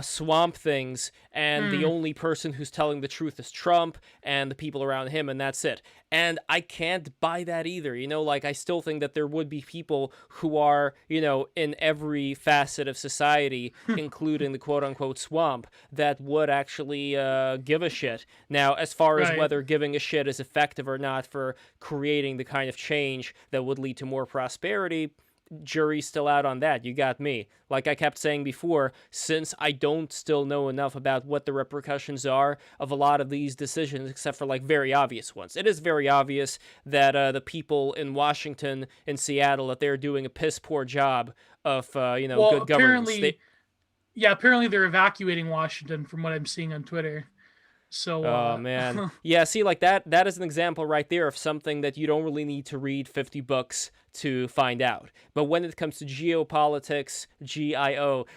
Speaker 1: swamp things, and the only person who's telling the truth is Trump and the people around him, and that's it. And I can't buy that either. Like I still think that there would be people who are, in every facet of society, including the quote unquote swamp, that would actually give a shit. Now, as far as
Speaker 2: Right.
Speaker 1: whether giving a shit is effective or not for creating the kind of change that would lead to more prosperity, jury's still out on that. You got me. Like I kept saying before, since I don't still know enough about what the repercussions are of a lot of these decisions, except for like very obvious ones. It is very obvious that the people in Washington and Seattle, that they're doing a piss poor job of good governance.
Speaker 2: Apparently they're evacuating Washington from what I'm seeing on Twitter. So
Speaker 1: Oh man. Yeah, see, like that is an example right there of something that you don't really need to read 50 books to find out. But when it comes to geopolitics,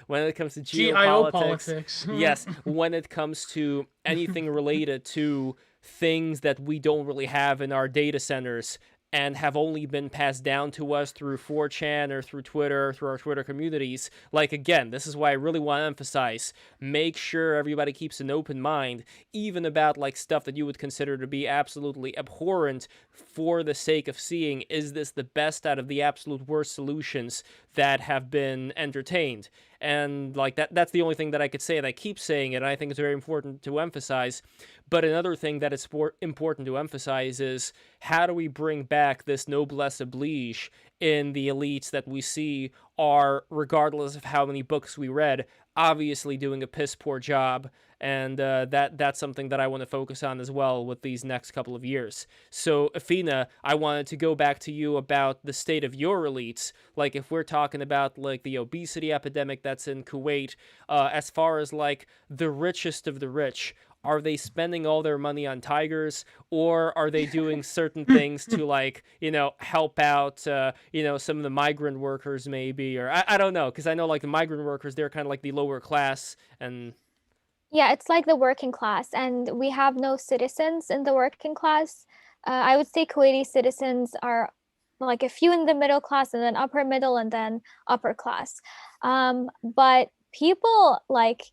Speaker 1: when it comes to
Speaker 2: politics.
Speaker 1: yes, when it comes to anything related to things that we don't really have in our data centers and have only been passed down to us through 4chan or through Twitter, through our Twitter communities. Like, again, this is why I really want to emphasize, make sure everybody keeps an open mind, even about, like, stuff that you would consider to be absolutely abhorrent for the sake of seeing, is this the best out of the absolute worst solutions that have been entertained? And, like, that's the only thing that I could say, and I keep saying it, and I think it's very important to emphasize. But another thing that is important to emphasize is, how do we bring back this noblesse oblige in the elites that we see are, regardless of how many books we read, obviously doing a piss poor job? And that's something that I want to focus on as well with these next couple of years. So, Athena, I wanted to go back to you about the state of your elites. Like, if we're talking about, like, the obesity epidemic that's in Kuwait, as far as, like, the richest of the rich, are they spending all their money on tigers, or are they doing certain things to, like, help out, some of the migrant workers maybe, or I don't know, because I know, like, the migrant workers, they're kind of like the lower class, and
Speaker 5: Yeah, it's like the working class, and we have no citizens in the working class. I would say Kuwaiti citizens are like a few in the middle class, and then upper middle, and then upper class. But people like,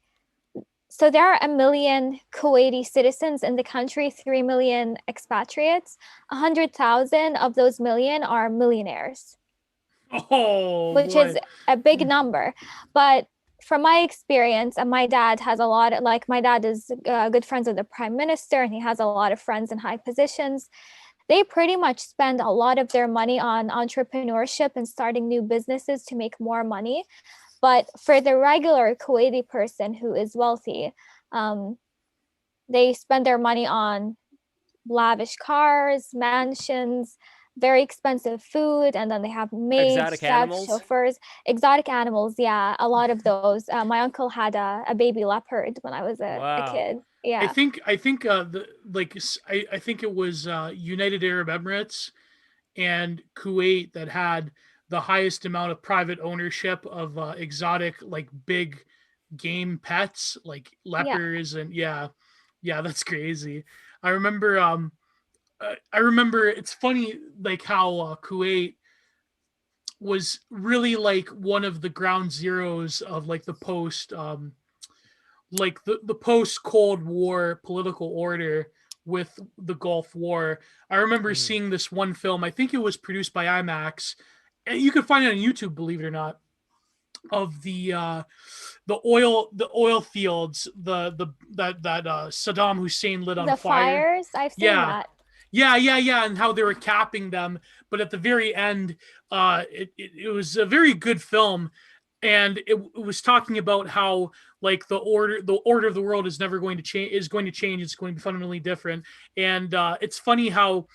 Speaker 5: so there are 1 million Kuwaiti citizens in the country, 3 million expatriates. 100,000 of those million are millionaires,
Speaker 2: Oh,
Speaker 5: which
Speaker 2: boy.
Speaker 5: is a big number. But from my experience, and my dad has a lot of, like, my dad is good friends with the prime minister, and he has a lot of friends in high positions. They pretty much spend a lot of their money on entrepreneurship and starting new businesses to make more money. But for the regular Kuwaiti person who is wealthy, they spend their money on lavish cars, mansions, very expensive food, and then they have maids,
Speaker 1: Exotic
Speaker 5: chefs,
Speaker 1: animals?
Speaker 5: chauffeurs, exotic animals. Yeah, a lot of those. My uncle had a baby leopard when I was a
Speaker 1: Wow.
Speaker 5: kid.
Speaker 2: I
Speaker 5: Yeah,
Speaker 2: think I think I think it was United Arab Emirates and Kuwait that had the highest amount of private ownership of exotic, like, big game pets, like
Speaker 5: yeah,
Speaker 2: leopards. And yeah, that's crazy. I remember it's funny, like, how Kuwait was really like one of the ground zeros of, like, the post like the post Cold War political order with the Gulf War. I remember seeing this one film. I think it was produced by IMAX. And you can find it on YouTube, believe it or not, of the oil fields, that Saddam Hussein lit on
Speaker 5: the
Speaker 2: fire.
Speaker 5: fires. I've seen
Speaker 2: Yeah.
Speaker 5: that.
Speaker 2: Yeah, and how they were capping them, but at the very end, it was a very good film, and it was talking about how, like, the order of the world is never going to change. Is going to change. It's going to be fundamentally different, and it's funny how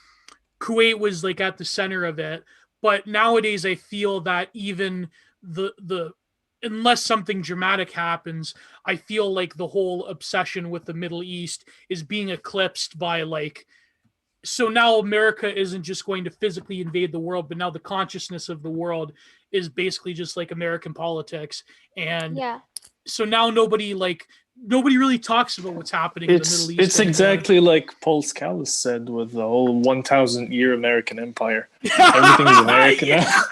Speaker 2: Kuwait was, like, at the center of it, but nowadays I feel that even the unless something dramatic happens, I feel like the whole obsession with the Middle East is being eclipsed by, like, so now America isn't just going to physically invade the world, but now the consciousness of the world is basically just like American politics. And
Speaker 5: Yeah,
Speaker 2: so now nobody really talks about what's happening in the Middle East.
Speaker 3: It's
Speaker 2: anymore.
Speaker 3: exactly like Paul Scalise said with the whole 1,000-year American Empire. Everything's American now.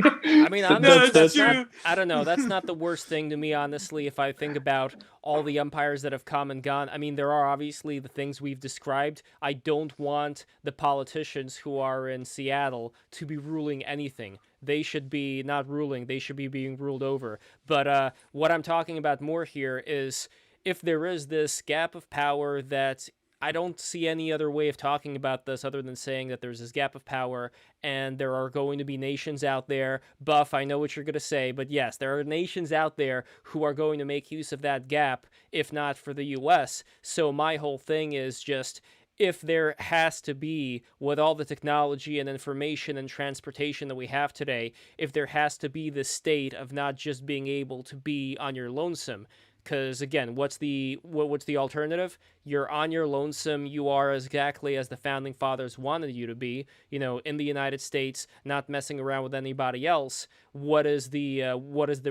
Speaker 1: I mean, honestly,
Speaker 2: that's
Speaker 1: not,
Speaker 2: true.
Speaker 1: I don't know. That's not the worst thing to me, honestly, if I think about all the empires that have come and gone. I mean, there are obviously the things we've described. I don't want the politicians who are in Seattle to be ruling anything. They should be not ruling. They should be being ruled over. But what I'm talking about more here is if there is this gap of power that I don't see any other way of talking about this other than saying that there's this gap of power and there are going to be nations out there. Buff, I know what you're going to say, but yes, there are nations out there who are going to make use of that gap, if not for the US. So my whole thing is just, if there has to be, with all the technology and information and transportation that we have today, if there has to be this state of not just being able to be on your lonesome. Because again, what's the alternative? You're on your lonesome. You are exactly as the founding fathers wanted you to be. You know, in the United States, not messing around with anybody else. What is the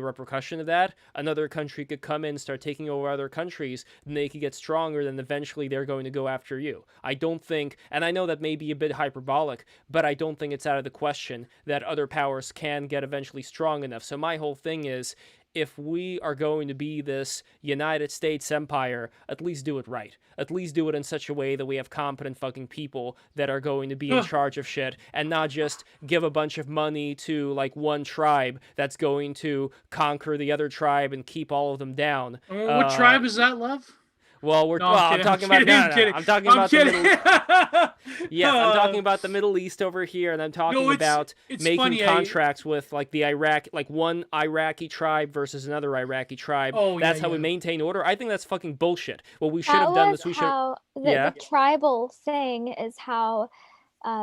Speaker 1: repercussion of that? Another country could come in, start taking over other countries, and they could get stronger. Then eventually they're going to go after you. I don't think, and I know that may be a bit hyperbolic, but I don't think it's out of the question that other powers can get eventually strong enough. So my whole thing is, if we are going to be this United States empire, at least do it right. At least do it in such a way that we have competent fucking people that are going to be in charge of shit, and not just give a bunch of money to, like, one tribe that's going to conquer the other tribe and keep all of them down.
Speaker 2: What tribe is that, Lev?
Speaker 1: Well, I'm talking about I'm talking about the Middle East. Yes, I'm talking about the Middle East over here, and I'm talking about making
Speaker 2: funny,
Speaker 1: contracts with, like, the Iraq, like one Iraqi tribe versus another Iraqi tribe. That's how we maintain order. I think that's fucking bullshit. What we should have done is we should.
Speaker 5: The tribal thing is how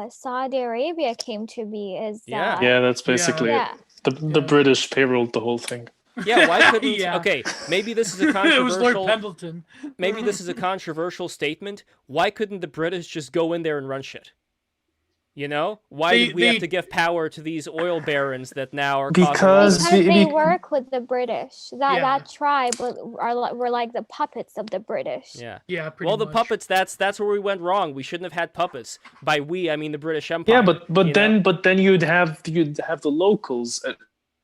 Speaker 5: Saudi Arabia came to be.
Speaker 3: Yeah, that's basically it. The British payrolled the whole thing.
Speaker 1: Yeah, why couldn't... Okay, maybe this is a controversial...
Speaker 2: It was Lord Pendleton.
Speaker 1: Maybe this is a controversial statement. Why couldn't the British just go in there and run shit? You know? Why did we have to give power to these oil barons that now are
Speaker 5: because they work with the British. That tribe were like the puppets of the British.
Speaker 1: Yeah.
Speaker 2: Yeah, pretty
Speaker 1: much. The puppets, that's where we went wrong. We shouldn't have had puppets. By we, I mean the British Empire.
Speaker 3: Yeah, but then you'd have the locals at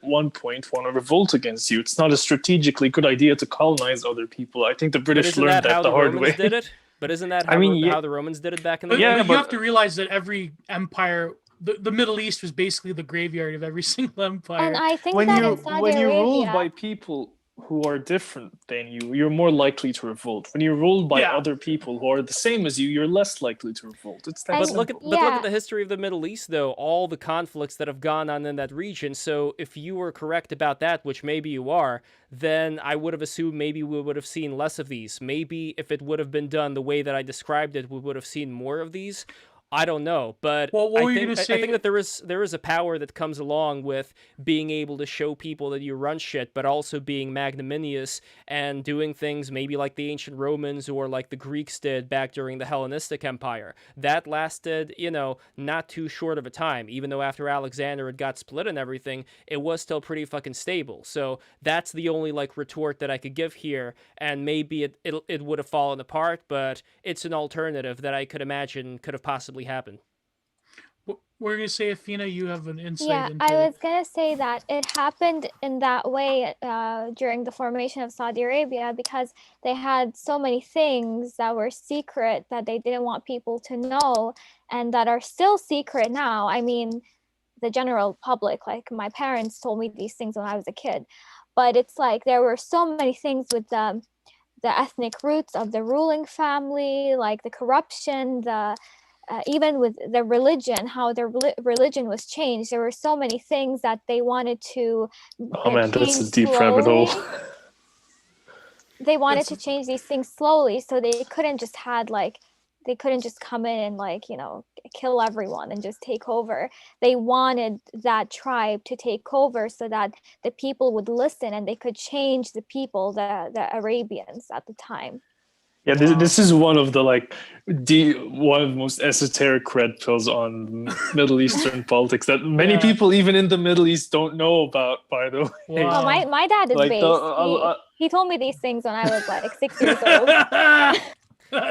Speaker 3: one point want to revolt against you. It's not a strategically good idea to colonize other people. I think the British learned that the hard way.
Speaker 1: Did it? But isn't that how the Romans did it back in the day?
Speaker 2: Yeah, you have to realize that every empire, the Middle East was basically the graveyard of every single empire.
Speaker 5: And I think
Speaker 6: when
Speaker 5: that
Speaker 6: you
Speaker 5: in Saudi Arabia,
Speaker 6: rule by people,
Speaker 3: who are different than you, you're more likely to revolt. When you're ruled by
Speaker 2: Yeah.
Speaker 3: other people who are the same as you, you're less likely to revolt. It's that
Speaker 5: And-
Speaker 3: simple.
Speaker 1: But look
Speaker 5: Yeah.
Speaker 1: at the history of the Middle East, though. All the conflicts that have gone on in that region. So if you were correct about that, which maybe you are, then I would have assumed maybe we would have seen less of these. Maybe if it would have been done the way that I described it, we would have seen more of these. I don't know, but
Speaker 2: Well, what were you
Speaker 1: I
Speaker 2: gonna
Speaker 1: think
Speaker 2: say?
Speaker 1: that there is a power that comes along with being able to show people that you run shit, but also being magnanimous and doing things maybe like the ancient Romans or like the Greeks did back during the Hellenistic Empire. That lasted, not too short of a time. Even though after Alexander it got split and everything, it was still pretty fucking stable. So that's the only like retort that I could give here, and maybe it would have fallen apart, but it's an alternative that I could imagine could have possibly happened.
Speaker 2: What were you gonna say, Athena? You have an insight
Speaker 5: Yeah,
Speaker 2: into
Speaker 5: I was gonna say that it happened in that way during the formation of Saudi Arabia because they had so many things that were secret that they didn't want people to know and that are still secret now. I mean, the general public, like my parents told me these things when I was a kid, but it's like there were so many things with the ethnic roots of the ruling family, like the corruption, the even with the religion, how their religion was changed. There were so many things that they wanted to
Speaker 3: Oh man, that's a
Speaker 5: change
Speaker 3: deep rabbit hole.
Speaker 5: slowly. They wanted to change these things slowly, so they couldn't just come in and kill everyone and just take over. They wanted that tribe to take over so that the people would listen and they could change the people, the Arabians at the time.
Speaker 3: Yeah, this is one of the one of the most esoteric red pills on Middle Eastern politics that many people even in the Middle East don't know about, by the way.
Speaker 2: Wow.
Speaker 5: Oh, my dad is
Speaker 3: Like
Speaker 5: based. He told me these things when I was like 6 years old.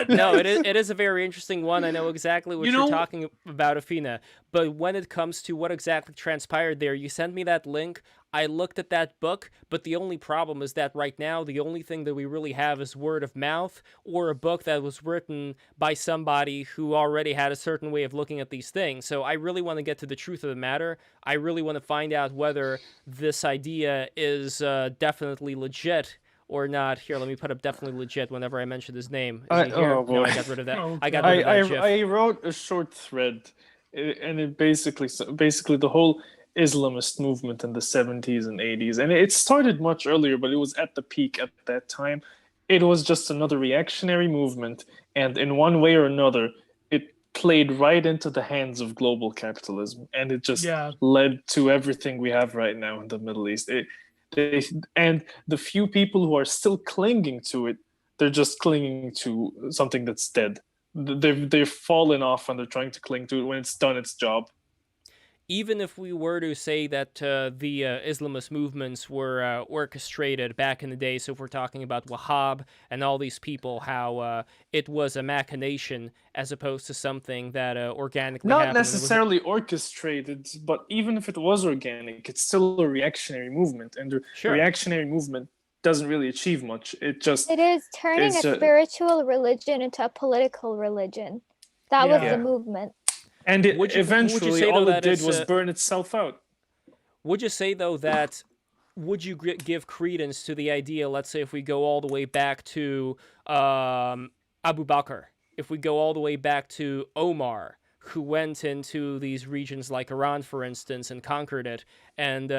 Speaker 1: No, it is a very interesting one. I know exactly what you're talking about, Afina. But when it comes to what exactly transpired there, you sent me that link. I looked at that book, but the only problem is that right now, the only thing that we really have is word of mouth or a book that was written by somebody who already had a certain way of looking at these things. So I really want to get to the truth of the matter. I really want to find out whether this idea is definitely legit or not. Here, let me put up definitely legit whenever I mention his name. Is he here?
Speaker 3: Oh boy.
Speaker 1: No, I got rid of that.
Speaker 2: Oh,
Speaker 1: I got rid of that GIF.
Speaker 3: I wrote a short thread, and it basically the whole Islamist movement in the 70s and 80s, and it started much earlier, but it was at the peak at that time. It was just another reactionary movement, and in one way or another, it played right into the hands of global capitalism, and it just led to everything we have right now in the Middle East. And the few people who are still clinging to it, they're just clinging to something that's dead. They've fallen off and they're trying to cling to it when it's done its job.
Speaker 1: Even if we were to say that the Islamist movements were orchestrated back in the day, so if we're talking about Wahhab and all these people, how it was a machination as opposed to something that organically
Speaker 3: Not
Speaker 1: happened.
Speaker 3: necessarily orchestrated, but even if it was organic, it's still a reactionary movement, and the reactionary movement doesn't really achieve much. It
Speaker 5: is turning a spiritual religion into a political religion. That was the movement.
Speaker 3: And eventually, all it did was burn itself out.
Speaker 1: Would you say, though, that would you give credence to the idea, let's say, if we go all the way back to Abu Bakr, if we go all the way back to Omar, who went into these regions like Iran, for instance, and conquered it, and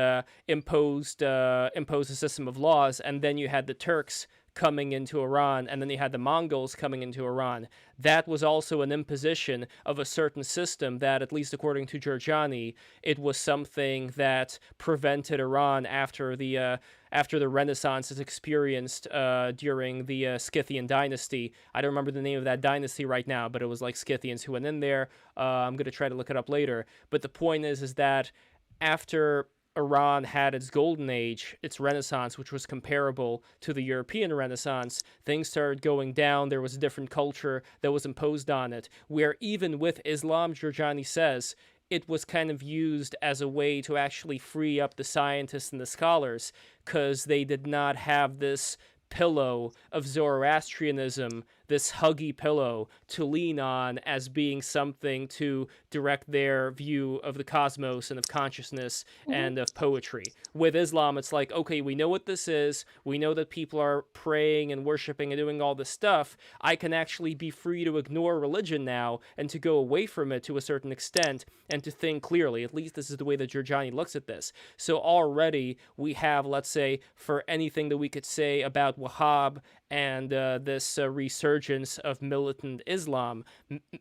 Speaker 1: imposed a system of laws, and then you had the Turks coming into Iran, and then you had the Mongols coming into Iran. That was also an imposition of a certain system that, at least according to Giorgiani, it was something that prevented Iran after the Renaissance is experienced during the Scythian dynasty. I don't remember the name of that dynasty right now, but it was like Scythians who went in there. I'm going to try to look it up later. But the point is that after Iran had its golden age, its renaissance, which was comparable to the European Renaissance, things started going down. There was a different culture that was imposed on it, where even with Islam, Giorgiani says, it was kind of used as a way to actually free up the scientists and the scholars, because they did not have this pillow of Zoroastrianism this huggy pillow to lean on as being something to direct their view of the cosmos and of consciousness and of poetry. With Islam, it's like, okay, we know what this is. We know that people are praying and worshiping and doing all this stuff. I can actually be free to ignore religion now and to go away from it to a certain extent and to think clearly. At least this is the way that Giorgiani looks at this. So already we have, let's say, for anything that we could say about Wahhab and this resurgence of militant Islam.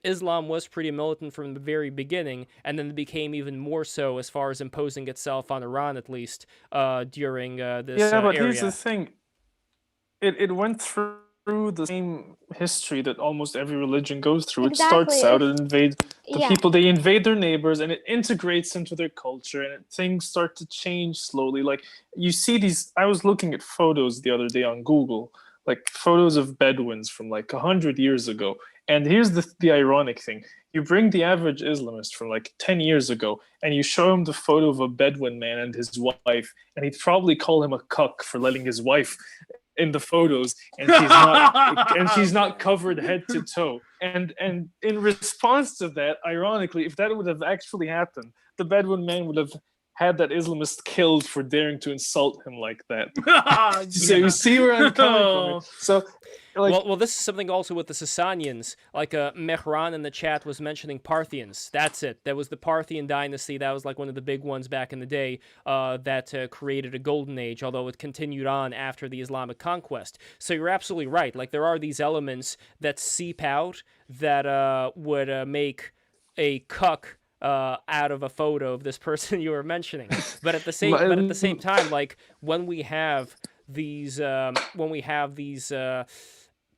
Speaker 1: Islam was pretty militant from the very beginning, and then it became even more so as far as imposing itself on Iran, at least, during this
Speaker 3: Yeah, but
Speaker 1: area.
Speaker 3: here's the thing. It went through the same history that almost every religion goes through. It starts out and invade the people, they invade their neighbors, and it integrates into their culture, and things start to change slowly. Like, you see these, I was looking at photos the other day on Google, like photos of Bedouins from like 100 years ago. And here's the ironic thing. You bring the average Islamist from like 10 years ago, and you show him the photo of a Bedouin man and his wife, and he'd probably call him a cuck for letting his wife in the photos, and she's not covered head to toe. And in response to that, ironically, if that would have actually happened, the Bedouin man would have had that Islamist killed for daring to insult him like that. So you see where I'm coming from. So, like,
Speaker 1: well, this is something also with the Sasanians. Like Mehran in the chat was mentioning Parthians. That's it. That was the Parthian dynasty. That was like one of the big ones back in the day that created a golden age, although it continued on after the Islamic conquest. So you're absolutely right. Like, there are these elements that seep out that would make a cuck out of a photo of this person you were mentioning. But at the same time, like, when we have these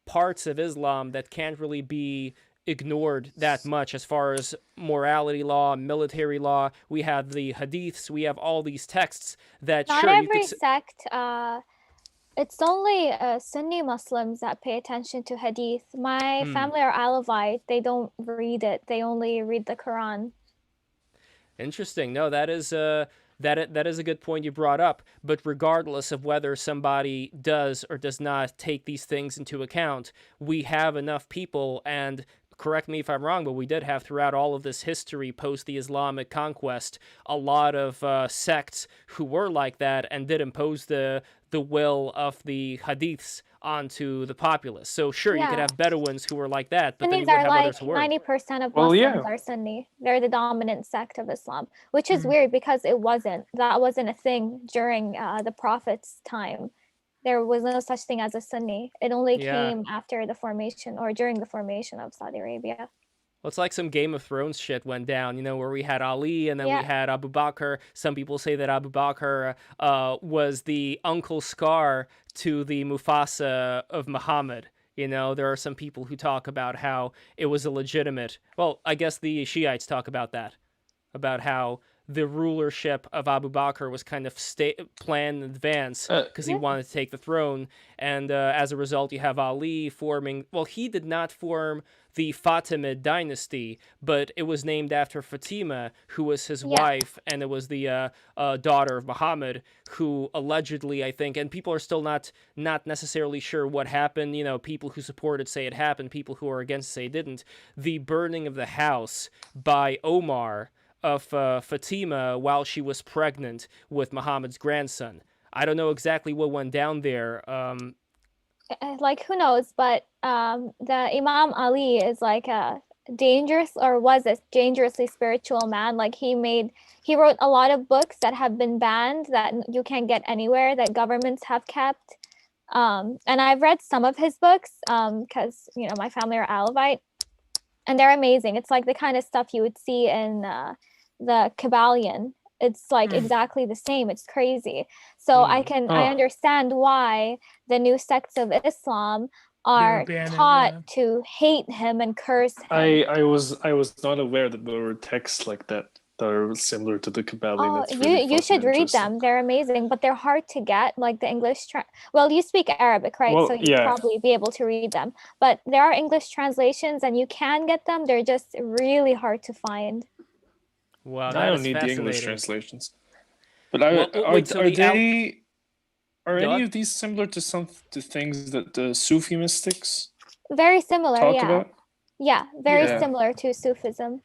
Speaker 1: parts of Islam that can't really be ignored that much as far as morality law, military law, we have the hadiths, we have all these texts that
Speaker 5: not every sect. It's only Sunni Muslims that pay attention to hadith. My family are Alawite. They don't read it. They only read the Quran.
Speaker 1: Interesting. No, that is that is a good point you brought up. But regardless of whether somebody does or does not take these things into account, we have enough people, and correct me if I'm wrong, but we did have throughout all of this history post the Islamic conquest a lot of sects who were like that and did impose the will of the hadiths onto the populace. So sure, you could have Bedouins who were like that, but then you would have others who weren't.
Speaker 5: 90% of Muslims are Sunni. They're the dominant sect of Islam, which is weird because that wasn't a thing during the Prophet's time. There was no such thing as a Sunni. It only came after the formation or during the formation of Saudi Arabia.
Speaker 1: Well, it's like some Game of Thrones shit went down, where we had Ali and then we had Abu Bakr. Some people say that Abu Bakr was the Uncle Scar to the Mufasa of Muhammad. There are some people who talk about how it was illegitimate. Well, I guess the Shiites talk about that, about how the rulership of Abu Bakr was kind of planned in advance because he wanted to take the throne. And as a result, you have Ali forming... Well, he did not form the Fatimid dynasty, but it was named after Fatima, who was his wife, and it was the daughter of Muhammad, who allegedly, I think, and people are still not necessarily sure what happened. People who supported say it happened, people who are against say it didn't. The burning of the house by Omar of Fatima while she was pregnant with Muhammad's grandson. I don't know exactly what went down there.
Speaker 5: Who knows? But the Imam Ali is like a was a dangerously spiritual man. Like, he wrote a lot of books that have been banned, that you can't get anywhere, that governments have kept. And I've read some of his books because my family are Alawite, and they're amazing. It's like the kind of stuff you would see in the Kabbalion. It's like exactly the same. It's crazy. So I understand why the new sects of Islam are taught to hate him and curse him.
Speaker 3: I was not aware that there were texts like that are similar to the Kabbalion.
Speaker 5: You should read them. They're amazing, but they're hard to get. Like the English well, you speak Arabic, right? So you'd probably be able to read them. But there are English translations, and you can get them. They're just really hard to find.
Speaker 1: Wow,
Speaker 3: I don't need the English translations. But are any of these similar to things that the Sufi mystics
Speaker 5: Very similar,
Speaker 3: talk
Speaker 5: yeah.
Speaker 3: about?
Speaker 5: Yeah, very
Speaker 3: Yeah.
Speaker 5: similar to Sufism.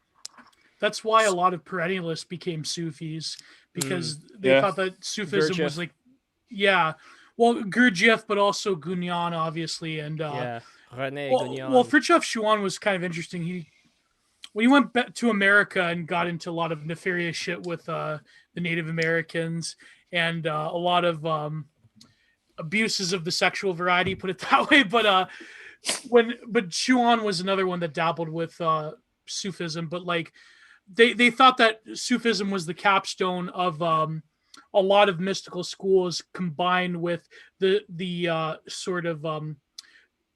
Speaker 2: That's why a lot of perennialists became Sufis, because they
Speaker 3: Yeah.
Speaker 2: thought that Sufism was
Speaker 1: Gurdjieff.
Speaker 2: like, yeah, well, Gurdjieff, but also Gunyan, obviously, and
Speaker 1: Yeah, René
Speaker 2: well,
Speaker 1: Gagnon.
Speaker 2: Fritjof Schuon was kind of interesting. When he went back to America and got into a lot of nefarious shit with the Native Americans and a lot of abuses of the sexual variety, put it that way. But Schuon was another one that dabbled with Sufism, but like they thought that Sufism was the capstone of a lot of mystical schools combined with the sort of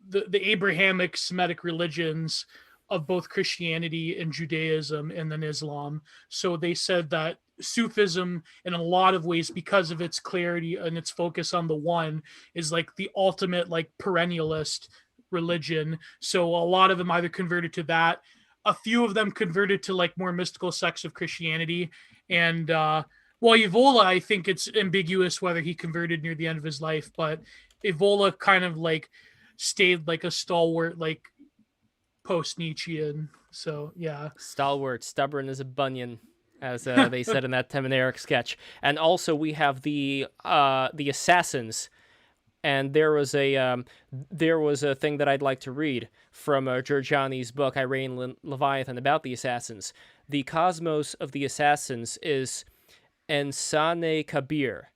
Speaker 2: the Abrahamic Semitic religions of both Christianity and Judaism and then Islam. So they said that Sufism, in a lot of ways, because of its clarity and its focus on the one, is like the ultimate like perennialist religion. So a lot of them either converted to that. A few of them converted to like more mystical sects of Christianity. And well, Evola, I think it's ambiguous whether he converted near the end of his life, but Evola kind of like stayed like a stalwart, like post Nietzschean. So yeah,
Speaker 1: Stalwart, stubborn as a bunion, as they said in that Tim and Eric sketch. And also we have the assassins. And there was a thing that I'd like to read from Giorgiani's book, Irene Leviathan, about the assassins. The cosmos of the assassins is Insane Kabir,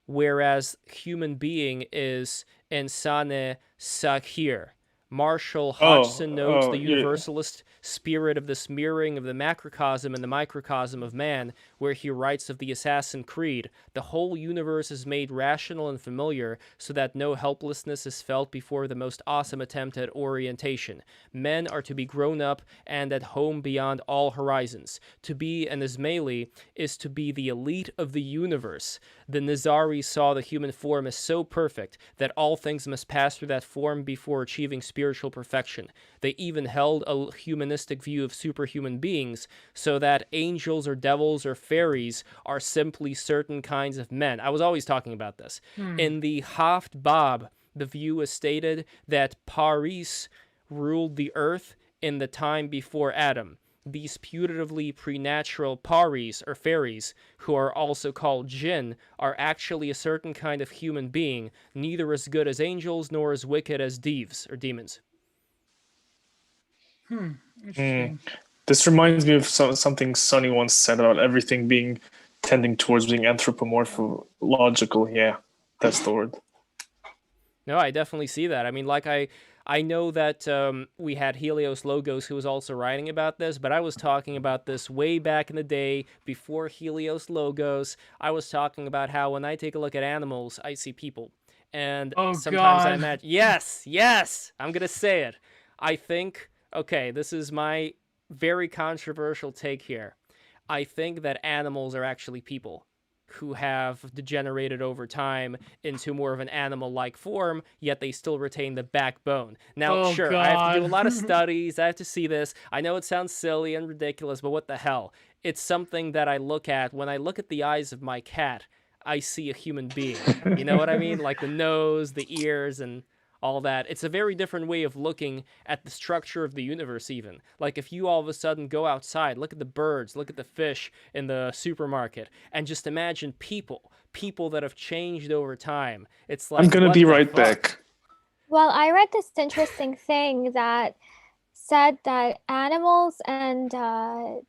Speaker 1: whereas human being is Insane Sakhir. Marshall Hodgson notes the universalist spirit of this mirroring of the macrocosm and the microcosm of man, where he writes of the Assassin Creed, the whole universe is made rational and familiar so that no helplessness is felt before the most awesome attempt at orientation. Men are to be grown up and at home beyond all horizons. To be an Ismaili is to be the elite of the universe. The Nizari saw the human form as so perfect that all things must pass through that form before achieving spiritual perfection. They even held a humanistic view of superhuman beings, so that angels or devils or fairies are simply certain kinds of men. I was always talking about this. In the Haft Bab, the view is stated that Paris ruled the earth in the time before Adam. These putatively preternatural paris, or fairies, who are also called jinn, are actually a certain kind of human being, neither as good as angels nor as wicked as devs, or demons.
Speaker 2: interesting.
Speaker 3: This reminds me of something Sonny once said about everything being tending towards being anthropomorphological. Yeah, that's the word.
Speaker 1: No, I definitely see that. I mean, like I know that we had Helios Logos who was also writing about this, but I was talking about this way back in the day before Helios Logos. I was talking about how when I take a look at animals, I see people. And
Speaker 2: Oh,
Speaker 1: sometimes I
Speaker 2: God.
Speaker 1: imagine, yes, I'm going to say it. I think, okay, this is my very controversial take here. I think that animals are actually people who have degenerated over time into more of an animal-like form, yet they still retain the backbone. Now,
Speaker 2: Oh,
Speaker 1: sure, I have to do a
Speaker 2: God.
Speaker 1: lot of studies, I have to see this. I know it sounds silly and ridiculous, but what the hell? It's something that I look at. When I look at the eyes of my cat, I see a human being. You know what I mean? Like the nose, the ears, and all that. It's a very different way of looking at the structure of the universe, even. Like if you all of a sudden go outside, look at the birds, look at the fish in the supermarket, and just imagine people that have changed over time. It's like,
Speaker 3: I'm gonna
Speaker 1: what
Speaker 3: be
Speaker 1: the
Speaker 3: right
Speaker 1: fuck?
Speaker 3: back.
Speaker 5: Well, I read this interesting thing that said that animals and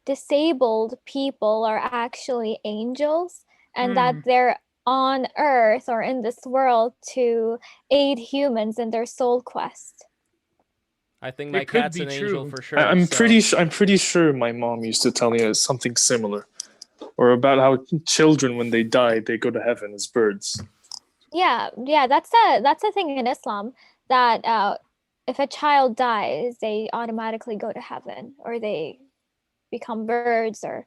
Speaker 5: disabled people are actually angels, and that they're on Earth or in this world to aid humans in their soul quest.
Speaker 1: I think my
Speaker 2: It could
Speaker 1: cat's
Speaker 2: be
Speaker 1: an angel
Speaker 2: true.
Speaker 1: for sure.
Speaker 3: I'm
Speaker 1: so-
Speaker 3: pretty sure my mom used to tell me something similar, or about how children, when they die, they go to heaven as birds.
Speaker 5: Yeah, that's a thing in Islam that if a child dies, they automatically go to heaven or they become birds or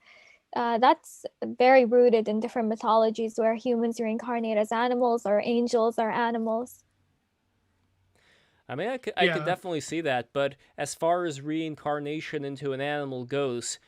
Speaker 5: that's very rooted in different mythologies where humans reincarnate as animals or angels are animals.
Speaker 1: I mean, I could
Speaker 2: Yeah.
Speaker 1: definitely see that, but as far as reincarnation into an animal goes,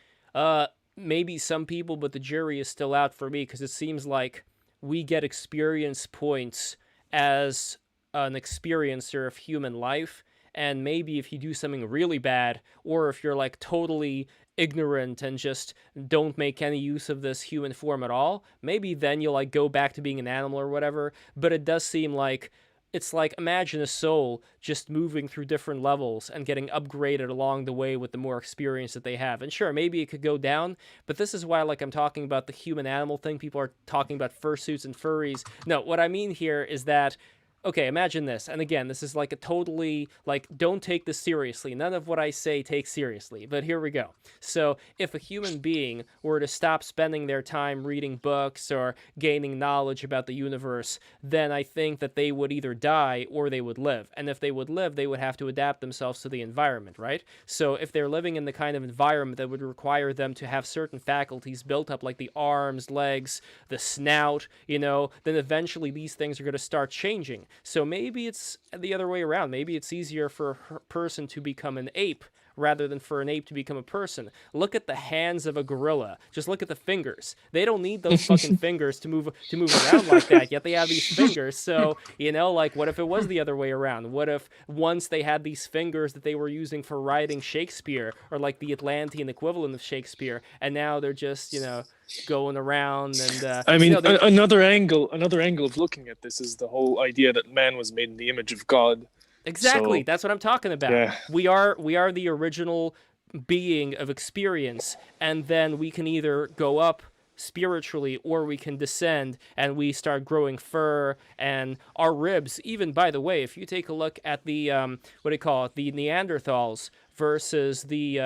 Speaker 1: maybe some people, but the jury is still out for me because it seems like we get experience points as an experiencer of human life, and maybe if you do something really bad, or if you're like totally ignorant and just don't make any use of this human form at all, maybe then you'll like go back to being an animal or whatever. But it does seem like it's like, imagine a soul just moving through different levels and getting upgraded along the way with the more experience that they have. And sure, maybe it could go down, but this is why, like, I'm talking about the human animal thing. People are talking about fursuits and furries. No, what I mean here is that, okay, imagine this. And again, this is like a totally, like, don't take this seriously. None of what I say take seriously. But here we go. So if a human being were to stop spending their time reading books or gaining knowledge about the universe, then I think that they would either die or they would live. And if they would live, they would have to adapt themselves to the environment, right? So if they're living in the kind of environment that would require them to have certain faculties built up, like the arms, legs, the snout, you know, then eventually these things are going to start changing. So maybe it's the other way around. Maybe it's easier for a person to become an ape rather than for an ape to become a person. Look at the hands of a gorilla. Just look at the fingers. They don't need those fucking fingers to move around like that, yet they have these fingers. So, you know, like, what if it was the other way around? What if once they had these fingers that they were using for writing Shakespeare, or like the Atlantean equivalent of Shakespeare, and now they're just, you know, going around and
Speaker 3: I mean,
Speaker 1: you know,
Speaker 3: another angle of looking at this is the whole idea that man was made in the image of God.
Speaker 1: exactly.
Speaker 3: So,
Speaker 1: That's what I'm talking about.
Speaker 3: yeah.
Speaker 1: We are the original being of experience, and then we can either go up spiritually or we can descend and we start growing fur and our ribs. Even, by the way, if you take a look at the what do you call it, the Neanderthals versus the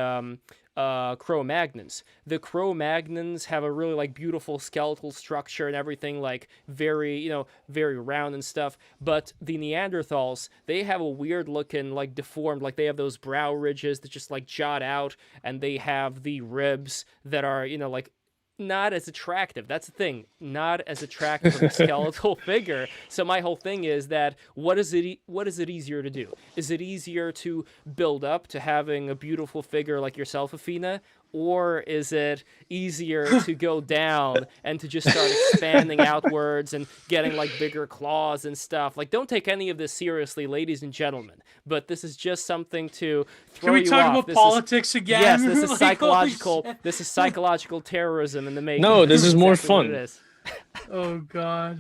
Speaker 1: Cro-Magnons. The Cro-Magnons have a really like beautiful skeletal structure and everything, like very, you know, very round and stuff. But the Neanderthals, they have a weird looking, like deformed, like they have those brow ridges that just like jut out, and they have the ribs that are, you know, like not as attractive. That's the thing. Not as attractive of a skeletal figure. So my whole thing is that what is it easier to do? Is it easier to build up to having a beautiful figure like yourself, Afina? Or is it easier to go down and to just start expanding outwards and getting like bigger claws and stuff? Like, don't take any of this seriously, ladies and gentlemen. But this is just something to throw
Speaker 2: Can we
Speaker 1: you
Speaker 2: talk
Speaker 1: off.
Speaker 2: about
Speaker 1: This
Speaker 2: politics
Speaker 1: is,
Speaker 2: again?
Speaker 1: yes, this is
Speaker 2: Like,
Speaker 1: psychological.
Speaker 2: holy shit.
Speaker 1: This is psychological terrorism in the making.
Speaker 3: No, this is more
Speaker 1: Exactly what
Speaker 3: fun.
Speaker 1: it is.
Speaker 2: Oh God.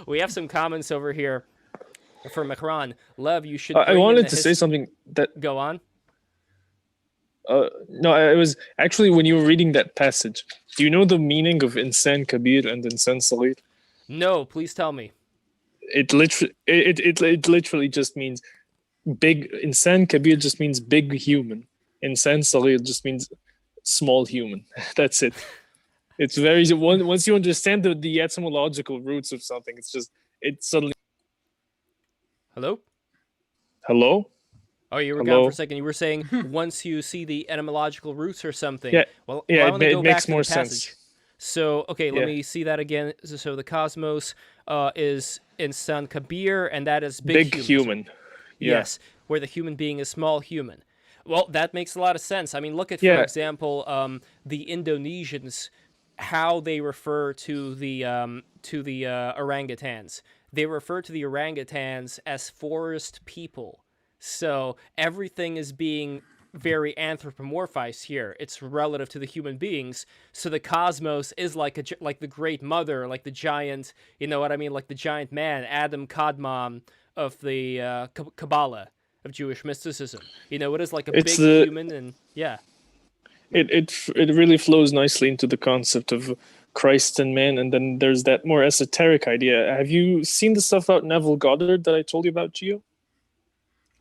Speaker 1: We have some comments over here for Macron. Lev, you should.
Speaker 3: I
Speaker 1: bring in
Speaker 3: wanted
Speaker 1: the
Speaker 3: to say something that
Speaker 1: Go on.
Speaker 3: no, it was actually when you were reading that passage. Do you know the meaning of insan kabir and insan saghir?
Speaker 1: No, please tell me.
Speaker 3: It literally just means big. Insan kabir just means big human. Insan saghir just means small human. That's it. It's very once you understand the etymological roots of something, it suddenly.
Speaker 1: Hello?
Speaker 3: Hello.
Speaker 1: Oh, you were
Speaker 3: Hello?
Speaker 1: gone for a second. You were saying once you see the etymological roots or something.
Speaker 3: Yeah,
Speaker 1: Well,
Speaker 3: yeah,
Speaker 1: I want to
Speaker 3: it
Speaker 1: go
Speaker 3: makes
Speaker 1: back to
Speaker 3: more
Speaker 1: the passage.
Speaker 3: sense.
Speaker 1: So, okay, let
Speaker 3: Yeah.
Speaker 1: me see that again. So the cosmos is Insan Kabir, and that is big humans.
Speaker 3: human. Yeah.
Speaker 1: Yes, where the human being is small human. Well, that makes a lot of sense. I mean, look at, for
Speaker 3: Yeah.
Speaker 1: example, the Indonesians, how they refer to the orangutans. They refer to the orangutans as forest people. So everything is being very anthropomorphized here. It's relative to the human beings. So the cosmos is like like the great mother, like the giant, you know what I mean, like the giant man, Adam Kadmon of the Kabbalah of Jewish mysticism. You know, it is like a
Speaker 3: It's
Speaker 1: big human, and yeah.
Speaker 3: It really flows nicely into the concept of Christ and man, and then there's that more esoteric idea. Have you seen the stuff about Neville Goddard that I told you about, Gio?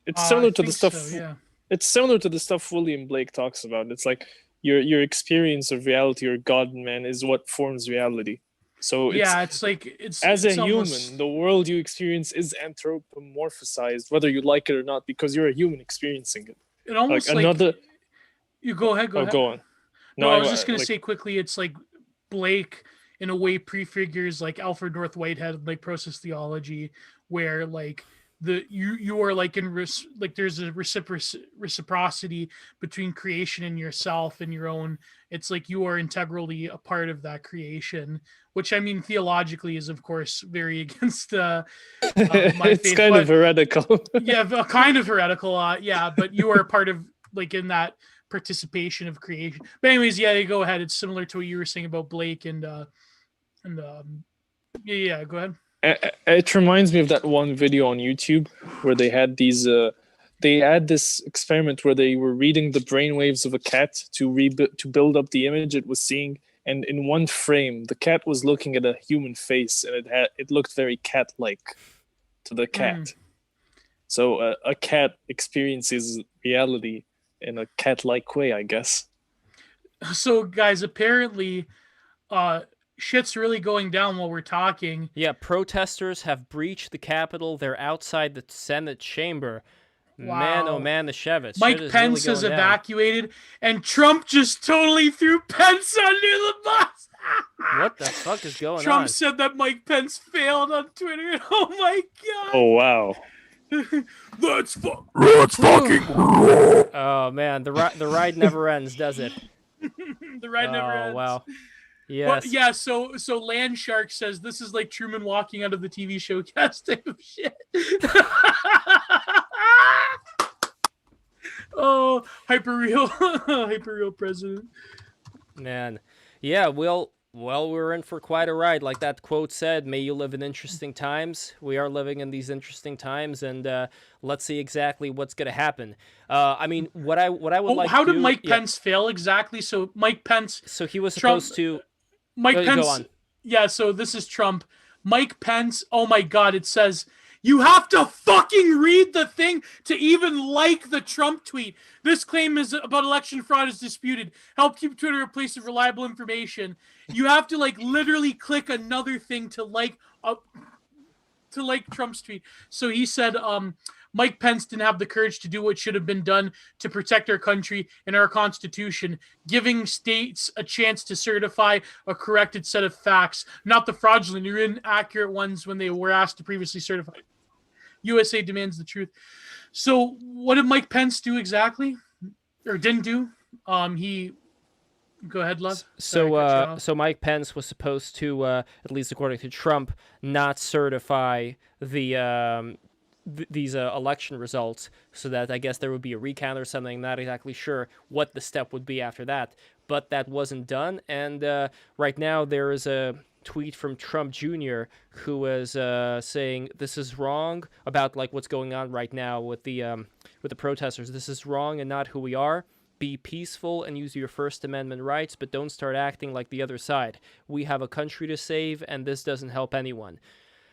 Speaker 3: It's similar
Speaker 2: I
Speaker 3: to the
Speaker 2: think
Speaker 3: stuff.
Speaker 2: so, yeah.
Speaker 3: It's similar to the stuff William Blake talks about. It's like your experience of reality, or God and man, is what forms reality. So
Speaker 2: Yeah, it's like it's
Speaker 3: as
Speaker 2: it's
Speaker 3: a
Speaker 2: almost-
Speaker 3: human, the world you experience is anthropomorphized, whether you like it or not, because you're a human experiencing it.
Speaker 2: it almost
Speaker 3: Like
Speaker 2: like
Speaker 3: another.
Speaker 2: you go ahead. Go
Speaker 3: Oh,
Speaker 2: ahead.
Speaker 3: go on.
Speaker 2: No, I was just gonna
Speaker 3: like,
Speaker 2: say quickly. It's like Blake, in a way, prefigures like Alfred North Whitehead, like process theology, where like you are like like there's a reciprocity between creation and yourself and your own. It's like you are integrally a part of that creation, which I mean theologically is of course very against my
Speaker 3: It's
Speaker 2: faith,
Speaker 3: kind
Speaker 2: but
Speaker 3: of heretical.
Speaker 2: yeah, kind of heretical. Yeah, but you are a part of like in that participation of creation. But anyways, yeah, go ahead. It's similar to what you were saying about Blake and yeah, go ahead.
Speaker 3: It reminds me of that one video on YouTube where they had they had this experiment where they were reading the brainwaves of a cat to build up the image it was seeing, and in one frame the cat was looking at a human face, and it looked very cat-like to the cat. So a cat experiences reality in a cat-like way, I guess.
Speaker 2: So guys, apparently shit's really going down while we're talking.
Speaker 1: Yeah, protesters have breached the Capitol. They're outside the Senate chamber.
Speaker 2: Wow.
Speaker 1: Man, oh man, the Shevitz.
Speaker 2: Mike Pence has evacuated, and Trump just totally threw Pence under the bus.
Speaker 1: What the fuck is going on?
Speaker 2: Trump said that Mike Pence failed on Twitter. Oh my god.
Speaker 3: Oh wow.
Speaker 2: Let's fucking roll.
Speaker 1: Oh man, the ride never ends, does it?
Speaker 2: The ride never ends.
Speaker 1: Oh wow. Yes.
Speaker 2: Well, yeah, so Land Shark says this is like Truman walking out of the TV show cast type of shit. Oh, hyper real president.
Speaker 1: Man. Yeah, well, we're in for quite a ride. Like that quote said, may you live in interesting times. We are living in these interesting times, and let's see exactly what's going to happen. I mean, what I would like
Speaker 2: how
Speaker 1: to
Speaker 2: did Mike Pence fail exactly? So Mike Pence...
Speaker 1: So he was supposed to...
Speaker 2: Mike Pence...
Speaker 1: Go on.
Speaker 2: Yeah, so this is Trump. Mike Pence, oh my god, it says... You have to fucking read the thing to even like the Trump tweet. This claim is about election fraud is disputed. Help keep Twitter a place of reliable information. You have to like literally click another thing to like Trump's tweet. So he said, Mike Pence didn't have the courage to do what should have been done to protect our country and our Constitution, giving states a chance to certify a corrected set of facts, not the fraudulent or inaccurate ones when they were asked to previously certify. USA demands the truth. So what did Mike Pence do exactly? Or didn't do? He... Go ahead, Love.
Speaker 1: So Mike Pence was supposed to, at least according to Trump, not certify the these election results, so that I guess there would be a recount or something. Not exactly sure what the step would be after that, but that wasn't done. And right now there is a tweet from Trump Jr. who was saying this is wrong about like what's going on right now with the protesters. This is wrong and not who we are. Be peaceful and use your First Amendment rights, but don't start acting like the other side. We have a country to save, and this doesn't help anyone.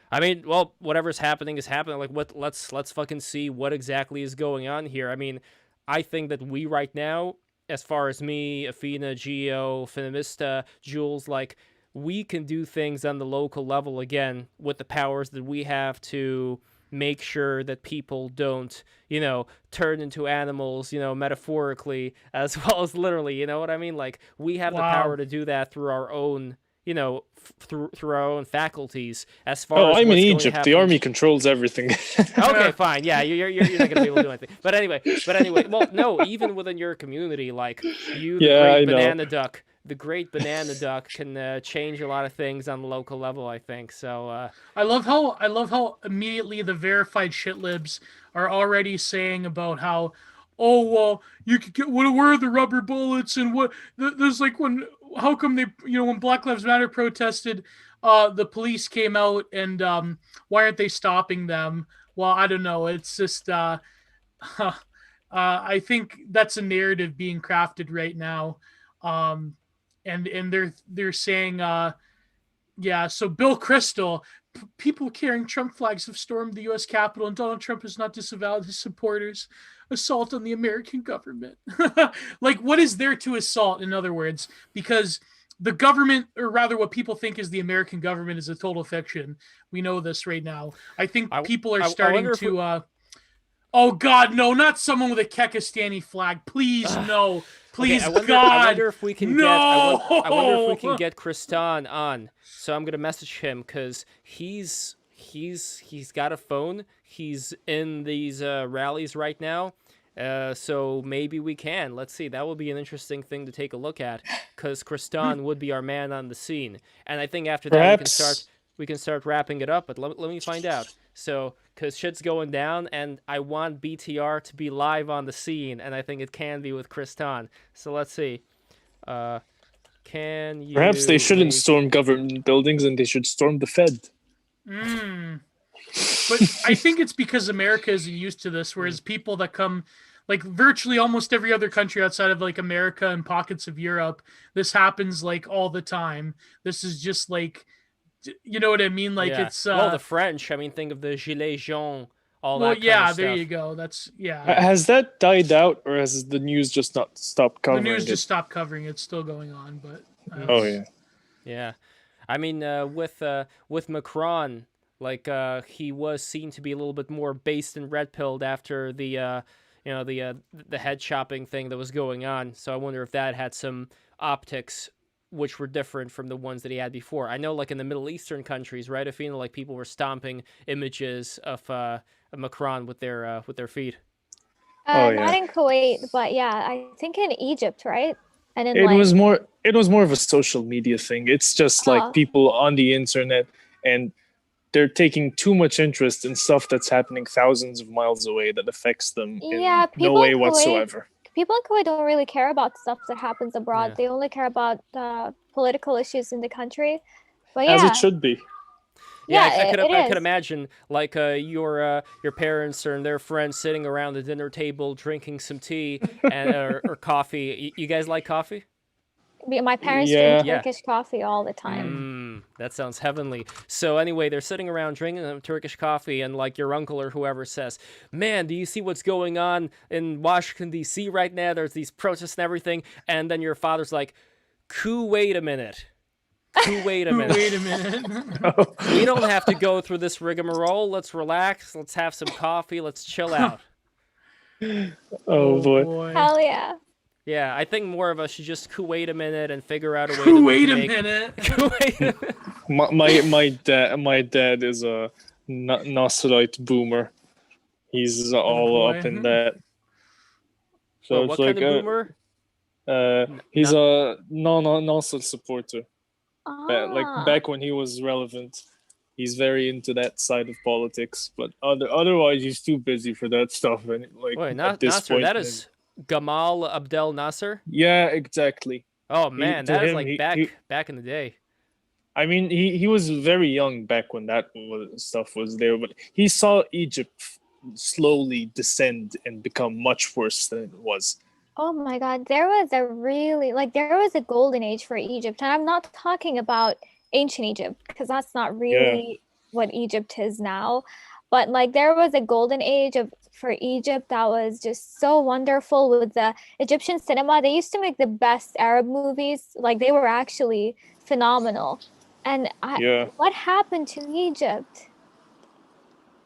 Speaker 1: I mean, well, whatever's happening is happening. Like, what? Let's fucking see what exactly is going on here. I mean, I think that we right now, as far as me, Afina, Gio, Finamista, Jules, like, we can do things on the local level again with the powers that we have to make sure that people don't, turn into animals, metaphorically as well as literally, you know what I mean? Like, we have the power to do that through our own, through our own faculties. As far as
Speaker 3: I'm in Egypt. The army controls everything.
Speaker 1: Okay, fine. Yeah, you're not gonna be able to do anything. But anyway, well, no, even within your community, like you, the great banana duck can change a lot of things on the local level, I think. So
Speaker 2: I love how immediately the verified shitlibs are already saying about how, oh well, you could get where are the rubber bullets and what there's like how come they when Black Lives Matter protested, the police came out and why aren't they stopping them? Well, I don't know. It's just I think that's a narrative being crafted right now. And they're saying, so Bill Kristol, people carrying Trump flags have stormed the U.S. Capitol, and Donald Trump has not disavowed his supporters' assault on the American government. Like, what is there to assault, in other words? Because the government, or rather what people think is the American government, is a total fiction. We know this right now. I think people are starting to... oh, God, no, not someone with a Kekistani flag. Please, no. Please,
Speaker 1: okay,
Speaker 2: God.
Speaker 1: I wonder if we can I wonder if we can get Kristan on. So I'm gonna message him because he's he's got a phone. He's in these rallies right now. So maybe we can. Let's see. That will be an interesting thing to take a look at, because Kristan would be our man on the scene. And I think after that
Speaker 3: Perhaps
Speaker 1: we can start wrapping it up. But let me find out. So, because shit's going down, and I want BTR to be live on the scene, and I think it can be with Kristan. So let's see. Can you?
Speaker 3: perhaps they shouldn't
Speaker 1: make-
Speaker 3: storm government buildings and they should storm the Fed.
Speaker 2: But I think it's because America isn't used to this, whereas people that come, like virtually almost every other country outside of like America and pockets of Europe, this happens like all the time. This is just like, you know what I mean? Like
Speaker 1: Yeah.
Speaker 2: it's
Speaker 1: well, the French. I mean, think of the Gilets jaunes, all
Speaker 2: well,
Speaker 1: that kind
Speaker 2: yeah,
Speaker 1: of
Speaker 2: there
Speaker 1: stuff.
Speaker 2: you go. That's yeah.
Speaker 3: Has that died out, or has the news just not stopped
Speaker 2: The
Speaker 3: covering
Speaker 2: news
Speaker 3: it?
Speaker 2: just stopped covering it. It's still going on, but
Speaker 3: Oh yeah.
Speaker 1: Yeah, I mean, with Macron, like he was seen to be a little bit more based and red pilled after the the head chopping thing that was going on. So I wonder if that had some optics which were different from the ones that he had before. I know, like in the Middle Eastern countries, right? I feel like people were stomping images of Macron with their feet.
Speaker 3: Oh,
Speaker 5: Not
Speaker 3: yeah.
Speaker 5: in Kuwait, but yeah, I think in Egypt, right? And in
Speaker 3: It
Speaker 5: like,
Speaker 3: was more of a social media thing. It's just
Speaker 5: Oh.
Speaker 3: like people on the internet, and they're taking too much interest in stuff that's happening thousands of miles away that affects them
Speaker 5: Yeah,
Speaker 3: in
Speaker 5: people
Speaker 3: no way
Speaker 5: in Kuwait-
Speaker 3: whatsoever.
Speaker 5: people in Kuwait don't really care about stuff that happens abroad.
Speaker 1: Yeah.
Speaker 5: They only care about political issues in the country. But
Speaker 3: As
Speaker 5: yeah,
Speaker 3: it should be.
Speaker 1: Yeah,
Speaker 5: yeah,
Speaker 1: I could
Speaker 5: is.
Speaker 1: imagine like your parents and their friends sitting around the dinner table drinking some tea and or coffee. You guys like coffee?
Speaker 5: My parents
Speaker 3: Yeah.
Speaker 5: drink
Speaker 1: Yeah.
Speaker 5: Turkish coffee all the time.
Speaker 1: That sounds heavenly. So anyway, they're sitting around drinking Turkish coffee, and like your uncle or whoever says, "Man, do you see what's going on in Washington D.C. right now? There's these protests and everything." And then your father's like, wait a minute. Wait a minute.
Speaker 2: wait a minute.
Speaker 1: We don't have to go through this rigmarole. Let's relax. Let's have some coffee. Let's chill out.
Speaker 3: Oh boy.
Speaker 5: Hell yeah.
Speaker 1: Yeah, I think more of us should just wait a minute and figure out a way to
Speaker 2: wait a
Speaker 1: make...
Speaker 2: minute.
Speaker 1: Wait a minute.
Speaker 3: My dad is a Nasserite boomer. He's all
Speaker 2: boy.
Speaker 3: up in that. So
Speaker 1: Well,
Speaker 3: it's
Speaker 1: what
Speaker 3: like
Speaker 1: kind of boomer?
Speaker 3: he's a Nasser supporter. Like
Speaker 5: Ah.
Speaker 3: back when he was relevant, he's very into that side of politics. But otherwise, he's too busy for that stuff. And like
Speaker 1: Wait,
Speaker 3: at this
Speaker 1: Nasser,
Speaker 3: point,
Speaker 1: that is Gamal Abdel Nasser?
Speaker 3: yeah, exactly.
Speaker 1: Oh, man,
Speaker 3: to
Speaker 1: that is
Speaker 3: him,
Speaker 1: like back in the day.
Speaker 3: I mean, he was very young back when stuff was there, but he saw Egypt slowly descend and become much worse than it was.
Speaker 5: Oh my God, there was a golden age for Egypt. And I'm not talking about ancient Egypt, because that's not really what Egypt is now. But like there was a golden age for Egypt that was just so wonderful with the Egyptian cinema. They used to make the best Arab movies. Like they were actually phenomenal. And what happened to Egypt?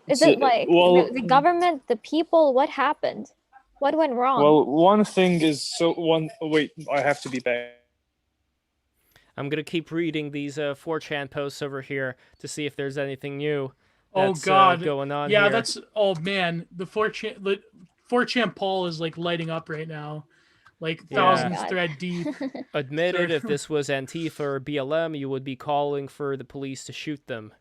Speaker 5: Is it like the government, the people? What happened? What went wrong?
Speaker 3: Well, one thing is wait, I have to be back.
Speaker 1: I'm going to keep reading these 4chan posts over here to see if there's anything new
Speaker 2: Oh
Speaker 1: that's
Speaker 2: God,
Speaker 1: going on
Speaker 2: yeah,
Speaker 1: here.
Speaker 2: that's man. The 4chan Paul is like lighting up right now, like thousands thread deep.
Speaker 1: Admitted, if this was Antifa or BLM, you would be calling for the police to shoot them.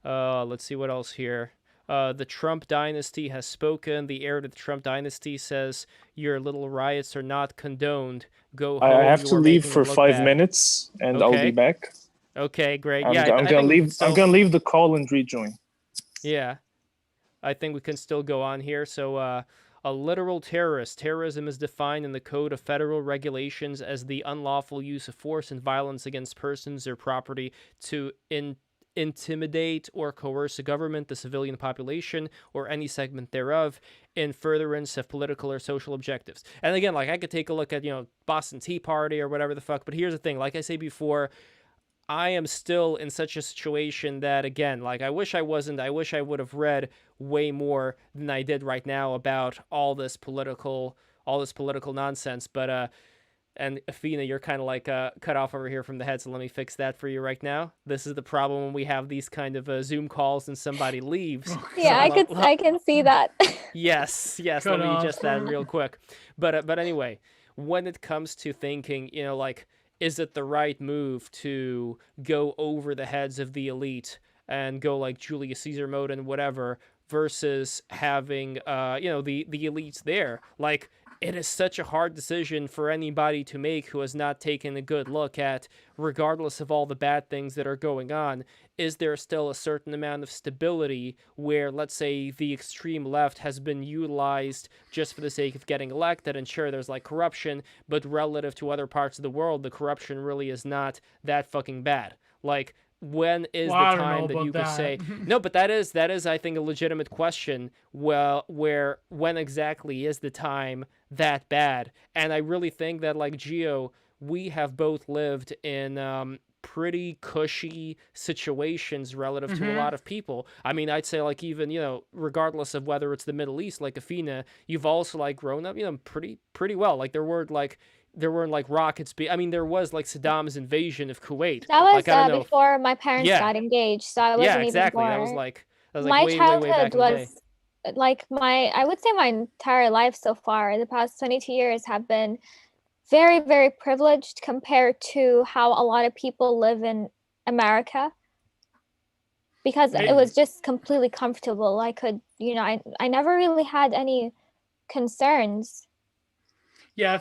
Speaker 1: Let's see what else here. The Trump dynasty has spoken. The heir to the Trump dynasty says your little riots are not condoned. Go home.
Speaker 3: I have
Speaker 1: You
Speaker 3: to
Speaker 1: are
Speaker 3: leave
Speaker 1: making
Speaker 3: for
Speaker 1: it look
Speaker 3: 5
Speaker 1: bad.
Speaker 3: minutes, and I'll be back.
Speaker 1: Okay, great.
Speaker 3: I'm
Speaker 1: Yeah,
Speaker 3: gonna
Speaker 1: I think we
Speaker 3: leave.
Speaker 1: can still...
Speaker 3: I'm gonna leave the call and rejoin.
Speaker 1: Yeah, I think we can still go on here. So, a literal terrorist. Terrorism is defined in the Code of Federal Regulations as the unlawful use of force and violence against persons or property to intimidate or coerce a government, the civilian population, or any segment thereof in furtherance of political or social objectives. And again, like I could take a look at, Boston Tea Party or whatever the fuck, but here's the thing, like I say before, I am still in such a situation that, again, like I wish I wasn't. I wish I would have read way more than I did right now about all this political nonsense. But And Athena, you're kind of like cut off over here from the head, so let me fix that for you right now. This is the problem when we have these kind of Zoom calls and somebody leaves.
Speaker 5: Yeah, I can see that.
Speaker 1: Yes.
Speaker 2: Cut
Speaker 1: Let me
Speaker 2: off.
Speaker 1: adjust that real quick. But anyway, when it comes to thinking, like, is it the right move to go over the heads of the elite and go like Julius Caesar mode and whatever, versus having the elites there? Like, it is such a hard decision for anybody to make who has not taken a good look at, regardless of all the bad things that are going on, is there still a certain amount of stability where, let's say, the extreme left has been utilized just for the sake of getting elected, and sure, there's like corruption, but relative to other parts of the world, the corruption really is not that fucking bad. Like, when is the time that you could say no? But that is I think a legitimate question. Well, when exactly is the time that bad? And I really think that, like Gio, we have both lived in pretty cushy situations relative to a lot of people. I mean, I'd say, like, even, regardless of whether it's the Middle East, like Athena, you've also like grown up, pretty well. Like, there weren't like rockets. I mean, there was like Saddam's invasion of Kuwait.
Speaker 5: That was
Speaker 1: like, I don't know
Speaker 5: before my parents got engaged, so I wasn't
Speaker 1: exactly.
Speaker 5: even born.
Speaker 1: That was like
Speaker 5: my
Speaker 1: way,
Speaker 5: childhood
Speaker 1: way back in the day.
Speaker 5: was like I would say my entire life so far, the past 22 years have been very, very privileged compared to how a lot of people live in America, because it was just completely comfortable. I could, I never really had any concerns.
Speaker 2: Yeah,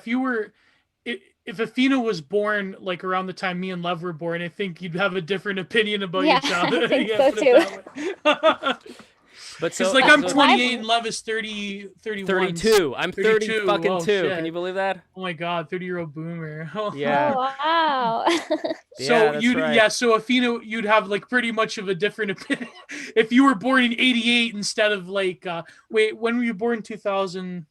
Speaker 2: if Athena was born like around the time me and Lev were born, I think you'd have a different opinion about your childhood.
Speaker 5: I think so too.
Speaker 1: But so,
Speaker 2: because like I'm 28 and Lev is 31.
Speaker 1: 32. I'm 30 fucking
Speaker 2: Oh,
Speaker 1: two.
Speaker 2: shit.
Speaker 1: Can you believe that?
Speaker 2: Oh my god, 30-year-old boomer.
Speaker 1: Yeah.
Speaker 5: Oh, wow.
Speaker 2: So Athena, you'd have like pretty much of a different opinion if you were born in 88 instead of like when were you born? 2000?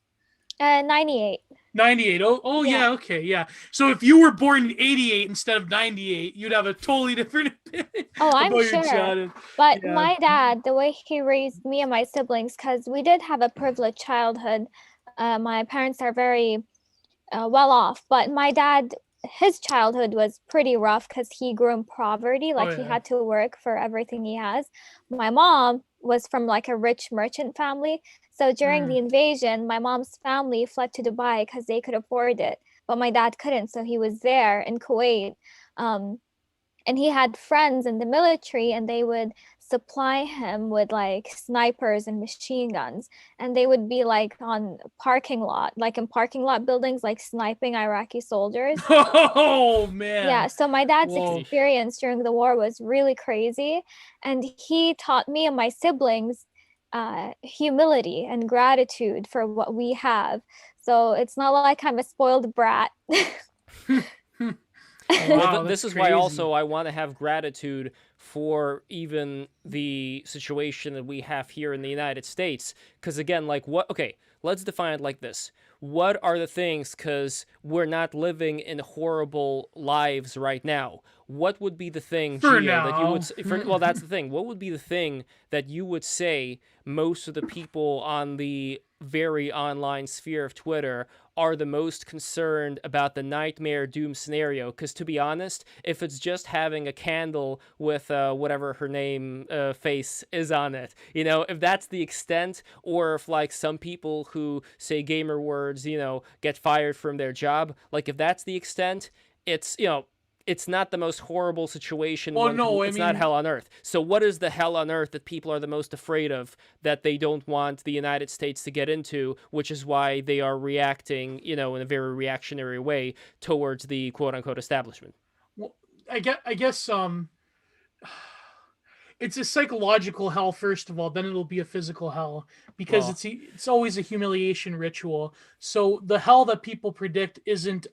Speaker 5: 98.
Speaker 2: 98. Oh yeah, okay, yeah. So if you were born in 88 instead of 98, you'd have a totally different opinion.
Speaker 5: Oh, I'm
Speaker 2: about
Speaker 5: sure.
Speaker 2: Your childhood.
Speaker 5: But my dad, the way he raised me and my siblings, because we did have a privileged childhood. My parents are very well off, but my dad, his childhood was pretty rough because he grew in poverty. Like, he had to work for everything he has. My mom was from like a rich merchant family. So during the invasion, my mom's family fled to Dubai because they could afford it, but my dad couldn't. So he was there in Kuwait. And he had friends in the military, and they would supply him with like snipers and machine guns. And they would be like on parking lot, like in parking lot buildings, like sniping Iraqi soldiers.
Speaker 2: Oh, man.
Speaker 5: Yeah. So my dad's experience during the war was really crazy. And he taught me and my siblings humility and gratitude for what we have. So it's not like I'm a spoiled brat.
Speaker 1: Wow, this is why also I want to have gratitude for even the situation that we have here in the United States. Because again, like let's define it like this. What are the things, because we're not living in horrible lives right now, what would be the thing, Gio, that you would well, that's the thing. What would be the thing that you would say most of the people on the very online sphere of Twitter are the most concerned about the nightmare doom scenario? Because to be honest, if it's just having a candle with whatever her name face is on it, if that's the extent, or if like some people who say gamer words, get fired from their job, like if that's the extent, it's it's not the most horrible situation.
Speaker 2: Well,
Speaker 1: it's not hell on earth. So what is the hell on earth that people are the most afraid of, that they don't want the United States to get into, which is why they are reacting, in a very reactionary way towards the quote-unquote establishment?
Speaker 2: Well, I guess it's a psychological hell, first of all, then it'll be a physical hell, because it's always a humiliation ritual. So the hell that people predict isn't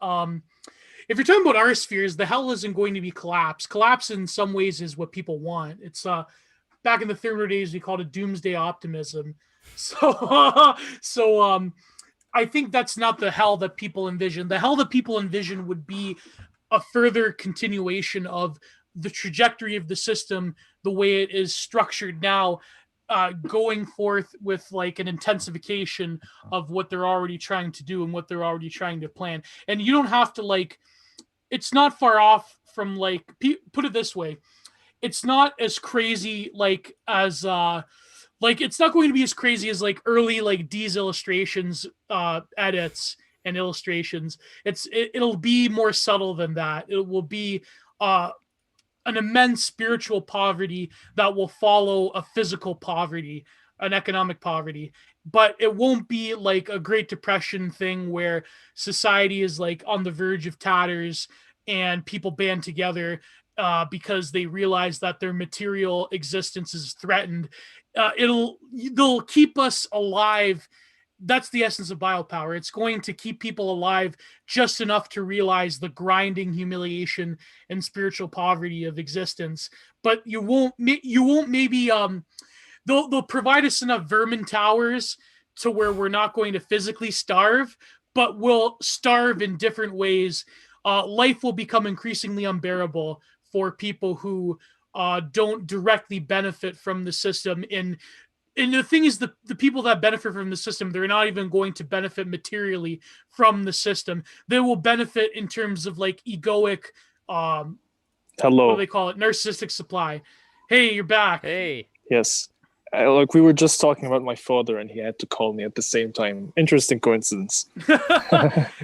Speaker 2: if you're talking about our spheres, the hell isn't going to be collapse. Collapse in some ways is what people want. It's back in the Thermo days, we called it doomsday optimism. So I think that's not the hell that people envision. The hell that people envision would be a further continuation of the trajectory of the system, the way it is structured now, going forth with like an intensification of what they're already trying to do and what they're already trying to plan. And you don't have to like, it's not far off from like, put it this way, it's not as crazy like as like it's not going to be as crazy as like early like D's illustrations edits and illustrations. It'll be more subtle than that. It will be an immense spiritual poverty that will follow a physical poverty, an economic poverty. But it won't be like a Great Depression thing where society is like on the verge of tatters and people band together because they realize that their material existence is threatened. They'll keep us alive. That's the essence of biopower. It's going to keep people alive just enough to realize the grinding humiliation and spiritual poverty of existence. But you won't maybe they'll provide us enough vermin towers to where we're not going to physically starve, but we'll starve in different ways. Life will become increasingly unbearable for people who don't directly benefit from the system. And the thing is, the people that benefit from the system, they're not even going to benefit materially from the system. They will benefit in terms of like egoic, what do they call it? Narcissistic supply. Hey, you're back.
Speaker 1: Hey.
Speaker 3: Yes. Like we were just talking about my father and he had to call me at the same time. Interesting coincidence.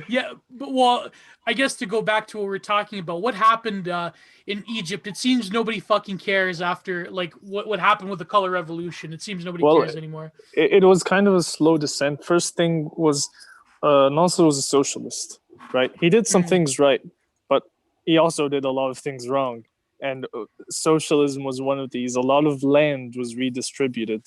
Speaker 2: Yeah, but well, I guess to go back to what we're talking about, what happened in Egypt, it seems nobody fucking cares after like what happened with the color revolution. It seems nobody cares anymore.
Speaker 3: It was kind of a slow descent. First thing was Nasser was a socialist, right? He did some things right, but he also did a lot of things wrong. And socialism was one of these. A lot of land was redistributed.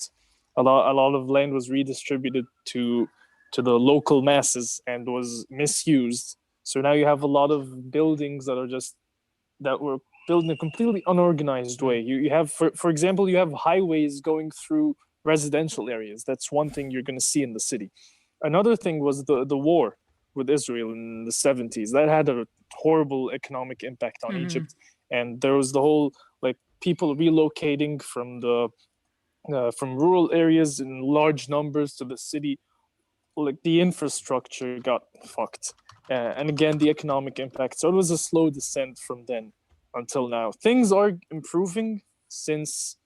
Speaker 3: A lot of land was redistributed to the local masses and was misused. So now you have a lot of buildings that were built in a completely unorganized way. You have, for example, you have highways going through residential areas. That's one thing you're going to see in the city. Another thing was the war with Israel in the 70s. That had a horrible economic impact on Egypt. And there was the whole like people relocating from rural areas in large numbers to the city. Like the infrastructure got fucked, and again the economic impact. So it was a slow descent from then until now. Things are improving since,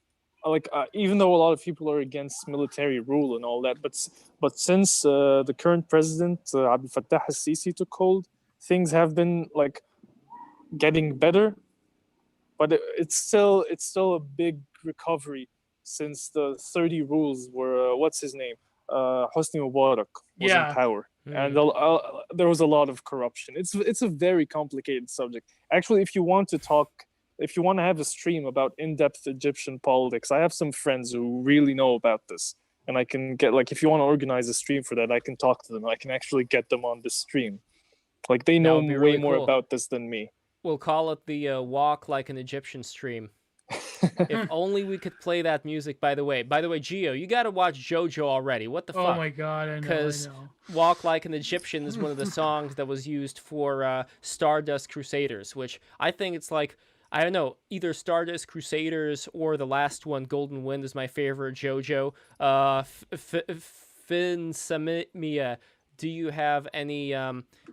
Speaker 3: even though a lot of people are against military rule and all that, but since the current president Abdel Fattah al-Sisi took hold, things have been like getting better. But it's still a big recovery since the 30 rules were what's his name, Hosni Mubarak was in power, and there was a lot of corruption. It's a very complicated subject. Actually, if you want to have a stream about in-depth Egyptian politics, I have some friends who really know about this, and I can get if you want to organize a stream for that, I can talk to them. I can actually get them on this stream. Like they know way more about this than me.
Speaker 1: We'll call it the Walk Like an Egyptian stream. If only we could play that music, by the way. By the way, Gio, you got to watch JoJo already. What the fuck?
Speaker 2: Oh my god, I know.
Speaker 1: Because Walk Like an Egyptian is one of the songs that was used for Stardust Crusaders, which I think it's like, I don't know, either Stardust Crusaders or the last one, Golden Wind, is my favorite JoJo. Fin Samia. Do you have any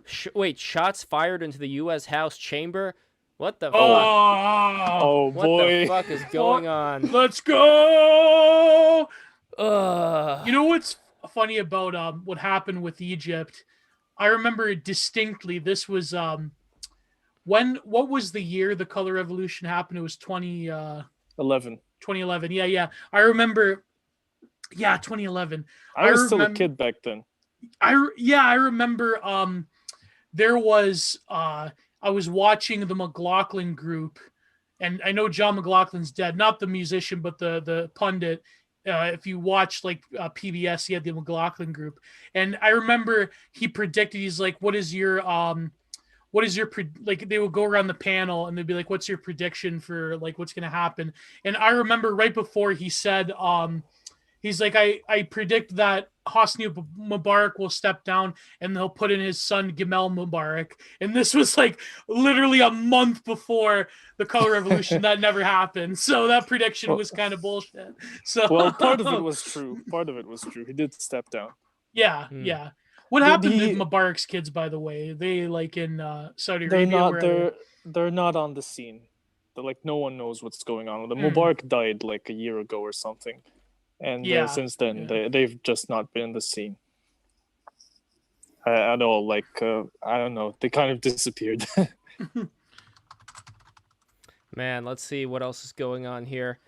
Speaker 1: shots fired into the U.S. House chamber? What the fuck?
Speaker 3: Oh
Speaker 1: what
Speaker 3: boy.
Speaker 1: What the fuck is going on?
Speaker 2: Let's go! You know what's funny about what happened with Egypt? I remember it distinctly. This was what was the year the color revolution happened? It was 2011. 2011. Yeah. I remember 2011.
Speaker 3: I was still a kid back then.
Speaker 2: I remember there was I was watching the McLaughlin group, and I know John McLaughlin's dead, not the musician but the pundit. If you watch PBS, he had the McLaughlin group, and I remember he predicted, he's like, what is your they would go around the panel and they'd be like, what's your prediction for like what's going to happen? And I remember right before he said He's like, I predict that Hosni Mubarak will step down and they'll put in his son Gamal Mubarak. And this was like literally a month before the color revolution. That never happened. So that prediction was kind of bullshit. So
Speaker 3: Well, part of it was true. Part of it was true. He did step down.
Speaker 2: yeah. What
Speaker 3: Did
Speaker 2: happened
Speaker 3: he-
Speaker 2: to Mubarak's kids, by the way? They like in Saudi
Speaker 3: They're
Speaker 2: Arabia.
Speaker 3: not.
Speaker 2: where are they?
Speaker 3: They're not on the scene. They're like no one knows what's going on. The
Speaker 2: Hmm.
Speaker 3: Mubarak died like a year ago or something, and
Speaker 2: Yeah,
Speaker 3: since then
Speaker 2: yeah.
Speaker 3: they've just not been in the scene at all. Like I don't know. They kind of disappeared.
Speaker 1: Man, let's see what else is going on here.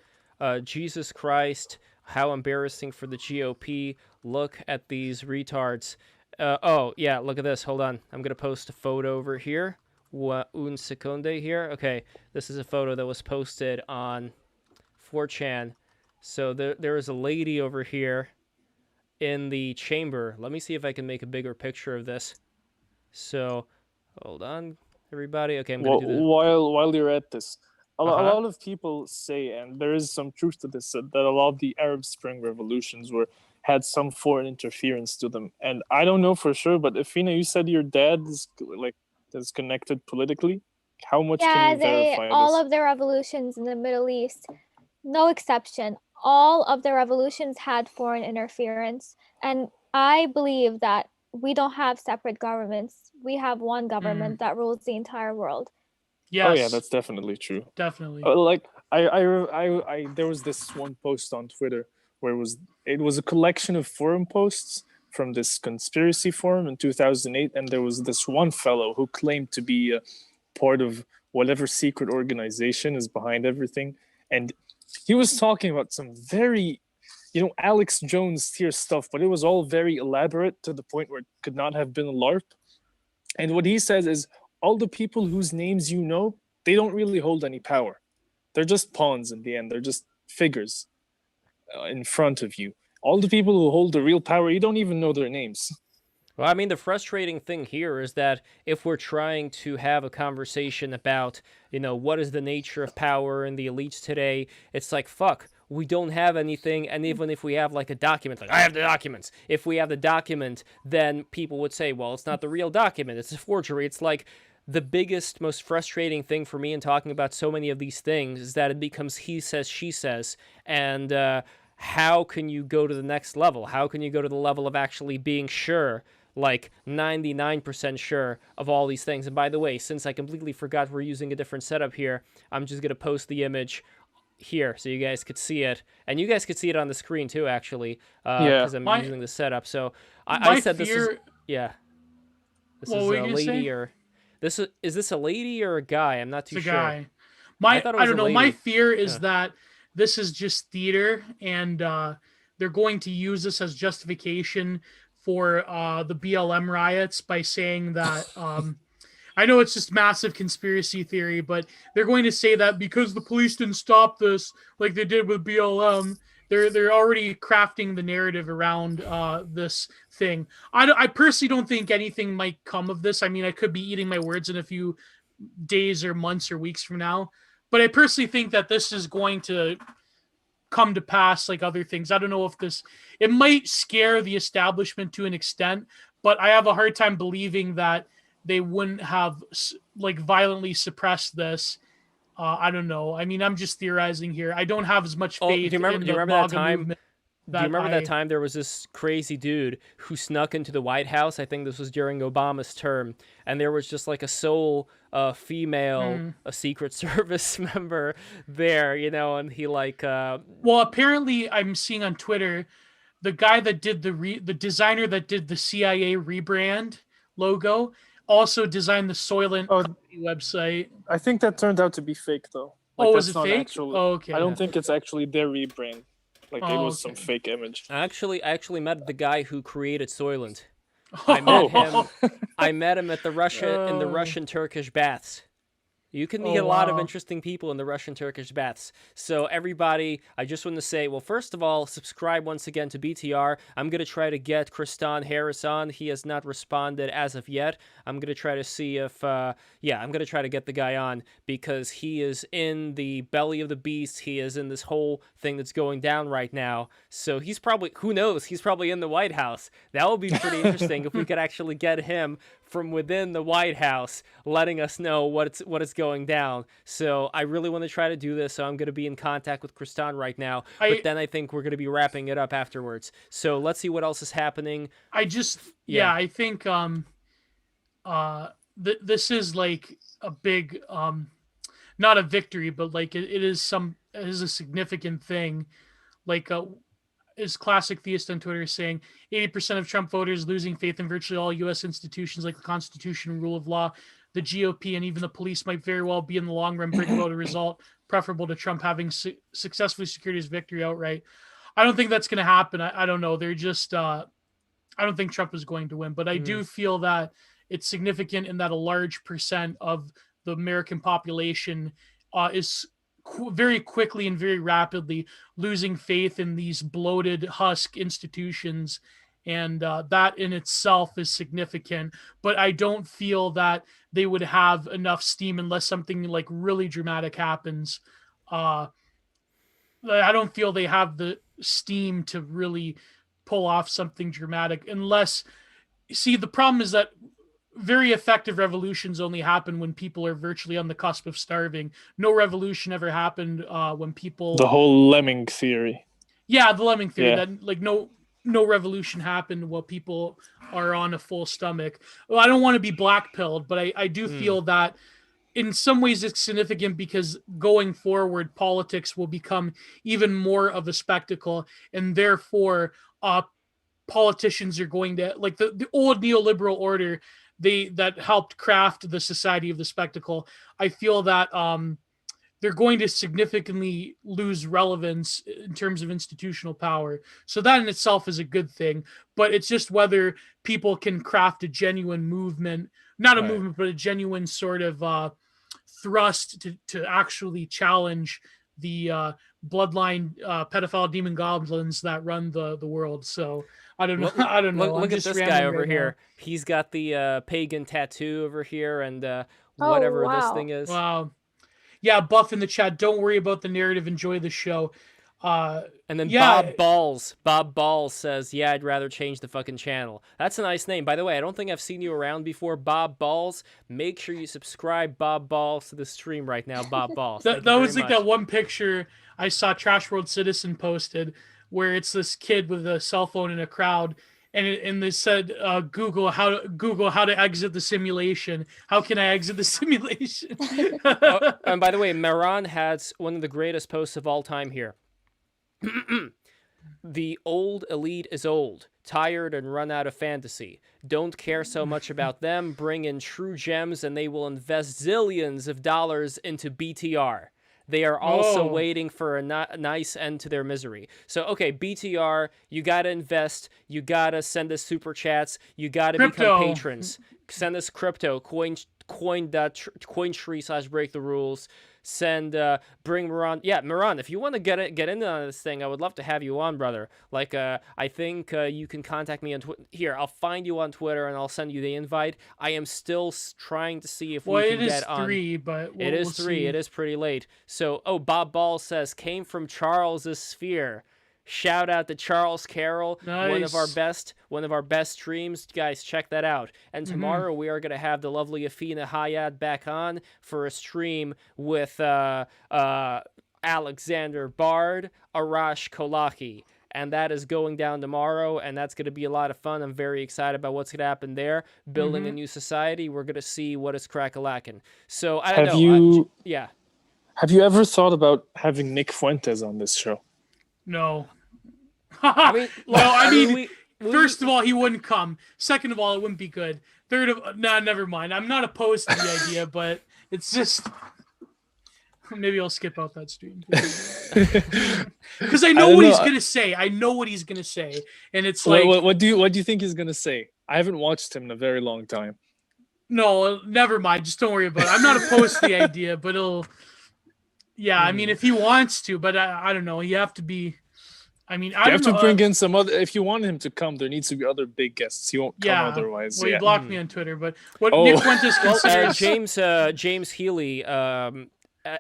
Speaker 1: Jesus Christ, how embarrassing for the GOP. Look at these retards. Oh, yeah, look at this. Hold on. I'm going to post a photo over here. Un seconde here. Okay, this is a photo that was posted on 4chan. So there is a lady over here in the chamber. Let me see if I can make a bigger picture of this. So, hold on, everybody. Okay, I'm going to do this.
Speaker 3: While you're at this, a
Speaker 1: Uh-huh.
Speaker 3: lot of people say, and there is some truth to this, that a lot of the Arab Spring revolutions had some foreign interference to them. And I don't know for sure, but Afina, you said your dad is connected politically. How much can you verify
Speaker 5: all
Speaker 3: this?
Speaker 5: of the revolutions in the Middle East, no exception, all of the revolutions had foreign interference. And I believe that we don't have separate governments. We have one government that rules the entire world.
Speaker 2: Yes.
Speaker 3: Oh yeah, that's definitely true.
Speaker 2: definitely.
Speaker 3: Like I there was this one post on Twitter where it was a collection of forum posts from this conspiracy forum in 2008, and there was this one fellow who claimed to be a part of whatever secret organization is behind everything, and he was talking about some very, Alex Jones tier stuff, but it was all very elaborate to the point where it could not have been a LARP. And what he says is all the people whose names you know, they don't really hold any power. They're just pawns in the end. They're just figures in front of you. All the people who hold the real power, you don't even know their names.
Speaker 1: Well, I mean, the frustrating thing here is that if we're trying to have a conversation about, what is the nature of power in the elites today, it's like, fuck, we don't have anything. And even if we have like a document, like I have the documents, if we have the document, then people would say, well, it's not the real document, it's a forgery. It's like the biggest, most frustrating thing for me in talking about so many of these things is that it becomes he says, she says. And how can you go to the next level? How can you go to the level of actually being sure, like 99% sure of all these things? And by the way, since I completely forgot we're using a different setup here, I'm just going to post the image here so you guys could see it. And you guys could see it on the screen too, actually, because I'm using the setup. So I said this is... Yeah. This is a lady or... Is this a lady or a guy? I'm not too sure.
Speaker 2: It's a guy. I don't know. My fear is that this is just theater, and they're going to use this as justification for the BLM riots by saying that I know it's just massive conspiracy theory, but they're going to say that because the police didn't stop this like they did with BLM, they're already crafting the narrative around this thing. I personally don't think anything might come of this. I mean, I could be eating my words in a few days or months or weeks from now, but I personally think that this is going to come to pass like other things. I don't know if it might scare the establishment to an extent, but I have a hard time believing that they wouldn't have like violently suppressed this. I don't know. I mean, I'm just theorizing here. I don't have as much faith in the MAGA movement.
Speaker 1: Do you remember that time there was this crazy dude who snuck into the White House? I think this was during Obama's term, and there was just like a sole female, a Secret Service member there, and he like.
Speaker 2: Well, apparently, I'm seeing on Twitter, the guy that did the designer that did the CIA rebrand logo also designed the Soylent website.
Speaker 3: I think that turned out to be fake, though.
Speaker 2: Like, was it fake? Okay.
Speaker 3: I don't think it's actually their rebrand. Like it was some fake image.
Speaker 1: I actually met the guy who created Soylent. I met him. I met him at the Russian Turkish baths. You can
Speaker 2: Oh,
Speaker 1: meet a lot of
Speaker 2: wow.
Speaker 1: interesting people in the Russian-Turkish baths. So everybody, I just want to say, well, first of all, subscribe once again to BTR. I'm going to try to get Kristan Harris on. He has not responded as of yet. I'm going to try to see if, I'm going to try to get the guy on because he is in the belly of the beast. He is in this whole thing that's going down right now. So he's probably, who knows, he's probably in the White House. That would be pretty interesting if we could actually get him from within the White House, letting us know what is going down. So I really want to try to do this. So I'm going to be in contact with Kristan right now. But then I think we're going to be wrapping it up afterwards. So let's see what else is happening.
Speaker 2: I think this is like a big not a victory, but like it is a significant thing. Like is classic theist on Twitter saying 80% of Trump voters losing faith in virtually all U.S. institutions like the Constitution and rule of law. The GOP and even the police might very well be in the long run bring about a result preferable to Trump having successfully secured his victory outright. I don't think that's going to happen. I don't know. They're just I don't think Trump is going to win, but I do feel that it's significant in that a large percent of the American population is very quickly and very rapidly losing faith in these bloated husk institutions. And that in itself is significant, but I don't feel that they would have enough steam unless something like really dramatic happens. I don't feel they have the steam to really pull off something dramatic unless, see, the problem is that very effective revolutions only happen when people are virtually on the cusp of starving. No revolution ever happened when people...
Speaker 3: The whole lemming theory.
Speaker 2: Yeah, the lemming theory. Yeah. That like no revolution happened while people are on a full stomach. Well, I don't want to be black-pilled, but I do feel that in some ways it's significant because going forward, politics will become even more of a spectacle, and therefore politicians are going to, like the old neoliberal order, that helped craft the society of the spectacle. I feel that they're going to significantly lose relevance in terms of institutional power. So that in itself is a good thing, but it's just whether people can craft a genuine movement, not a movement, but a genuine sort of thrust to actually challenge the bloodline pedophile demon goblins that run the world. So I don't know. I don't know.
Speaker 1: Look at this guy over here. He's got the pagan tattoo over here and whatever this thing is.
Speaker 2: Wow. Yeah, Buff in the chat. Don't worry about the narrative. Enjoy the show.
Speaker 1: And then Bob Balls says, yeah, I'd rather change the fucking channel. That's a nice name. By the way, I don't think I've seen you around before, Bob Balls. Make sure you subscribe, Bob Balls, to the stream right now, Bob Balls.
Speaker 2: that was like that one picture I saw Trash World Citizen posted where it's this kid with a cell phone in a crowd, and they said, Google how to exit the simulation. How can I exit the simulation?
Speaker 1: And by the way, Maran has one of the greatest posts of all time here. The old elite is old, tired, and run out of fantasy. Don't care so much about them. Bring in true gems, and they will invest zillions of dollars into BTR. They are also waiting for a nice end to their misery. So, okay, BTR, you got to invest. You got to send us super chats. You got to become patrons. Send us crypto, cointree/break the rules. Bring Maran. Yeah, Maran, if you want to get in on this thing, I would love to have you on, brother. Like, I think you can contact me on Twitter. Here, I'll find you on Twitter and I'll send you the invite. I am still trying to see if we can get on.
Speaker 2: It is 3, but
Speaker 1: it is 3. It is pretty late. So, Bob Ball says, came from Charles's sphere. Shout out to Charles Carroll,
Speaker 2: nice.
Speaker 1: one of our best streams. Guys, check that out. And tomorrow we are going to have the lovely Afina Hayat back on for a stream with Alexander Bard, Arash Kolaki. And that is going down tomorrow, and that's going to be a lot of fun. I'm very excited about what's going to happen there. Building a new society. We're going to see what is crack-a-lackin'. So, I don't know.
Speaker 3: Have you ever thought about having Nick Fuentes on this show?
Speaker 2: No.
Speaker 1: I mean,
Speaker 2: first of all, he wouldn't come. Second of all, it wouldn't be good. Third of never mind. I'm not opposed to the idea, but it's just maybe I'll skip out that stream because I know what he's gonna say. I know what he's gonna say, and it's like,
Speaker 3: what do you think he's gonna say? I haven't watched him in a very long time.
Speaker 2: No, never mind. Just don't worry about it. I'm not opposed to the idea, but it'll. Yeah, I mean, if he wants to, but I don't know. You have to be. I mean, I
Speaker 3: You
Speaker 2: don't
Speaker 3: have to
Speaker 2: know.
Speaker 3: bring in some other. If you want him to come, there needs to be other big guests. He won't come
Speaker 2: Yeah.
Speaker 3: otherwise.
Speaker 2: Well, you
Speaker 3: Yeah.
Speaker 2: blocked me on Twitter, but what
Speaker 3: Oh.
Speaker 2: Nick Fuentes
Speaker 1: Well,
Speaker 2: considers.
Speaker 1: James Healy,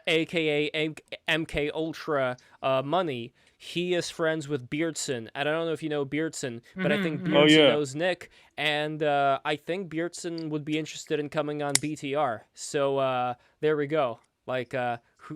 Speaker 1: aka MK Ultra Money, he is friends with Beardson. I don't know if you know Beardson, but I think
Speaker 2: Mhm, mhm.
Speaker 1: Beardson
Speaker 3: Oh, yeah.
Speaker 1: knows Nick, and I think Beardson would be interested in coming on BTR. So there we go. Like,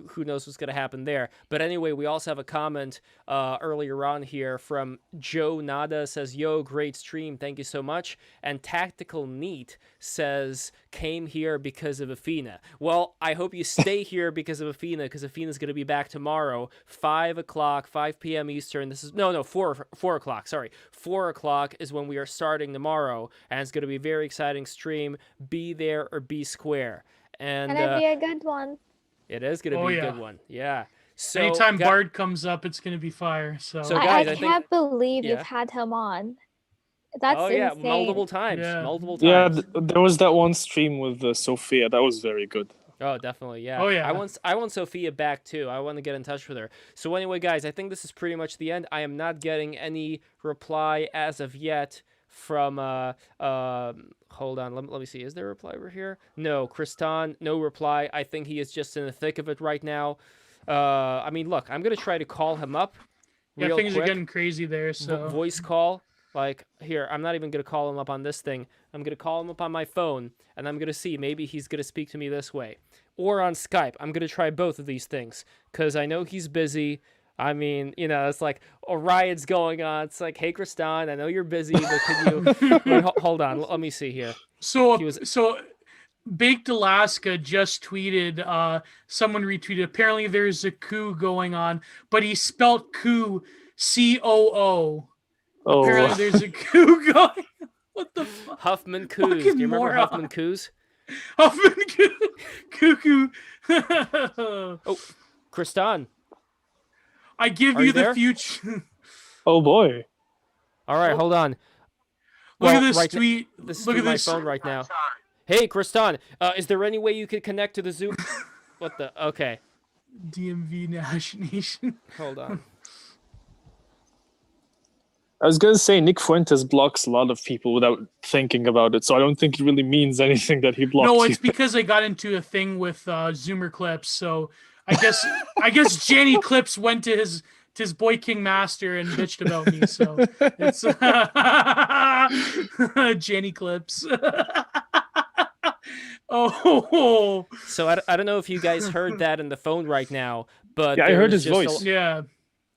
Speaker 1: who knows what's going to happen there. But anyway, we also have a comment earlier on here from Joe Nada, says, yo, great stream, thank you so much. And Tactical Neat says, came here because of Athena. Well, I hope you stay here because of Athena, because Athena's going to be back tomorrow, 5 o'clock, 5 p.m. Eastern. This is, no, 4 o'clock, sorry. 4 o'clock is when we are starting tomorrow, and it's going to be a very exciting stream. Be there or be square. And
Speaker 5: Gonna be a good one.
Speaker 1: it is going to
Speaker 2: Oh,
Speaker 1: be a
Speaker 2: yeah.
Speaker 1: good one. Yeah. So
Speaker 2: Anytime Bard comes up, it's going to be fire. So,
Speaker 1: So,
Speaker 5: I
Speaker 1: guys, I
Speaker 5: can't believe
Speaker 1: yeah.
Speaker 5: you've had him on. That's
Speaker 1: oh yeah,
Speaker 5: insane.
Speaker 1: multiple times,
Speaker 2: Yeah.
Speaker 1: multiple
Speaker 3: Yeah,
Speaker 1: times.
Speaker 3: there was that one stream with Sophia. That was very good.
Speaker 1: Oh, definitely, yeah.
Speaker 2: Oh, yeah.
Speaker 1: I want Sophia back too. I want to get in touch with her. So anyway, guys, I think this is pretty much the end. I am not getting any reply as of yet from hold on, let me see. Is there a reply over here? No, Kristan, no reply. I think he is just in the thick of it right now. I mean, look, I'm gonna try to call him up.
Speaker 2: yeah,
Speaker 1: Real
Speaker 2: things
Speaker 1: quick.
Speaker 2: are getting crazy there. So,
Speaker 1: Voice call. Like, here, I'm not even going to call him up on this thing. I'm going to call him up on my phone, and I'm going to see. Maybe he's going to speak to me this way. Or on Skype. I'm going to try both of these things, because I know he's busy. I mean, you know, it's like a riot's going on. It's like, hey, Kristan, I know you're busy, but could you... Wait, hold on. Let me see here.
Speaker 2: so,
Speaker 1: He was-
Speaker 2: so Baked Alaska just tweeted, someone retweeted, apparently there's a coup going on, but he spelt coup COO.
Speaker 3: Oh,
Speaker 2: Apparently there's a coup going. What the fuck?
Speaker 1: Huffman Coos. Do
Speaker 2: Fucking
Speaker 1: you remember
Speaker 2: moron.
Speaker 1: Huffman Coos?
Speaker 2: Huffman Cuckoo.
Speaker 1: Oh, Kristan.
Speaker 2: I give
Speaker 1: Are
Speaker 2: you
Speaker 1: you
Speaker 2: the
Speaker 1: there?
Speaker 2: future.
Speaker 3: oh boy.
Speaker 1: All right, hold on.
Speaker 2: Look
Speaker 1: Well,
Speaker 2: at this
Speaker 1: right
Speaker 2: tweet.
Speaker 1: This is
Speaker 2: Look
Speaker 1: through
Speaker 2: at
Speaker 1: my
Speaker 2: this.
Speaker 1: phone right now. Hey, Kristan, is there any way you could connect to the Zoom? What the? Okay,
Speaker 2: DMV Nash Nation.
Speaker 1: hold on.
Speaker 3: I was gonna say Nick Fuentes blocks a lot of people without thinking about it, so I don't think it really means anything that he blocked
Speaker 2: No,
Speaker 3: you.
Speaker 2: it's because I got into a thing with Zoomer Clips. So I guess Jenny Clips went to his boy King Master and bitched about me. So it's Jenny Clips. Oh,
Speaker 1: So I don't know if you guys heard that in the phone right now, but
Speaker 3: Yeah, I
Speaker 1: there
Speaker 3: heard
Speaker 1: was
Speaker 3: his
Speaker 1: just
Speaker 3: voice.
Speaker 2: yeah.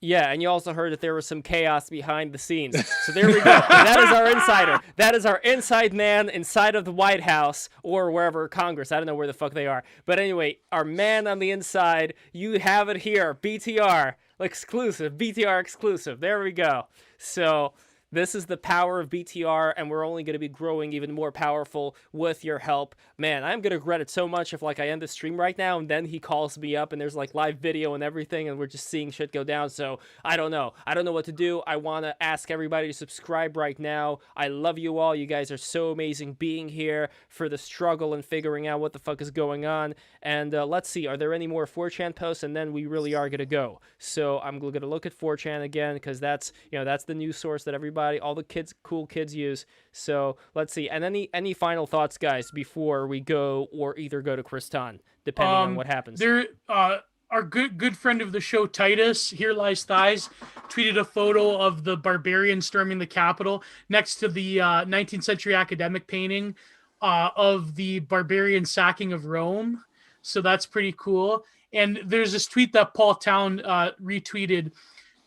Speaker 1: Yeah, and you also heard that there was some chaos behind the scenes. So there we go. That is our insider. That is our inside man inside of the White House or wherever, Congress. I don't know where the fuck they are. But anyway, our man on the inside, you have it here. BTR exclusive. BTR exclusive. There we go. So this is the power of BTR, and we're only going to be growing even more powerful with your help. Man, I'm going to regret it so much if, like, I end the stream right now, and then he calls me up, and there's, like, live video and everything, and we're just seeing shit go down. So, I don't know. I don't know what to do. I want to ask everybody to subscribe right now. I love you all. You guys are so amazing being here for the struggle and figuring out what the fuck is going on. And let's see, are there any more 4chan posts? And then we really are going to go. So, I'm going to look at 4chan again, because that's, you know, that's the news source that everybody, all the kids, cool kids use. So let's see. And any final thoughts, guys, before we go, or either go to Kristan, depending on what happens.
Speaker 2: There, our good friend of the show, Titus, Here Lies Thighs, tweeted a photo of the barbarian storming the Capitol next to the 19th century academic painting of the barbarian sacking of Rome. So that's pretty cool. And there's this tweet that Paul Town retweeted.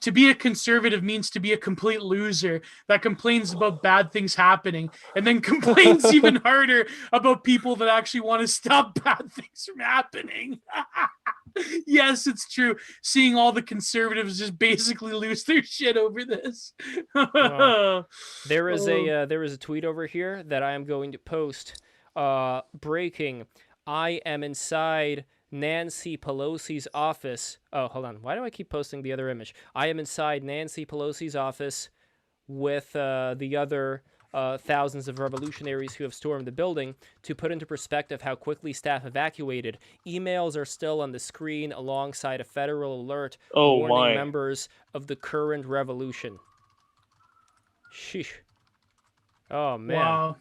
Speaker 2: To be a conservative means to be a complete loser that complains about bad things happening and then complains even harder about people that actually want to stop bad things from happening. Yes, it's true. Seeing all the conservatives just basically lose their shit over this.
Speaker 1: Well, there is a tweet over here that I am going to post. Breaking. I am inside Nancy Pelosi's office. Oh, hold on. Why do I keep posting the other image? I am inside Nancy Pelosi's office with the other thousands of revolutionaries who have stormed the building. To put into perspective how quickly staff evacuated, emails are still on the screen alongside a federal alert
Speaker 3: Oh
Speaker 1: warning
Speaker 3: my.
Speaker 1: members of the current revolution. Sheesh. Oh man.
Speaker 2: Wow.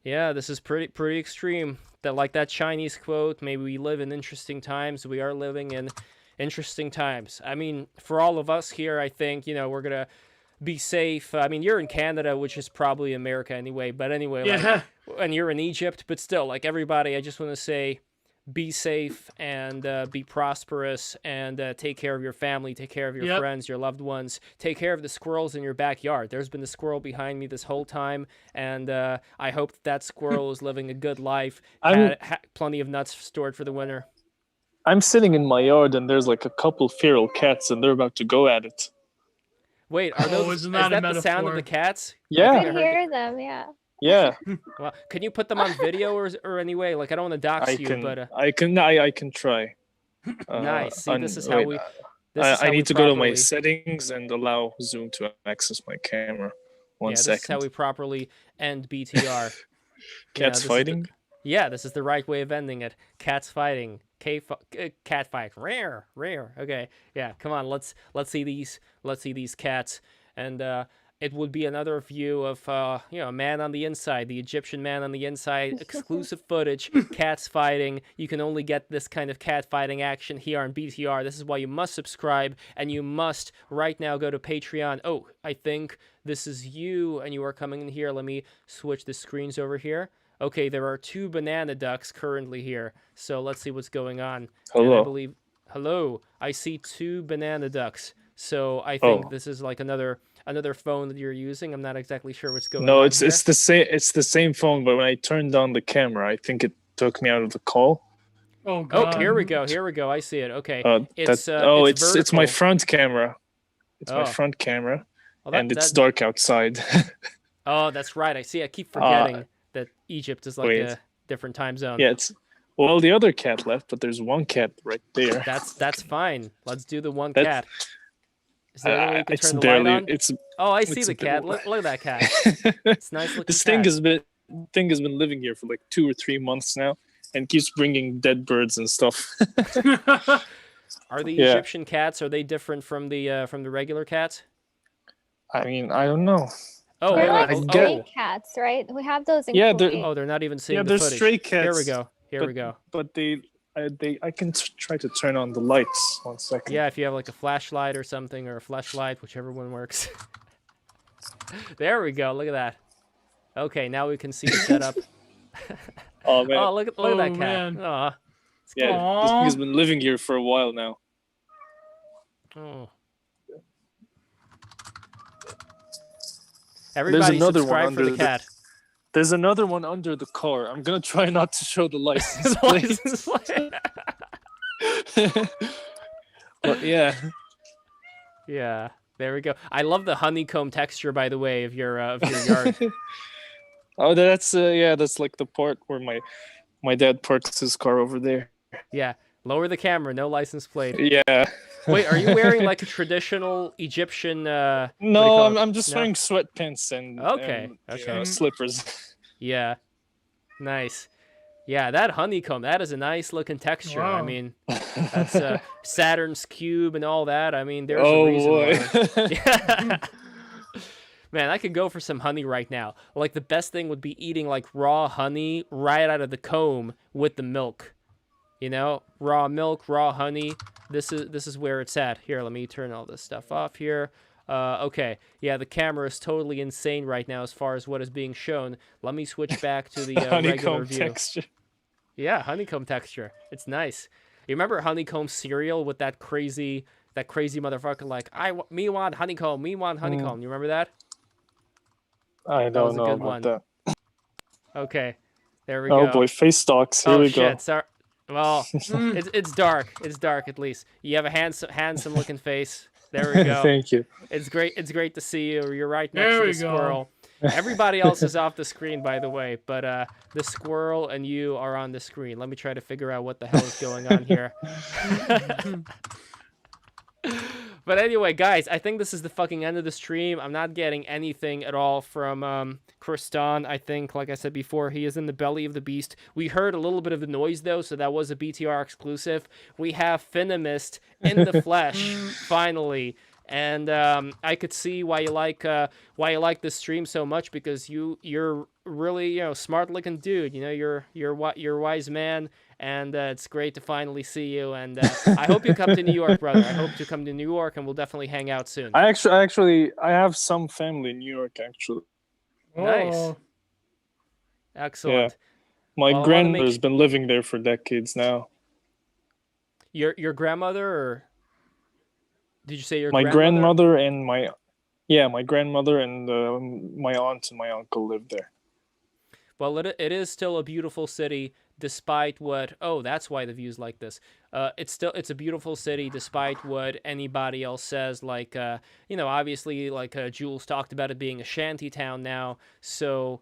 Speaker 1: Yeah, this is pretty extreme. That, like that Chinese quote, maybe we live in interesting times. We are living in interesting times. I mean, for all of us here, I think, we're gonna be safe. I mean, you're in Canada, which is probably America anyway, but anyway,
Speaker 2: Yeah.
Speaker 1: and you're in Egypt, but still, like, everybody, I just want to say, be safe and be prosperous, and take care of your family, take care of your friends, your loved ones, take care of the squirrels in your backyard. There's been a squirrel behind me this whole time, and I hope that squirrel is living a good life, had plenty of nuts stored for the winter.
Speaker 3: I'm sitting in my yard and there's like a couple feral cats and they're about to go at it.
Speaker 1: Wait, are those?
Speaker 2: Isn't
Speaker 1: Is
Speaker 2: that a
Speaker 1: that the sound of
Speaker 2: metaphor?
Speaker 1: the cats?
Speaker 3: Yeah.
Speaker 5: I can hear them. Yeah.
Speaker 3: Yeah,
Speaker 1: Well, can you put them on video or anyway? Like, I don't want to dox
Speaker 3: I
Speaker 1: you,
Speaker 3: can.
Speaker 1: but
Speaker 3: I can try.
Speaker 1: nice. See, this is how
Speaker 3: wait,
Speaker 1: we. This is
Speaker 3: I
Speaker 1: how we
Speaker 3: need to go to my
Speaker 1: properly-
Speaker 3: settings and allow Zoom to access my camera. One
Speaker 1: This
Speaker 3: second.
Speaker 1: is how we properly end BTR.
Speaker 3: Cats
Speaker 1: this is
Speaker 3: fighting?
Speaker 1: Yeah, this is the right way of ending it. Cats fighting. Cat fight. Rare. Okay. Yeah. Come on. Let's see these. Let's see these cats. And it would be another view of a man on the inside, the Egyptian man on the inside. Exclusive footage. Cats fighting. You can only get this kind of cat fighting action here on BTR. This is why you must subscribe, and you must right now go to Patreon. Oh, I think this is you, and you are coming in here. Let me switch the screens over here. Okay, there are 2 banana ducks currently here, so let's see what's going on.
Speaker 3: Hello.
Speaker 1: And I believe, hello, I see 2 banana ducks, so I think this is like another phone that you're using. I'm not exactly sure what's going on.
Speaker 3: No, it's
Speaker 1: here.
Speaker 3: the same. It's the same phone, but when I turned on the camera, I think it took me out of the call.
Speaker 2: Oh god.
Speaker 1: Oh, here we go. I see it. Okay,
Speaker 3: it's
Speaker 1: vertical.
Speaker 3: my front camera. It's my
Speaker 1: Oh.
Speaker 3: front camera,
Speaker 1: Well,
Speaker 3: and it's dark outside.
Speaker 1: Oh, that's right. I see. I keep forgetting that Egypt is like
Speaker 3: wait.
Speaker 1: a different time zone.
Speaker 3: Yeah, it's the other cat left, but there's one cat right there.
Speaker 1: That's fine. Let's do the one
Speaker 3: That's-
Speaker 1: cat. Is there any way you can
Speaker 3: it's
Speaker 1: turn the light on?
Speaker 3: It's
Speaker 1: Oh, I see
Speaker 3: it's
Speaker 1: the
Speaker 3: a bit-
Speaker 1: cat. Look at that cat. It's nice looking.
Speaker 3: This
Speaker 1: cat.
Speaker 3: thing has been living here for like 2 or 3 months now, and keeps bringing dead birds and stuff.
Speaker 1: Are the
Speaker 3: Yeah.
Speaker 1: Egyptian cats? Are they different from the regular cats?
Speaker 3: I mean, I don't know.
Speaker 1: Oh,
Speaker 5: They're
Speaker 1: wait,
Speaker 5: like
Speaker 1: wait,
Speaker 3: I
Speaker 5: stray
Speaker 3: get-
Speaker 5: cats, right? We have those in
Speaker 3: Yeah, they're-
Speaker 5: Kuwait.
Speaker 1: oh, they're not even seeing
Speaker 3: Yeah,
Speaker 1: the
Speaker 3: there's
Speaker 1: footage.
Speaker 3: stray cats.
Speaker 1: Here we go. Here we go.
Speaker 3: But I can try to turn on the lights. 1 second.
Speaker 1: Yeah, if you have like a flashlight or something, or a flashlight, whichever one works. There we go. Look at that. Okay, now we can see the setup.
Speaker 3: Oh man.
Speaker 1: Oh, look at that cat.
Speaker 2: man.
Speaker 1: Aw.
Speaker 3: Yeah, this
Speaker 2: Aw.
Speaker 3: thing has been living here for a while now.
Speaker 1: Oh. Everybody
Speaker 3: another one
Speaker 1: subscribe for
Speaker 3: under
Speaker 1: the
Speaker 3: the-
Speaker 1: cat.
Speaker 3: There's another one under the car. I'm gonna try not to show the license
Speaker 1: The
Speaker 3: plate.
Speaker 1: license plate.
Speaker 3: But yeah,
Speaker 1: Yeah, there we go. I love the honeycomb texture, by the way, of your yard.
Speaker 3: oh, that's like the part where my dad parks his car over there.
Speaker 1: Yeah, lower the camera, no license plate.
Speaker 3: Yeah.
Speaker 1: Wait, are you wearing like a traditional Egyptian? What do you
Speaker 3: No,
Speaker 1: call it?
Speaker 3: I'm just
Speaker 1: No?
Speaker 3: wearing sweatpants and
Speaker 1: Okay,
Speaker 3: and,
Speaker 1: okay.
Speaker 3: slippers.
Speaker 1: Yeah, nice. Yeah, that honeycomb, that is a nice looking texture. I
Speaker 2: Wow.
Speaker 1: mean, that's Saturn's cube and all that. I mean, there's a
Speaker 3: Oh
Speaker 1: reason
Speaker 3: boy.
Speaker 1: why. Yeah. Man, I could go for some honey right now. Like, the best thing would be eating like raw honey right out of the comb with the milk. You know, raw milk, raw honey. This is where it's at. Here, let me turn all this stuff off here. Okay, yeah, the camera is totally insane right now as far as what is being shown. Let me switch back to the regular
Speaker 3: Honeycomb
Speaker 1: view.
Speaker 3: texture.
Speaker 1: Yeah, honeycomb texture. It's nice. You remember honeycomb cereal with that crazy motherfucker like, me want honeycomb, me want honeycomb. You remember that?
Speaker 3: I
Speaker 1: was
Speaker 3: don't
Speaker 1: a
Speaker 3: know
Speaker 1: good
Speaker 3: about
Speaker 1: one.
Speaker 3: that.
Speaker 1: Okay, there we
Speaker 3: Oh
Speaker 1: go.
Speaker 3: boy, face stocks. Here
Speaker 1: Oh
Speaker 3: we
Speaker 1: shit!
Speaker 3: go.
Speaker 1: Sorry. Well, it's dark. It's dark at least. You have a handsome looking face. There we go.
Speaker 3: Thank you.
Speaker 1: It's great to see you. You're right next
Speaker 2: There
Speaker 1: to
Speaker 2: we
Speaker 1: the
Speaker 2: go.
Speaker 1: squirrel. Everybody else is off the screen, by the way, but the squirrel and you are on the screen. Let me try to figure out what the hell is going on here. But But anyway, guys, I think this is the fucking end of the stream. I'm not getting anything at all from Kristan. I think, like I said before, he is in the belly of the beast. We heard a little bit of the noise, though, so that was a BTR exclusive. We have Finamist in the flesh, finally. And I could see why you like this stream so much, because you're really smart looking dude. You're a wise man, and it's great to finally see you. And I hope you come to New York, brother. I hope you come to New York, and we'll definitely hang out soon.
Speaker 3: I actually have some family in New York actually.
Speaker 1: Nice,
Speaker 2: Oh.
Speaker 1: excellent.
Speaker 3: Yeah. My
Speaker 1: Well,
Speaker 3: grandmother's been living there for decades now.
Speaker 1: Your grandmother, or did you say your
Speaker 3: My
Speaker 1: grandmother?
Speaker 3: grandmother and my grandmother and my aunt and my uncle live there.
Speaker 1: Well, it is still a beautiful city, despite what. Oh, that's why the view's like this. It's a beautiful city, despite what anybody else says. Like, obviously, like Jules talked about it being a shanty town now. So,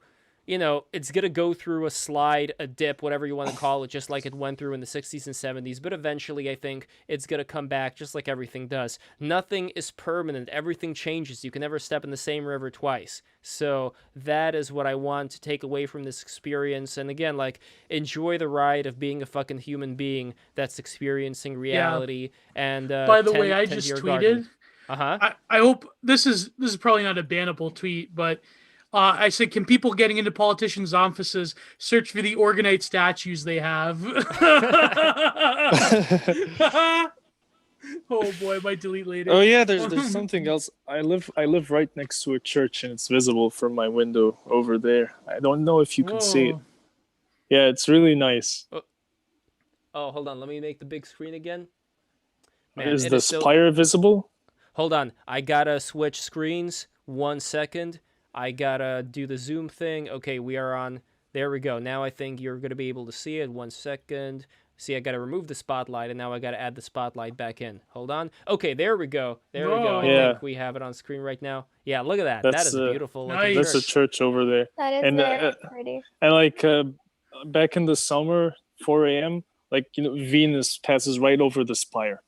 Speaker 1: it's gonna go through a slide, a dip, whatever you want to call it, just like it went through in the 60s and 70s. But eventually, I think it's gonna come back, just like everything does. Nothing is permanent. Everything changes. You can never step in the same river twice. So that is what I want to take away from this experience. And again, like, enjoy the ride of being a fucking human being that's experiencing reality. And
Speaker 2: by the way, I just tweeted. I hope this is probably not a bannable tweet, but I said, can people getting into politicians' offices search for the Organite statues they have? Oh boy, I might delete later.
Speaker 3: Oh yeah, there's something else. I live right next to a church, and it's visible from my window over there. I don't know if you can see it. Yeah, it's really nice.
Speaker 1: Oh, hold on. Let me make the big screen again.
Speaker 3: Man, is the spire visible?
Speaker 1: Hold on. I gotta switch screens. 1 second. I gotta do the zoom thing. Okay, we are on. There we go. Now I think you're gonna be able to see it. 1 second. See, I gotta remove the spotlight, and now I gotta add the spotlight back in. Hold on. Okay, there we go. There we go. I think we have it on screen right now. Yeah, look at that. That is beautiful.
Speaker 2: Nice.
Speaker 3: That's a church over there.
Speaker 5: That is very pretty.
Speaker 3: And like back in the summer, 4 a.m., like Venus passes right over the spire.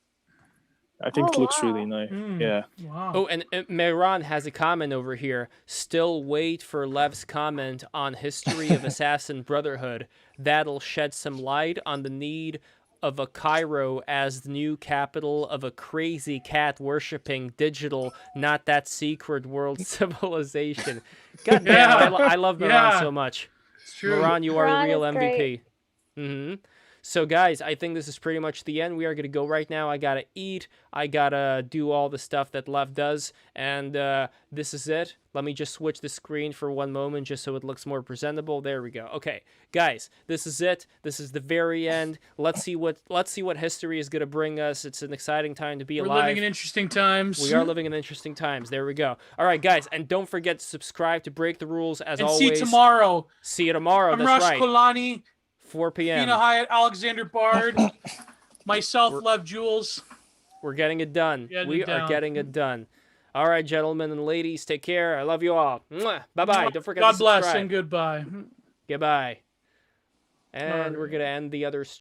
Speaker 3: I think it looks really nice. Yeah.
Speaker 2: Wow.
Speaker 1: Oh, and Mehran has a comment over here. Still wait for Lev's comment on history of Assassin Brotherhood. That'll shed some light on the need of a Cairo as the new capital of a crazy cat worshipping digital, not that secret world civilization. God damn, I love Mehran so much.
Speaker 2: It's true.
Speaker 1: Mehran, you are the real
Speaker 5: MVP.
Speaker 1: Mm-hmm. So, guys, I think this is pretty much the end. We are going to go right now. I got to eat. I got to do all the stuff that Lev does. And this is it. Let me just switch the screen for 1 moment just so it looks more presentable. There we go. Okay, guys, this is it. This is the very end. Let's see what history is going to bring us. It's an exciting time to be alive.
Speaker 2: We're living in interesting times.
Speaker 1: We are living in interesting times. There we go. All right, guys, and don't forget to subscribe to Break the Rules as always.
Speaker 2: See you tomorrow.
Speaker 1: See you tomorrow.
Speaker 2: I'm
Speaker 1: That's
Speaker 2: Rush
Speaker 1: right.
Speaker 2: Kolani.
Speaker 1: 4 p.m.
Speaker 2: Fina Hyatt, Alexander Bard, myself, Lev Jules.
Speaker 1: We're getting it done. We are getting it done. All right, gentlemen and ladies, take care. I love you all. Bye-bye. Don't forget to subscribe.
Speaker 2: God bless and goodbye.
Speaker 1: Goodbye. And we're going to end the other